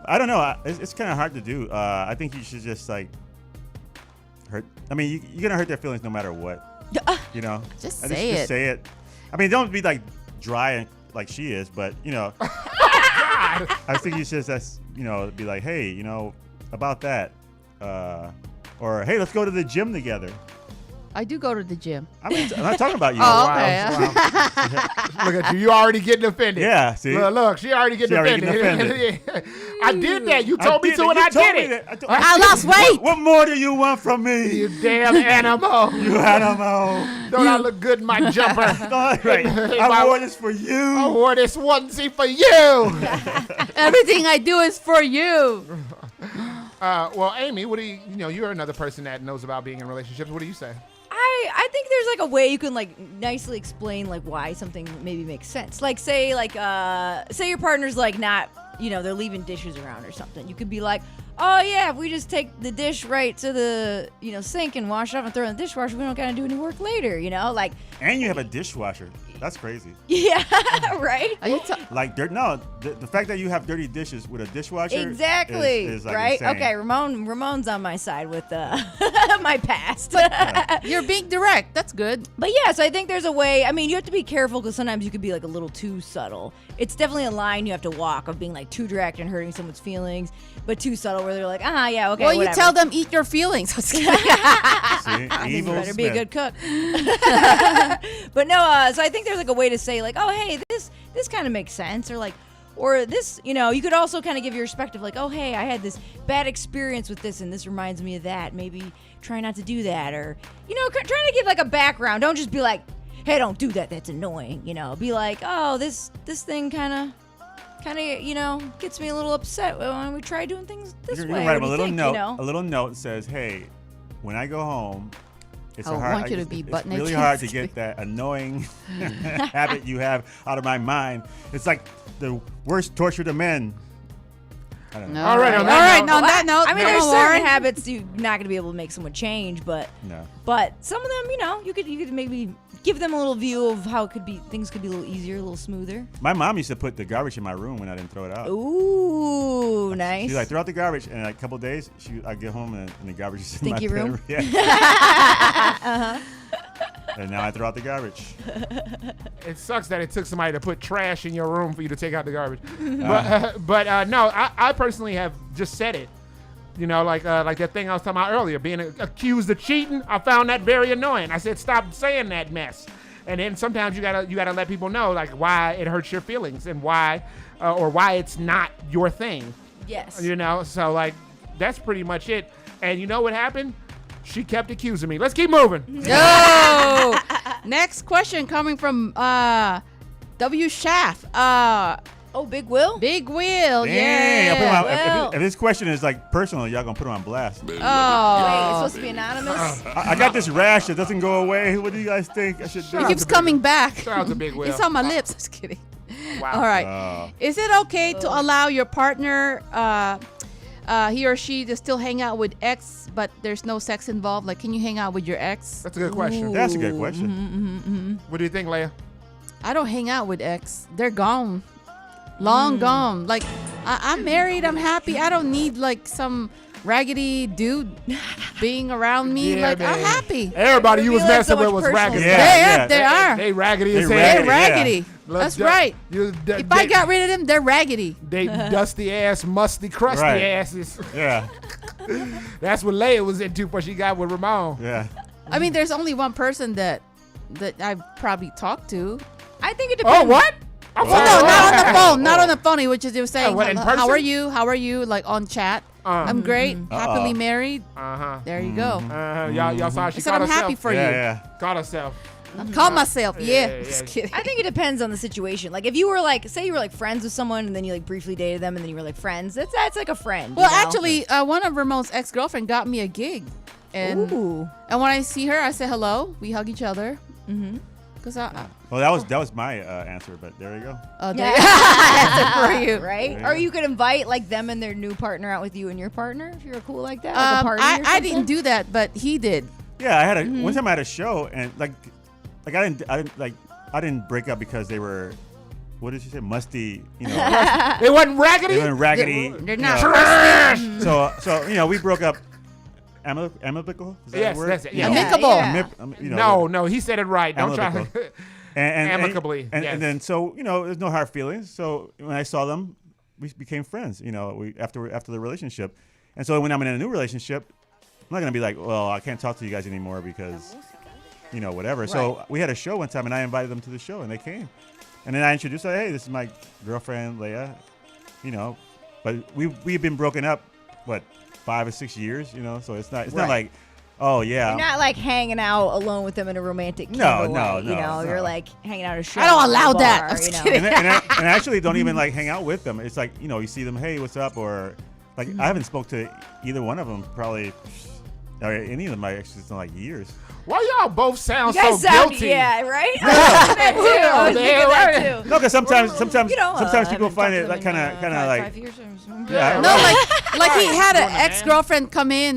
I don't know. It's kind of hard to do. I think you should just like hurt. I mean, you're going to hurt their feelings no matter what. You know? Just I say it. Just say it. I mean, don't be like dry and like she is, but you know. I think you should just, be like, hey, about that. Or, hey, let's go to the gym together. I do go to the gym. I'm not talking about you. Oh, okay. Wow. Look at you. You already getting offended. Yeah, see? Look, she already getting offended. I did that. You told me to, and I did it. I lost weight. What more do you want from me? You damn animal. You animal. Don't I look good in my jumper? Right. I wore this for you. I wore this onesie for you. Everything I do is for you. Well, Amy, what do you're another person that knows about being in relationships. What do you say? I think there's like a way you can like nicely explain like why something maybe makes sense. Like say your partner's like not, they're leaving dishes around or something. You could be like, oh yeah, if we just take the dish right to the sink and wash it off and throw it in the dishwasher, we don't gotta do any work later. Like. And you have a dishwasher. That's crazy. Yeah, right. Like the fact that you have dirty dishes with a dishwasher. Exactly. Is like right. insane. Okay, Ramon's on my side with my past. You're being direct. That's good. But yeah, so I think there's a way. I mean, you have to be careful because sometimes you could be like a little too subtle. It's definitely a line you have to walk of being like too direct and hurting someone's feelings, but too subtle where they're like, yeah, okay. Well, whatever. you tell them eat your feelings. See? Evil better be a Smith. good cook. But no, so I think there's like a way to say like, oh hey, this kind of makes sense, or like, or this, you could also kind of give your perspective like, oh hey, I had this bad experience with this and this reminds me of that. Maybe try not to do that, or trying to give like a background. Don't just be like, hey, don't do that. That's annoying. Be like, oh, this thing kind of gets me a little upset when we try doing things this You way. can write What him do a you little think, note. A little note that says, hey, when I go home. It's I want you to be butt It's really naked. hard to get that annoying habit you have out of my mind. It's like the worst torture to men. I don't know. All right, On that note, I mean, no there's more. certain habits you're not gonna be able to make someone change, but No. some of them, you could maybe give them a little view of how things could be a little easier, a little smoother. My mom used to put the garbage in my room when I didn't throw it out. Ooh, nice. She's like, throw out the garbage, and like a couple of days, I'd get home and the garbage is in my Stinky room? bedroom. Yeah. Uh-huh. And now I throw out the garbage. It sucks that it took somebody to put trash in your room for you to take out the garbage. But no, I personally have just said it. You know, like that thing I was talking about earlier, being accused of cheating. I found that very annoying. I said, stop saying that mess. And then sometimes you gotta let people know like why it hurts your feelings and why it's not your thing. Yes. You know, so like that's pretty much it. And you know what happened? She kept accusing me. Let's keep moving. No. Next question coming from W. Shaft. Big Will? Big Will, Dang, yeah. if this question is like personal, y'all gonna put him on blast. Wait, it's supposed to be anonymous? I got this rash that doesn't go away. What do you guys think I should do? It keeps coming back. Shout out to Big Will. It's on my lips. Just kidding. Wow. All right. Is it okay to allow your partner, he or she, to still hang out with ex, but there's no sex involved? Like, can you hang out with your ex? That's a good question. That's a good question. What do you think, Leia? I don't hang out with ex. They're gone. Long gone. Like, I'm married. I'm happy. I don't need, like, some raggedy dude being around me. Yeah, like, man. I'm happy. Everybody you was messing with was raggedy. They are. They raggedy as hell. They're raggedy. Look, That's right. If I got rid of them, they're raggedy. They dusty ass, musty, crusty Right. asses. Yeah. That's what Leia was into before she got with Ramon. Yeah. I mean, there's only one person that I've probably talked to. I think it depends. Oh, what? Oh, no, not on the phone. Not on the phone. Which is they were saying, what, in how person? are you? How are you? Like on chat. I'm great. Happily married. There you go. Y'all saw she I said caught I'm herself. happy for Yeah, you. yeah. Caught herself. Call myself. Yeah. yeah. Just kidding. I think it depends on the situation. Like, if you were like, say you were like friends with someone and then you like briefly dated them and then you were like friends, that's like a friend. Well, you know? actually, one of Ramon's ex-girlfriend got me a gig. And Ooh. and when I see her, I say hello. We hug each other. Mm-hmm. Cause Well, that was my answer, but there you go. that's it for you. Right? Yeah. Or you could invite like them and their new partner out with you and your partner if you're cool like that. Like a party or I something. didn't do that, but he did. Yeah, I had one time I had a show and like I didn't break up because they were, what did she say, musty, you know. It wasn't raggedy? They weren't raggedy. They're not Trash! So you know, we broke up amicable. Is that Yes, the word? that's it. You Yeah. know, Amicable. you know, No, he said it right. Don't try Amicable. to. and Amicably, And, yes. and then so you know, there's no hard feelings. So when I saw them, we became friends. You know, after the relationship, and so when I'm in a new relationship, I'm not gonna be like, well, I can't talk to you guys anymore because, you know, whatever. Right. So we had a show one time, and I invited them to the show, and they came, and then I introduced her. Hey, this is my girlfriend, Leia. You know, but we've been broken up, what, 5 or 6 years? You know, so it's not like, oh yeah. You're not like hanging out alone with them in a romantic No, kind of no, way, you no, know, no. you're like hanging out at a show. I don't at a allow that. bar, I'm just you know? kidding. and I actually don't even like hang out with them. It's like, you know, you see them, hey, what's up, or like I haven't spoke to either one of them probably, or any of them my exes in like years. Why y'all both sound You guys so sound, guilty? yeah, right? I was thinking that too. I was thinking that too. No, because sometimes You know, sometimes I people haven't find talked it to like them in, kind of like 5 years or something. yeah, No, right. like he had an Doing the ex-girlfriend come in,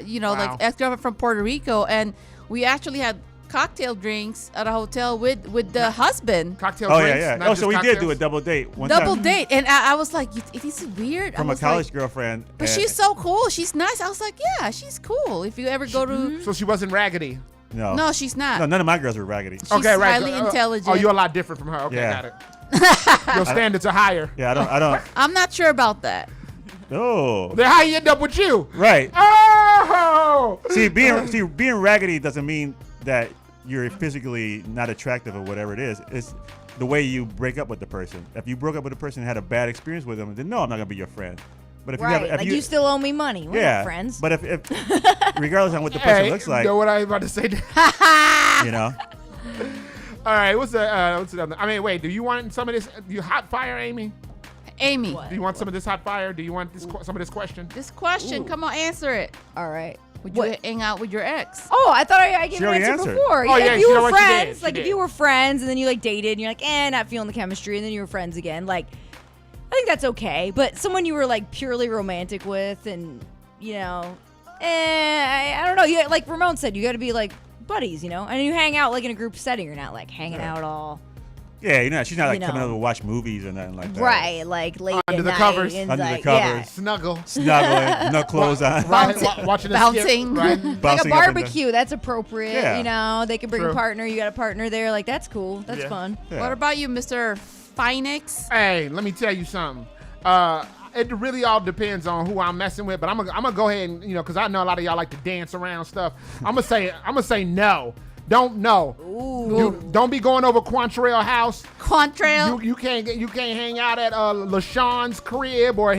you know, Wow. like ex-girlfriend from Puerto Rico, and we actually had cocktail drinks at a hotel with the husband. Cocktail Oh drinks. yeah. not Oh, just so we did cocktails? do a double date one Double time date, and I was like, "This is weird." from I a was college like, girlfriend. but and- she's so cool. She's nice. I was like, "Yeah, she's cool." If you ever go to, So she wasn't raggedy. no, she's not. No, none of my girls were raggedy. She's Okay, right. highly intelligent. Oh, you're a lot different from her. Okay, Yeah. got it. Your standards are higher. Yeah, I don't. I'm not sure about that. Oh, Then how he end up with you? right. Oh! See, being raggedy doesn't mean that you're physically not attractive or whatever it is. It's the way you break up with the person. If you broke up with a person and had a bad experience with them, then no, I'm not gonna be your friend. But if Right, you have, if like you still owe me money. We're yeah, not friends. But if regardless on what the person Hey, looks like, you know what I was about to say? you know, All right, what's the other? I mean, wait. Do you want some of this? You hot fire, Amy? Amy, Do you want some of this hot fire? Do you want some of this question? this question, come on, answer it. All right. Would you hang out with your ex? Oh, I thought I gave She an already answer answered. before. Oh, yeah, if she you know were what she did. friends, She like did. if you were friends and then you like dated and you're like, not feeling the chemistry, and then you were friends again, like I think that's okay. But someone you were like purely romantic with, and you know, I don't know. You like Ramon said, you got to be like buddies, you know, and you hang out like in a group setting. You're not like hanging out all yeah, you know, she's not like You coming know. over to watch movies or nothing like that. right, like late Under at the night covers. and Under the like, covers. Snuggle. Snuggling, no clothes on. Right, watching the skip, Bouncing. right? Like a Bouncing up and down. barbecue, that's appropriate. Yeah. You know, they can bring True. a partner. You got a partner there, like that's cool. That's Yeah. fun. Yeah. What about you, Mr. Phoenix? Hey, let me tell you something. it really all depends on who I'm messing with. But I'm gonna go ahead and because I know a lot of y'all like to dance around stuff. I'm gonna say no. Don't know. Don't be going over Quantrell house. Quantrell. You can't hang out at LaShawn's crib or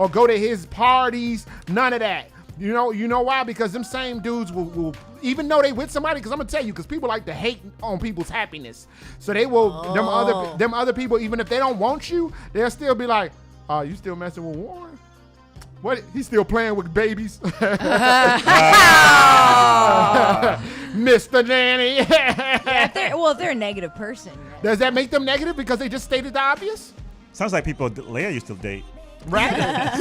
go to his parties. None of that. You know why? Because them same dudes will even though they with somebody. Because I'm gonna tell you, because people like to hate on people's happiness. So they will them other people, even if they don't want you, they'll still be like, "Oh, you still messing with Warren? What? He's still playing with babies." Mr. Danny. If they're a negative person. Does that make them negative because they just stated the obvious? Sounds like people Leia used to date. Right?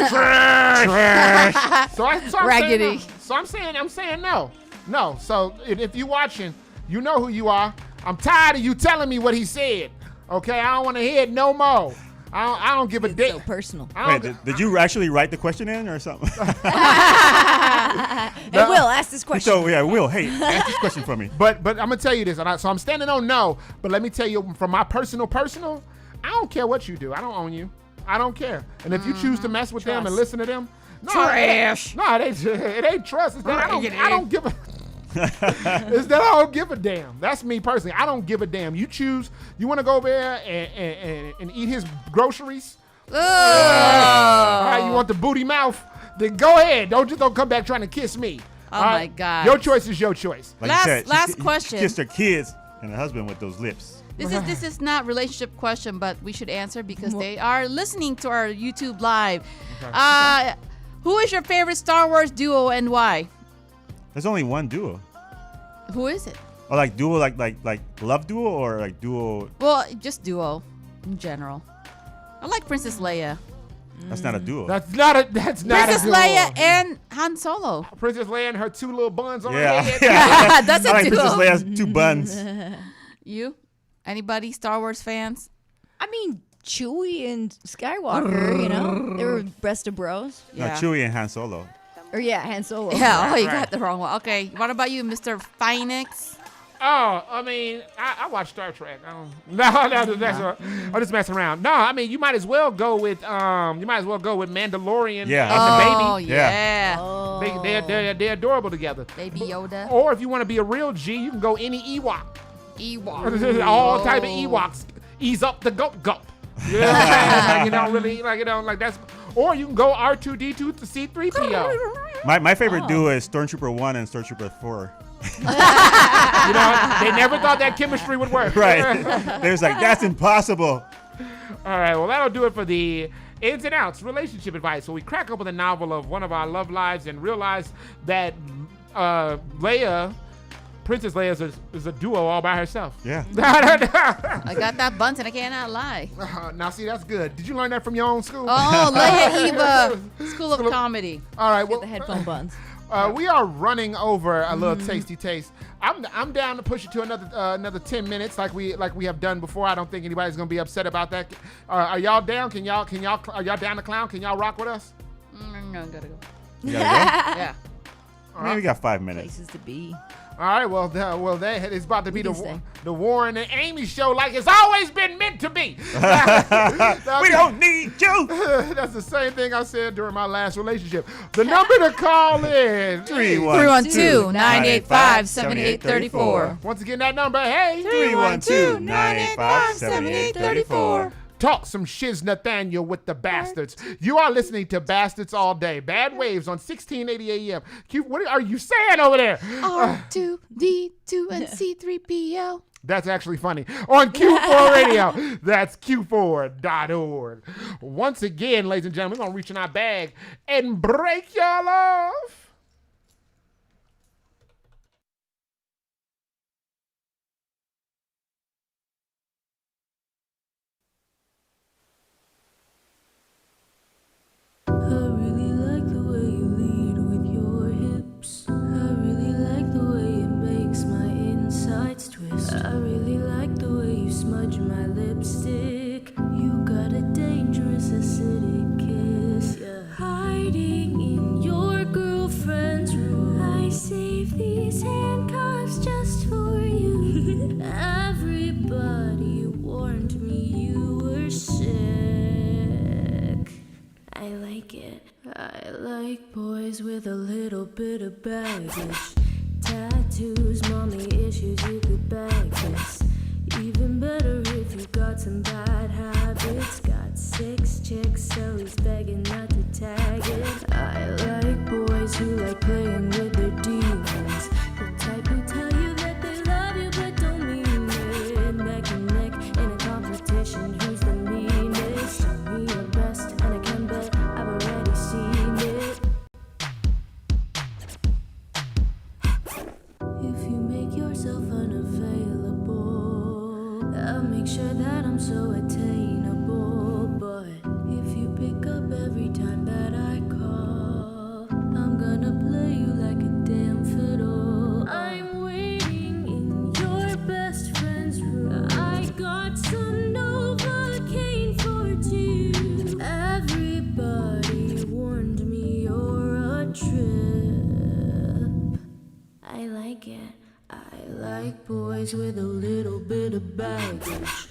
Trash. So Raggedy. I'm saying no. No. So if you watching, you know who you are. I'm tired of you telling me what he said. Okay? I don't want to hear it no more. I don't give a damn. So personal. Wait, did you actually write the question in or something? Hey, Will, ask this question. So yeah, Will, hey, ask this question for me. But I'm gonna tell you this, so I'm standing on no. But let me tell you, from my personal, I don't care what you do. I don't own you. I don't care. And if you choose to mess with them and listen to them, trash. No, it ain't trust. It's that I don't give a. It's that I don't give a damn. That's me personally. I don't give a damn. You choose. You want to go over there and eat his groceries? All right, you want the booty mouth? Then go ahead. Don't come back trying to kiss me. Oh my God. Your choice is your choice. Like you said, last question. She kissed her kids and her husband with those lips. This is not relationship question, but we should answer because they are listening to our YouTube live. Okay. Who is your favorite Star Wars duo and why? There's only one duo. Who is it? Or like duo, like love duo, or like duo. Well, just duo in general. I like Princess Leia. That's not a duo. That's not a duo. Princess Leia and Han Solo. Princess Leia and her two little buns on her Yeah. head. That's a I like duo. Princess Leia's two buns. You? Anybody Star Wars fans? I mean, Chewie and Skywalker, they were best of bros. No, Chewie and Han Solo. Or Han Solo. Yeah, you got the wrong one. Okay, what about you, Mr. Phoenix? Oh, I mean, I watch Star Trek. I'm just messing around. No, I mean, you might as well go with Mandalorian and the baby. Yeah. Oh. They're adorable together. Baby Yoda. Or if you want to be a real G, you can go any Ewok. All type of Ewoks. Ease up the gulp. You know what I'm saying? Like that's. Or you can go R2D2 to C3PO. My favorite duo is Stormtrooper 1 and Stormtrooper 4. They never thought that chemistry would work. Right. They was like, that's impossible. All right, well, that'll do it for the ins and outs relationship advice. So we crack open the novel of one of our love lives and realize that Princess Leia is a duo all by herself. Yeah. I got that buns and I cannot lie. Now, see, that's good. Did you learn that from your own school? Oh, Leia Eva, School of Comedy. All right, well, the headphone buns. We are running over a little tasty taste. I'm down to push it to another 10 minutes like we have done before. I don't think anybody's gonna be upset about that. Are y'all down? Are y'all down to clown? Can y'all rock with us? No, I gotta go. You gotta go? Yeah. Maybe we got 5 minutes. Places to be. All right, it's about to be the Warren and Amy show like it's always been meant to be. We don't need you. That's the same thing I said during my last relationship. The number to call in 312-985-7834. Once again, that number, hey, 312-985-7834. Talk some shiz, Nathaniel, with the bastards. You are listening to Bastards All Day. Bad Waves on 1680 AM. What are you saying over there? R2D2 and C3PO. That's actually funny. On Q4 Radio. That's Q4.org. Once again, ladies and gentlemen, we're going to reach in our bag and break y'all off. Twist. I really like the way you smudge my lipstick. You got a dangerous acidic kiss. Yeah. Hiding in your girlfriend. I like boys with a little bit of baggage. Tattoos, mommy issues, you could bag this. Even better if you got some bad habits. Got 6 chicks, so he's begging not to tag it. I like boys who like playing with their demons. The type who tell you that they love you but don't mean it. Neck and neck in a competition, who's the meanest? Show me your best, and I can bet I've already seen it. If you make yourself unavailable, I'll make sure that I'm so attainable. But if you pick up every time that I call, I'm gonna play you like a damn fiddle. I'm waiting in your best friend's room. I got some Novocaine for 2. Everybody warned me you're a trip. I like it. I like boys with a little bit of baggage.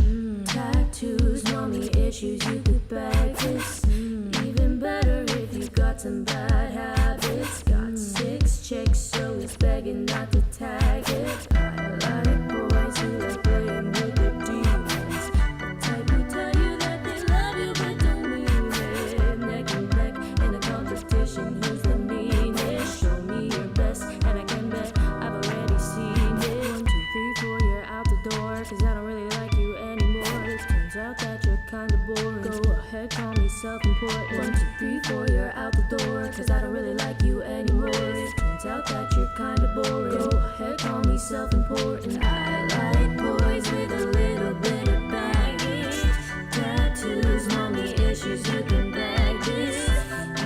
Tattoos, mommy issues, you could bag this. Even better if you got some bad habits. Got 6 chicks, so he's begging not to tag it. I like boys who like playing with their demons. The type who tell you that they love you but don't mean it. Neck and neck in a competition, who's the meanest? Show me your best, and I can bet I've already seen it. 1, 2, 3, 4, you're out the door, cause I don't really like you anymore. It turns out that you're kinda boring. Go ahead, call me self-important. 1, 2, 3, 4, you're out the door, cause I don't really like you anymore. It turns out that you're kinda boring. Go ahead, call me self-important. I like boys with a little bit of baggage. Tattoos, mommy issues, you can bag this.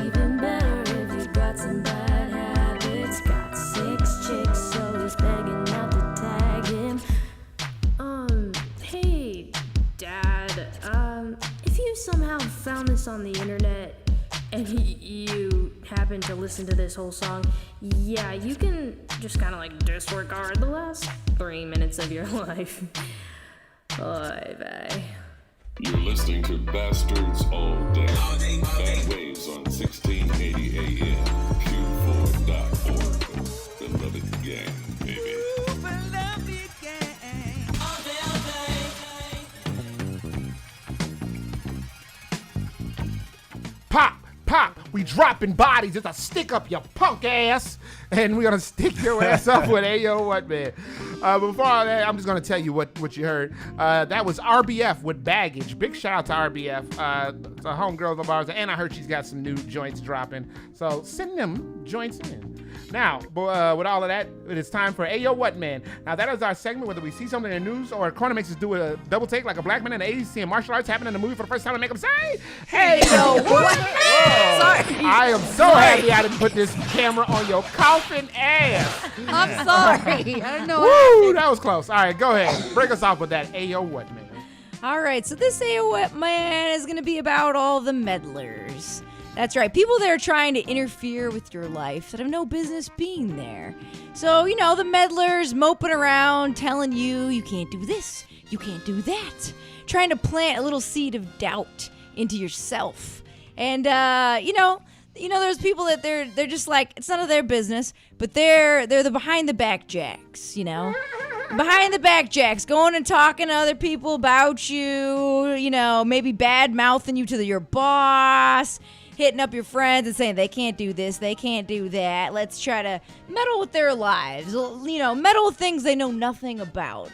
Even better if you got some bad habits. Got 6 chicks, so he's begging not to tag him. Hey, Dad, if you somehow found this on the internet and you happen to listen to this whole song, yeah, you can just kind of like disregard the last 3 minutes of your life. Bye. You're listening to Bastards All Day. Bad Waves on 1680 AM. Q4.org. Beloved gang, baby. Pop, we dropping bodies. It's a stick up your punk ass. And we're going to stick your ass up with Ayo What Man. Before all that, I'm just going to tell you what you heard. That was RBF with Baggage. Big shout out to RBF. It's a homegirl of ours. And I heard she's got some new joints dropping. So send them joints in. Now, with all of that, it is time for Ayo What Man. Now, that is our segment. Whether we see something in the news or Corner makes us do a double take like a black man in the 80s seeing martial arts happen in the movie for the first time and make them say, Ayo What Man? Sorry. I am so happy I didn't put this camera on your coffin ass. I'm sorry. I don't know. Woo, that was close. All right, go ahead. Break us off with that Ayo What Man. All right, so this Ayo What Man is going to be about all the meddlers. That's right, people that are trying to interfere with your life that have no business being there. So, the meddlers moping around, telling you can't do this, you can't do that, trying to plant a little seed of doubt into yourself. And, there's people that they're just like, it's none of their business, but they're the behind the back jacks, Behind the back jacks, going and talking to other people about you, maybe bad mouthing you to your boss, hitting up your friends and saying they can't do this, they can't do that. Let's try to meddle with their lives, meddle with things they know nothing about.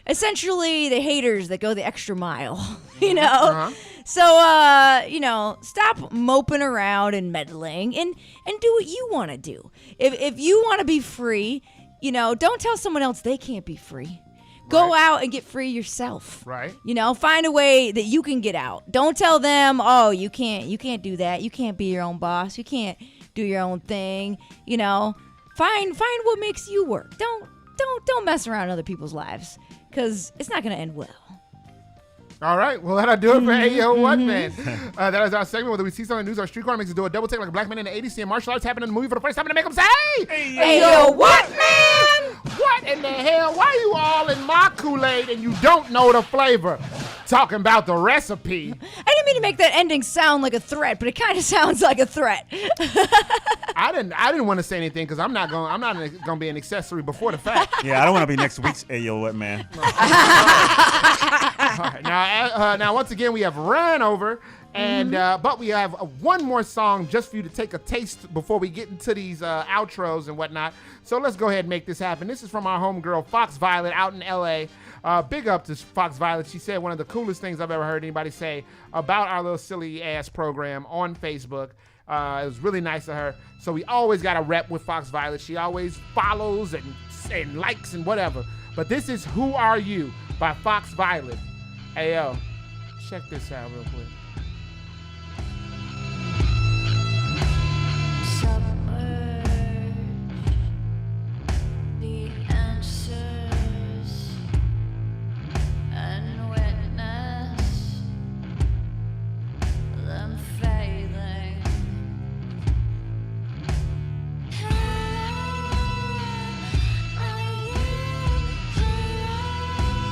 Essentially, the haters that go the extra mile, Uh-huh. So, stop moping around and meddling and do what you want to do. If you want to be free, don't tell someone else they can't be free. Go out and get free yourself. Right. Find a way that you can get out. Don't tell them, oh, you can't do that. You can't be your own boss. You can't do your own thing. Find what makes you work. Don't mess around in other people's lives, because it's not going to end well. All right, well, that'll do it for Ayo What Man. That is our segment. Whether we see something in the news or street corner makes us do a double take like a black man in the 80s seeing martial arts happen in the movie for the first time and make them say, Ayo What Man? What in the hell? Why you all in my Kool-Aid and you don't know the flavor? Talking about the recipe. I didn't mean to make that ending sound like a threat, but it kind of sounds like a threat. I didn't want to say anything because I'm not gonna be an accessory before the fact. Yeah, I don't want to be next week's Ayo What Man. All right, now once again we have run over, and but we have one more song just for you to take a taste before we get into these outros and whatnot. So let's go ahead and make this happen. This is from our homegirl Fox Violet out in L.A. Big up to Fox Violet. She said one of the coolest things I've ever heard anybody say about our little silly ass program on Facebook. It was really nice of her. So we always got a rep with Fox Violet. She always follows and likes and whatever. But this is Who Are You by Fox Violet. Hey, yo, check this out real quick. The answers and witness them failing.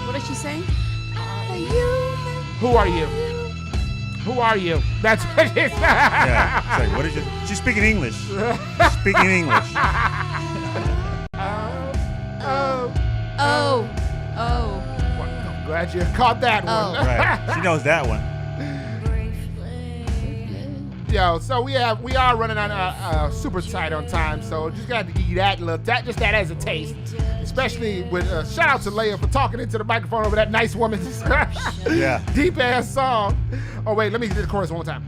What is she saying? Who are you? Who are you? That's what it is. Yeah. It's like, what is it? She's speaking English. She's speaking English. Oh. I'm glad you caught that one. Right. She knows that one. Yo, so we are running on super tight on time, so just got to give you that just that as a taste. Especially with shout out to Leia for talking into the microphone over that nice woman's Yeah. deep ass song. Oh wait, let me do the chorus one more time.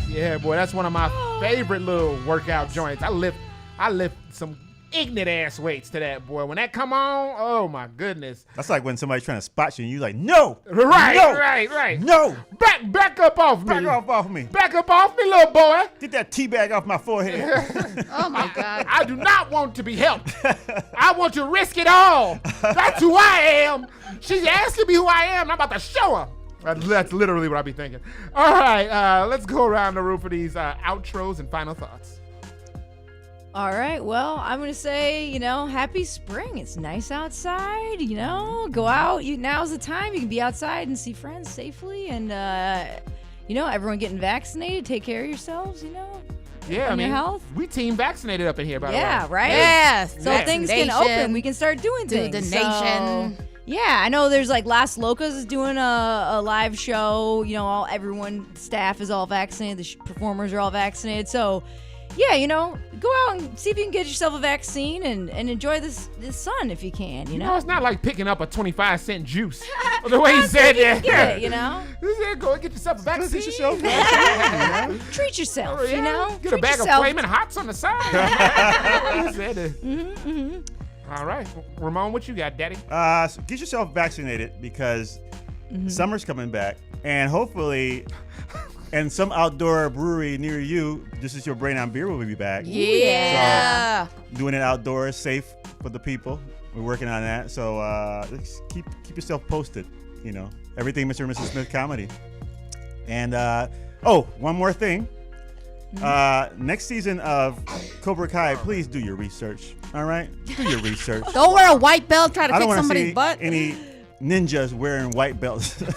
Yeah, boy, that's one of my favorite little workout joints. I lift some ignorant ass weights to that, boy. When that come on, oh my goodness. That's like when somebody's trying to spot you and you're like, no. Right. No. Back up off me. Back off me. Back up off me, little boy. Get that tea bag off my forehead. Oh my God. I do not want to be helped. I want to risk it all. That's who I am. She's asking me who I am. I'm about to show her. That's literally what I be thinking. All right, let's go around the room for these outros and final thoughts. All right, well, I'm going to say, happy spring. It's nice outside, go out. Now's the time. You can be outside and see friends safely. And, everyone getting vaccinated. Take care of yourselves, Yeah, and your health. We team vaccinated up in here, by the way. Yeah, right? Yes. So things can open. We can start doing Do things. the nation. Yeah, I know there's like Las Locas is doing a live show. Everyone, staff is all vaccinated. The performers are all vaccinated. So, yeah, go out and see if you can get yourself a vaccine and enjoy this sun if you can, It's not like picking up a 25-cent juice. The way he said that. Get it, He said, go and get yourself a vaccine. Treat yourself, Get Treat a bag yourself. of Flamin' Hots on the side. He said it. All right. Ramon, what you got, daddy? So get yourself vaccinated because summer's coming back. And hopefully, in some outdoor brewery near you, This Is Your Brain on Beer will be back. Yeah. So, doing it outdoors, safe for the people. We're working on that. So keep yourself posted. Everything Mr. and Mrs. Smith comedy. And one more thing. Next season of Cobra Kai, please do your research. All right, do your research. Don't wear a white belt. Try to I kick don't want to somebody's see butt. any ninjas wearing white belts. Said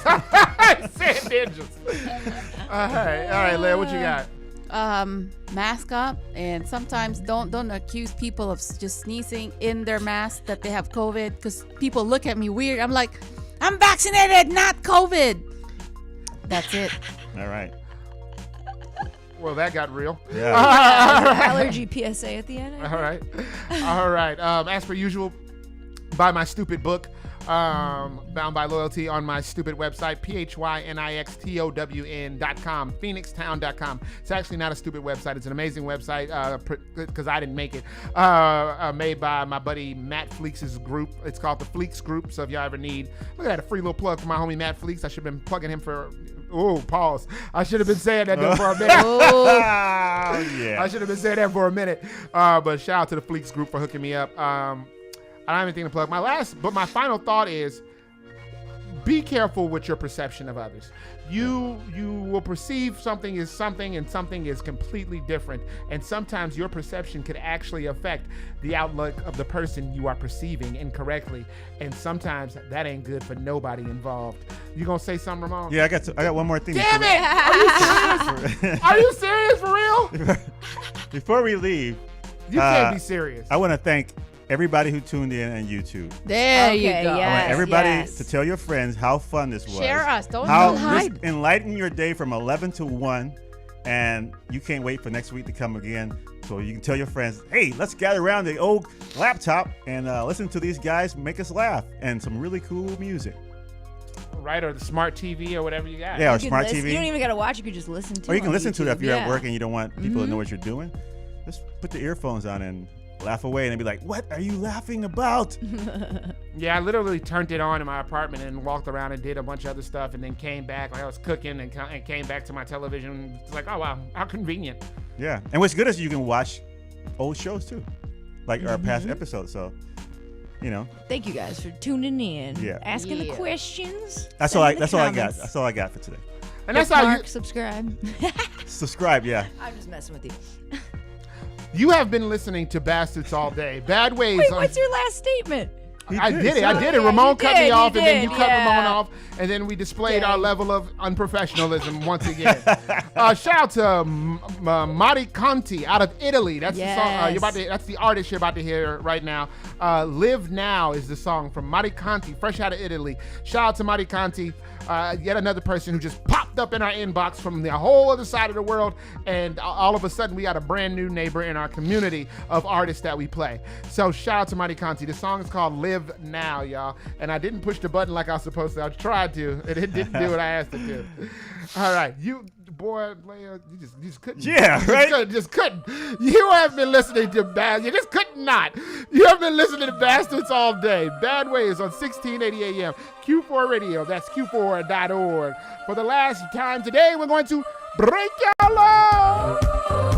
ninjas. All right, Leia, what you got? Mask up, and sometimes don't accuse people of just sneezing in their mask that they have COVID, because people look at me weird. I'm like, I'm vaccinated, not COVID. That's it. All right. Well, that got real. Yeah. Allergy PSA at the end. All right. As per usual, buy my stupid book, Bound by Loyalty, on my stupid website, phynixtown.com, phoenixtown.com. It's actually not a stupid website. It's an amazing website because I didn't make it. Made by my buddy Matt Fleeks' group. It's called the Fleeks Group. So if y'all ever need, look at that, a free little plug for my homie Matt Fleeks. I should have been plugging him for. Oh, pause. I should have been saying that for a minute. Yeah. I should have been saying that for a minute. But shout out to the Fleeks Group for hooking me up. I don't have anything to plug. My final thought is be careful with your perception of others. You will perceive something as something, and something is completely different. And sometimes your perception could actually affect the outlook of the person you are perceiving incorrectly. And sometimes that ain't good for nobody involved. You gonna say something, Ramon? Yeah, I got one more thing. Damn it! Are you serious? Are you serious for real? Before we leave, You can't be serious. I want to thank everybody who tuned in on YouTube. There you Okay, go. yeah. I want Yes, everybody yes. to tell your friends how fun this was. Share us. Don't this hide. enlighten your day from 11 to 1, and you can't wait for next week to come again. So you can tell your friends, hey, let's gather around the old laptop and listen to these guys make us laugh and some really cool music. Right, or the smart TV or whatever you got. Yeah, or You can smart listen- TV. You don't even gotta watch. You can just listen to. Or you can on listen to it if YouTube. you're Yeah. at work and you don't want people to know Mhm. what you're doing. Just put the earphones on and laugh away and be like, what are you laughing about? Yeah, I literally turned it on in my apartment and walked around and did a bunch of other stuff, and then came back. Like I was cooking and came back to my television. It's like, oh wow, how convenient. Yeah, and what's good is you can watch old shows too, like our past Mhm. episodes. So, you know, Thank you guys for tuning in. Yeah. Asking the Yeah. questions. that's all I sending the got. comments. That's all I got for today. And that's how Mark, you subscribe. Subscribe, yeah. I'm just messing with you. you have been listening to Bastards All Day. Bad Waves. Wait, on- what's your last statement? I did it. Yeah, Ramon you cut me did, off, you and then you did, cut yeah. Ramon off, and then we displayed Yeah. our level of unprofessionalism once again. Shout out to Mari Conti out of Italy. That's the song. That's the artist you're about to hear right now. "Live Now" is the song from Mari Conti, fresh out of Italy. Shout out to Mari Conti. Yet another person who just popped up in our inbox from the whole other side of the world, and all of a sudden we got a brand new neighbor in our community of artists that we play. So shout out to Mighty Conti. The song is called "Live Now," y'all, and I didn't push the button like I was supposed to. I tried to, and it didn't do what I asked it to. All right, you boy, Leia, you just couldn't. Yeah, right? Just couldn't. You have been listening to Bad. You just could not. You have been listening to Bastards All Day. Bad Ways on 1680 AM. Q4 Radio. That's Q4.org. For the last time today, we're going to break your love.